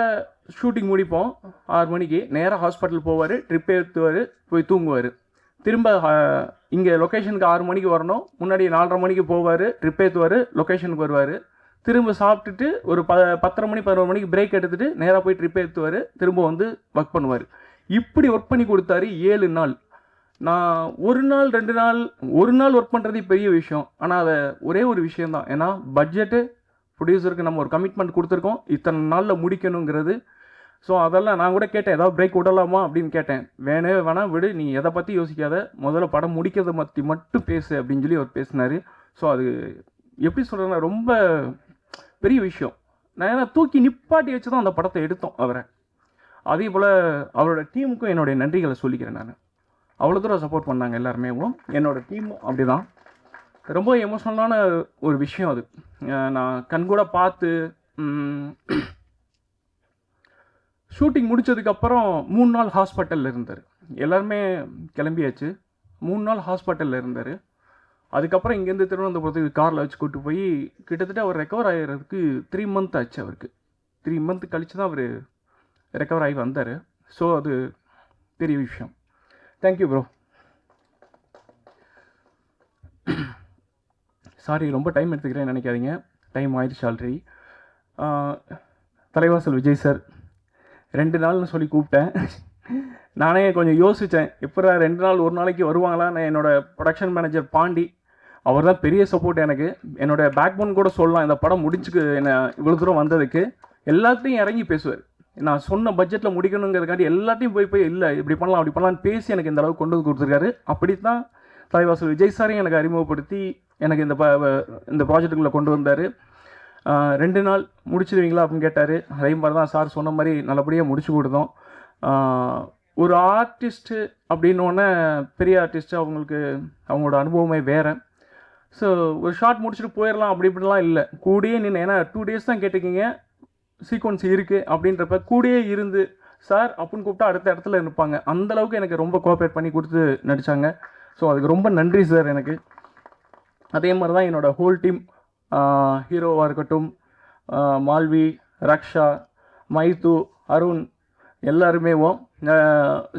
ஷூட்டிங் முடிப்போம் 6 மணிக்கு, நேராக ஹாஸ்பிட்டல் போவார், ட்ரிப் ஏற்றுவார், போய் தூங்குவார். திரும்ப இங்கே லொக்கேஷனுக்கு 6 மணிக்கு வரணும், முன்னாடி 4:30 மணிக்கு போவார், ட்ரிப் ஏற்றுவார், லொக்கேஷனுக்கு வருவார். திரும்ப சாப்பிட்டுட்டு ஒரு 10:30 மணி 11 மணிக்கு பிரேக் எடுத்துகிட்டு நேராக போய் ட்ரிப் ஏற்றுவார், திரும்ப வந்து ஒர்க் பண்ணுவார். இப்படி ஒர்க் பண்ணி கொடுத்தாரு 7 நாள். நான் ஒரு நாள் 2 நாள் ஒர்க் பண்ணுறது பெரிய விஷயம். ஆனால் அதை ஒரே ஒரு விஷயந்தான். ஏன்னா பட்ஜெட்டு ப்ரொடியூசருக்கு நம்ம ஒரு கமிட்மெண்ட் கொடுத்துருக்கோம், இத்தனை நாளில் முடிக்கணுங்கிறது. ஸோ அதெல்லாம் நான் கூட கேட்டேன், ஏதாவது பிரேக் விடலாமா அப்படின்னு கேட்டேன். வேணாம் விடு, நீ எதை பற்றி யோசிக்காத, முதல்ல படம் முடிக்கிறத பற்றி மட்டும் பேசு அப்படின்னு சொல்லி அவர் பேசினார். ஸோ அது எப்படி சொல்கிறேன்னா ரொம்ப பெரிய விஷயம். நான் ஏன்னா தூக்கி நிப்பாட்டி வச்சு தான் அந்த படத்தை எடுத்தோம் அவரை. அதே போல் அவரோட டீமுக்கும் என்னுடைய நன்றிகளை சொல்லிக்கிறேன். நான் அவ்வளோ தூரம் சப்போர்ட் பண்ணாங்க எல்லாருமே. என்னோடய டீமும் அப்படி தான். ரொம்ப எமோஷ்னலான ஒரு விஷயம் அது. நான் கண்கூட பார்த்து ஷூட்டிங் முடித்ததுக்கப்புறம் 3 நாள் ஹாஸ்பிட்டலில் இருந்தார். எல்லாருமே கிளம்பியாச்சு. 3 நாள் ஹாஸ்பிட்டலில் இருந்தார். அதுக்கப்புறம் இங்கேருந்து திருவனந்தபுரத்துக்கு காரில் வச்சு கூப்பிட்டு போய் கிட்டத்தட்ட அவர் ரெக்கவர் ஆகிறதுக்கு 3 months ஆச்சு. அவருக்கு 3 months கழித்து தான் அவர் ரெக்கவர் ஆகி வந்தார். ஸோ அது பெரிய விஷயம். Thank you bro. சாரி ரொம்ப டைம் எடுத்துக்கிறேன்னு நினைக்காதீங்க, டைம் ஆயிடுச்சு ஆல்ரெடி. தலைவாசல் விஜய் சார் 2 நாள்னு சொல்லி கூப்பிட்டேன். நானே கொஞ்சம் யோசித்தேன், எப்போ 2 நாள் ஒரு நாளைக்கு வருவாங்களா. நான் என்னோடய ப்ரொடக்ஷன் மேனேஜர் பாண்டி, அவர் தான் பெரிய சப்போர்ட் எனக்கு. என்னோடய பேக் போன் கூட சொல்லலாம். இந்த படம் முடிச்சுக்கு என்னை இவ்வளோ தூரம் வந்ததுக்கு எல்லாத்தையும் இறங்கி பேசுவார். நான் சொன்ன பட்ஜெட்டில் முடிக்கணுங்கிறதுக்காண்டி எல்லாத்தையும் போய் இல்லை இப்படி பண்ணலாம் அப்படி பண்ணலான்னு பேசி எனக்கு இந்த அளவுக்கு கொண்டு வந்து கொடுத்துருக்காரு. அப்படி தான் தலைவாசல் விஜய் சாரையும் எனக்கு அறிமுகப்படுத்தி எனக்கு இந்த ப்ராஜெக்டுக்குள்ளே கொண்டு வந்தார். 2 நாள் முடிச்சிடுவீங்களா அப்படின்னு கேட்டார். அதே மாதிரி தான் சார் சொன்ன மாதிரி நல்லபடியாக முடிச்சு கொடுத்தோம். ஒரு ஆர்டிஸ்ட்டு அப்படின்னோடனே பெரிய ஆர்டிஸ்ட்டு அவங்களோட அனுபவமே வேறு. ஸோ ஒரு ஷார்ட் முடிச்சுட்டு போயிடலாம் அப்படி இப்படிலாம் இல்லை, கூடயே நின்று. ஏன்னா 2 days தான் கேட்டிருக்கீங்க, சீக்வன்ஸ் இருக்குது அப்படின்றப்ப கூடயே இருந்து சார் அப்படின்னு கூப்பிட்டா அடுத்த இடத்துல இருப்பாங்க. அந்தளவுக்கு எனக்கு ரொம்ப கோஆப்ரேட் பண்ணி கொடுத்து நடித்தாங்க. ஸோ அதுக்கு ரொம்ப நன்றி சார் எனக்கு. அதே மாதிரி தான் என்னோடய ஹோல் டீம், ஹீரோவாக இருக்கட்டும், மால்வி, ரக்ஷா, மைத்து, அருண், எல்லாருமே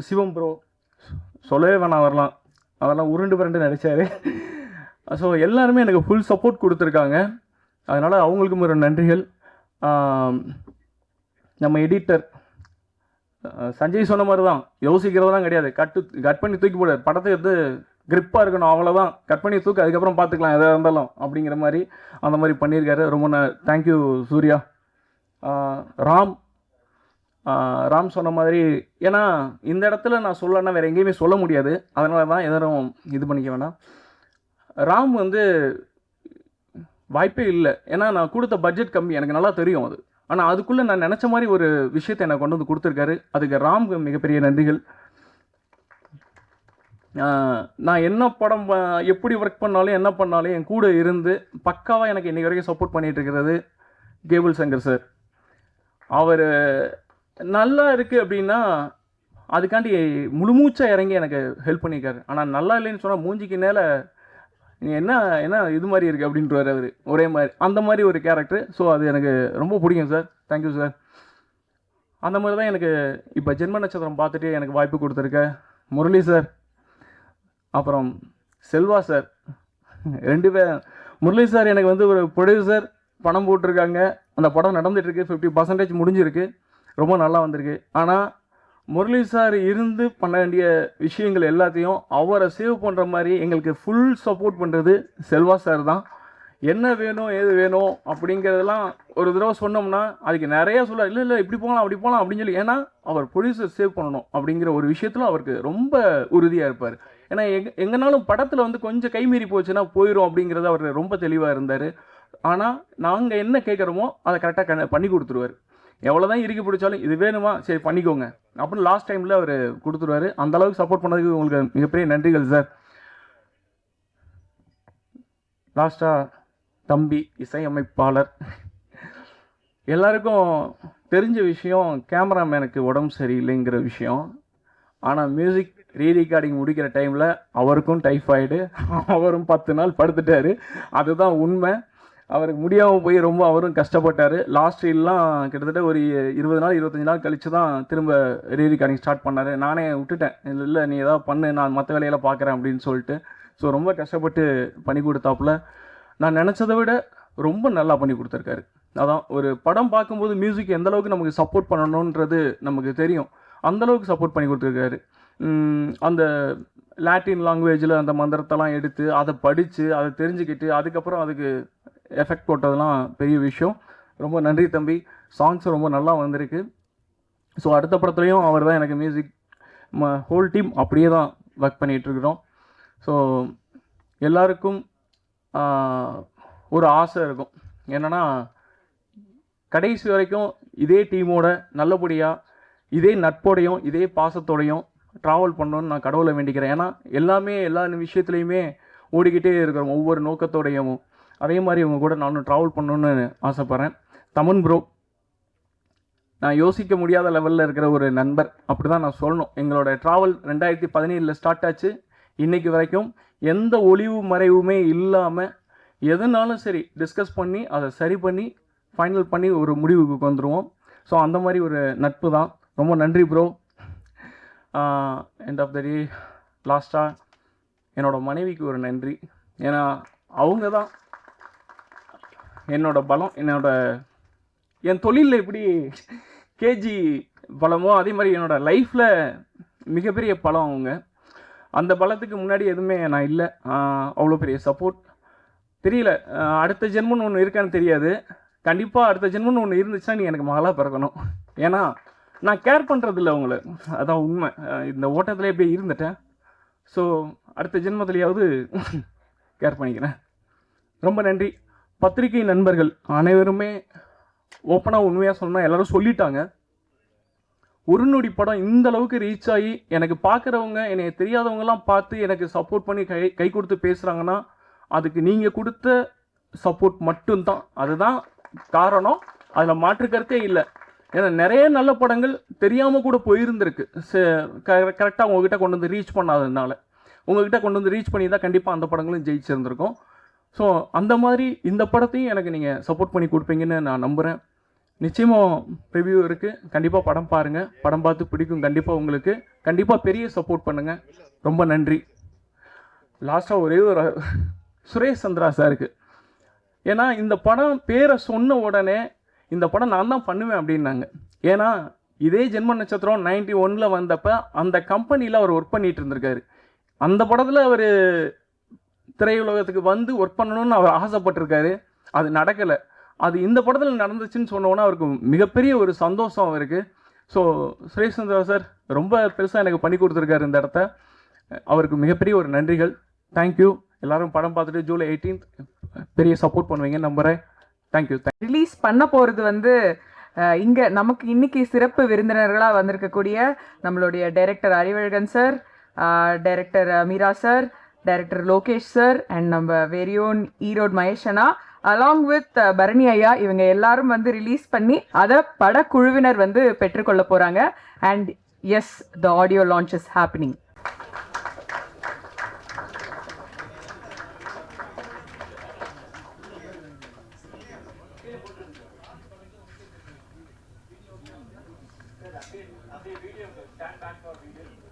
சிவம் ப்ரோ சொல்லவே வேணாம், வரலாம் அதெல்லாம் உருண்டு புரண்டு நடித்தார். ஸோ எல்லாருமே எனக்கு ஃபுல் சப்போர்ட் கொடுத்துருக்காங்க. அதனால் அவங்களுக்கும் ஒரு நன்றிகள். நம்ம எடிட்டர் சஞ்சய் சொன்ன மாதிரி தான், யோசிக்கிறதெல்லாம் கிடையாது, கட் பண்ணி தூக்கி போடு, படத்தை வந்து கிரிப்பாக இருக்கணும், அவ்வளோதான், கட் பண்ணி தூக்கு, அதுக்கப்புறம் பார்த்துக்கலாம் எதாக இருந்தாலும் அப்படிங்கிற மாதிரி அந்த மாதிரி பண்ணியிருக்காரு. ரொம்ப தேங்க்யூ சூர்யா. ராம் சொன்ன மாதிரி, ஏன்னா இந்த இடத்துல நான் சொல்லலைன்னா வேறு எங்கேயுமே சொல்ல முடியாது, அதனால தான் எதுவும் இது பண்ணிக்க வேண்டாம். ராம் வந்து வாய்ப்பே இல்லை. ஏன்னா நான் கொடுத்த பட்ஜெட் கம்மி, எனக்கு நல்லா தெரியும் அது. ஆனால் அதுக்குள்ளே நான் நினச்ச மாதிரி ஒரு விஷயத்தை எனக்கு கொண்டு வந்து கொடுத்துருக்காரு. அதுக்கு ராம் மிகப்பெரிய நன்றிகள். நான் என்ன படம் எப்படி ஒர்க் பண்ணாலும் என்ன பண்ணாலும் என் கூட இருந்து பக்காவாக எனக்கு இன்றைக்கி வரைக்கும் சப்போர்ட் பண்ணிகிட்டு இருக்கிறது கேபிள் சங்கர் சார். அவர் நல்லா இருக்குது அப்படின்னா அதுக்காண்டி முழுமூச்சாக இறங்கி எனக்கு ஹெல்ப் பண்ணியிருக்காரு. ஆனால் நல்லா இல்லைன்னு சொன்னால் மூஞ்சிக்கு மேலே நீ என்ன இது மாதிரி இருக்குது அப்படின்ட்டுவார் அவர். ஒரே மாதிரி அந்த மாதிரி ஒரு கேரக்டர். ஸோ அது எனக்கு ரொம்ப பிடிக்கும் சார். Thank you sir. அந்த மாதிரி தான் எனக்கு இப்போ ஜென்ம நட்சத்திரம் பார்த்துட்டு எனக்கு வாய்ப்பு கொடுத்துருக்க முரளி சார், அப்புறம் செல்வா சார், 2 பேர். முரளி சார் எனக்கு வந்து ஒரு ப்ரொடியூசர், பணம் போட்டிருக்காங்க, அந்த படம் நடந்துகிட்ருக்கு, 50% முடிஞ்சிருக்கு, ரொம்ப நல்லா வந்திருக்கு. ஆனால் முரளி சார் இருந்து பண்ண வேண்டிய விஷயங்கள் எல்லாத்தையும் அவரை சேவ் பண்ணுற மாதிரி எங்களுக்கு ஃபுல் சப்போர்ட் பண்ணுறது செல்வா சார் தான். என்ன வேணும் ஏது வேணும் அப்படிங்கிறதெல்லாம் ஒரு தடவை சொன்னோம்னா அதுக்கு நிறையா சொல்ல, இல்லை இப்படி போகலாம் அப்படி போகலாம் அப்படின்னு சொல்லி. ஏன்னா அவர் ப்ரொடியூசர் சேவ் பண்ணணும் அப்படிங்கிற ஒரு விஷயத்தில் அவருக்கு ரொம்ப உறுதியாக இருப்பார். ஏன்னா எங்கனாலும் படத்தில் வந்து கொஞ்சம் கைமீறி போச்சுன்னா போயிடும் அப்படிங்கிறத அவர் ரொம்ப தெளிவாக இருந்தார். ஆனால் நாங்கள் என்ன கேட்குறோமோ அதை கரெக்டாக பண்ணி கொடுத்துருவார். எவ்வளோ தான் இறுக்கி பிடிச்சாலும் இது வேணுமா, சரி பண்ணிக்கோங்க அப்படின்னு லாஸ்ட் டைமில் அவர் கொடுத்துருவார். அந்தளவுக்கு சப்போர்ட் பண்ணதுக்கு உங்களுக்கு மிகப்பெரிய நன்றிகள் சார். லாஸ்ட்டாக தம்பி இசையமைப்பாளர், எல்லாருக்கும் தெரிஞ்ச விஷயம் கேமராமேனுக்கு உடம்பு சரியில்லைங்கிற விஷயம். ஆனால் மியூசிக் ரீரெக்கார்டிங் முடிக்கிற டைமில் அவருக்கும் டைஃபாய்டு, அவரும் 10 நாள் படுத்துட்டார். அதுதான் உண்மை. அவருக்கு முடியாமல் போய் ரொம்ப அவரும் கஷ்டப்பட்டார். லாஸ்ட் ரீல்லாம் கிட்டத்தட்ட ஒரு 20 நாள் 25 நாள் கழித்து தான் திரும்ப ரீரெக்கார்டிங் ஸ்டார்ட் பண்ணார். நானே விட்டுட்டேன், இல்லை நீ ஏதாவது பண்ணு, நான் மற்ற வேலையெல்லாம் பார்க்குறேன் அப்படின்னு சொல்லிட்டு. ஸோ ரொம்ப கஷ்டப்பட்டு பண்ணி கொடுத்தாப்புல. நான் நினச்சதை விட ரொம்ப நல்லா பண்ணி கொடுத்துருக்காரு. அதான் ஒரு படம் பார்க்கும்போது மியூசிக் எந்தளவுக்கு நமக்கு சப்போர்ட் பண்ணணுன்றது நமக்கு தெரியும். அந்தளவுக்கு சப்போர்ட் பண்ணி கொடுத்துருக்காரு. அந்த லாட்டின் லாங்குவேஜில் அந்த மந்திரத்தெல்லாம் எடுத்து அதை படித்து அதை தெரிஞ்சுக்கிட்டு அதுக்கப்புறம் அதுக்கு எஃபெக்ட் போட்டதெல்லாம் பெரிய விஷயம். ரொம்ப நன்றி தம்பி. சாங்ஸ் ரொம்ப நல்லா வந்திருக்கு. ஸோ அடுத்த படத்துலையும் அவர் தான் எனக்கு மியூசிக், ஹோல் டீம் அப்படியே தான் ஒர்க் பண்ணிகிட்ருக்குறோம். ஸோ எல்லாருக்கும் ஒரு ஆசை இருக்கும், என்னென்னா கடைசி வரைக்கும் இதே டீமோட நல்லபடியாக இதே நட்போடையும் இதே பாசத்தோடையும் ட்ராவல் பண்ணணுன்னு நான் கடவுளை வேண்டிக்கிறேன். ஏன்னா எல்லா விஷயத்துலையுமே ஓடிக்கிட்டே இருக்கிறோம் ஒவ்வொரு நோக்கத்தோடையும். அதே மாதிரி இவங்க கூட நானும் ட்ராவல் பண்ணணுன்னு ஆசைப்பட்றேன். தமன் ப்ரோ நான் யோசிக்க முடியாத லெவலில் இருக்கிற ஒரு நண்பர், அப்படி தான் நான் சொல்லணும். எங்களோட ட்ராவல் 2017 ஸ்டார்ட் ஆச்சு. இன்றைக்கி வரைக்கும் எந்த ஒளிவு மறைவுமே இல்லாமல் எதுனாலும் சரி டிஸ்கஸ் பண்ணி அதை சரி பண்ணி ஃபைனல் பண்ணி ஒரு முடிவுக்கு வந்துடுவோம். ஸோ அந்த மாதிரி ஒரு நட்பு தான். ரொம்ப நன்றி ப்ரோ. எண்ட் ஆஃப் த டே லாஸ்ட்டாக என்னோடய மனைவிக்கு ஒரு நன்றி. ஏன்னா அவங்க தான் என்னோட பலம். என் தொழிலில் எப்படி கேஜி பலமோ அதே மாதிரி என்னோடய லைஃப்பில் மிகப்பெரிய பலம் அவங்க. அந்த பலத்துக்கு முன்னாடி எதுவுமே நான் இல்லை. அவ்வளோ பெரிய சப்போர்ட். தெரியல அடுத்த ஜென்மன்னு ஒன்று இருக்கான்னு தெரியாது. கண்டிப்பாக அடுத்த ஜென்மன்னு ஒன்று இருந்துச்சுன்னா நீ எனக்கு மகளாக பிறக்கணும். ஏன்னா நான் கேர் பண்ணுறதில்ல அவங்கள, அதான் உண்மை. இந்த ஓட்டத்தில் எப்படியே இருந்துட்டேன். ஸோ அடுத்த ஜென்மத்திலேயாவது கேர் பண்ணிக்கிறேன். ரொம்ப நன்றி. பத்திரிகை நண்பர்கள் அனைவருமே ஓப்பனாக உண்மையாக சொன்னால் எல்லோரும் சொல்லிட்டாங்க. ஒரு நொடி படம் இந்த அளவுக்கு ரீச் ஆகி எனக்கு பார்க்குறவங்க என்னை தெரியாதவங்கலாம் பார்த்து எனக்கு சப்போர்ட் பண்ணி கை கொடுத்து பேசுகிறாங்கன்னா அதுக்கு நீங்கள் கொடுத்த சப்போர்ட் மட்டும்தான். அதுதான் காரணம், அதில் மாற்றுக்கருத்தே இல்லை. ஏன்னா நிறைய நல்ல படங்கள் தெரியாமல் கூட போயிருந்திருக்கு. கரெக்டாக உங்ககிட்ட கொண்டு வந்து ரீச் பண்ணாததுனால. உங்ககிட்ட கொண்டு வந்து ரீச் பண்ணி தான் கண்டிப்பாக அந்த படங்களும் ஜெயிச்சிருந்திருக்கும். ஸோ அந்த மாதிரி இந்த படத்தையும் எனக்கு நீங்கள் சப்போர்ட் பண்ணி கொடுப்பீங்கன்னு நான் நம்புகிறேன். நிச்சயமாக ரிவ்யூ இருக்குது, கண்டிப்பாக படம் பாருங்கள். படம் பார்த்து பிடிக்கும் கண்டிப்பாக உங்களுக்கு. கண்டிப்பாக பெரிய சப்போர்ட் பண்ணுங்கள். ரொம்ப நன்றி. லாஸ்ட்டாக ஒரே ஒரு சுரேஷ் சந்திரா சாருக்கு, ஏன்னா இந்த படம் பேரை சொன்ன உடனே இந்த படம் நான் தான் பண்ணுவேன் அப்படின்னாங்க. ஏன்னா இதே ஜென்ம நட்சத்திரம் 91 வந்தப்போ அந்த கம்பெனியில் அவர் ஒர்க் பண்ணிகிட்டு இருந்திருக்காரு. அந்த படத்தில் அவர் திரையுலகத்துக்கு வந்து ஒர்க் பண்ணணும்னு அவர் ஆசைப்பட்டிருக்காரு. அது நடக்கலை. அது இந்த படத்தில் நடந்துச்சுன்னு சொன்னோன்னா அவருக்கு மிகப்பெரிய ஒரு சந்தோஷம் அவருக்கு. ஸோ சுரேஷ் சந்திரா சார் ரொம்ப பெருசாக எனக்கு பண்ணி கொடுத்துருக்காரு இந்த இடத்த. அவருக்கு மிகப்பெரிய ஒரு நன்றிகள். தேங்க்யூ. எல்லோரும் படம் பார்த்துட்டு ஜூலை 18 பெரிய சப்போர்ட் பண்ணுவீங்கன்னு நம்புகிறேன். தேங்க்யூ. ரிலீஸ் பண்ண போகிறது வந்து இங்கே நமக்கு இன்னைக்கு சிறப்பு விருந்தினர்களாக வந்திருக்கக்கூடிய நம்மளுடைய director Arivazhagan sir, director Meera sir, director Lokesh sir and நம்ம வெரி ஓன் ஈரோட் மகேஷ் அண்ணா அலாங் வித் பரணி ஐயா, இவங்க எல்லாரும் வந்து ரிலீஸ் பண்ணி அதை படக்குழுவினர் வந்து பெற்றுக்கொள்ள போகிறாங்க. And yes, the audio launch is happening. அப்படியே video stand back for video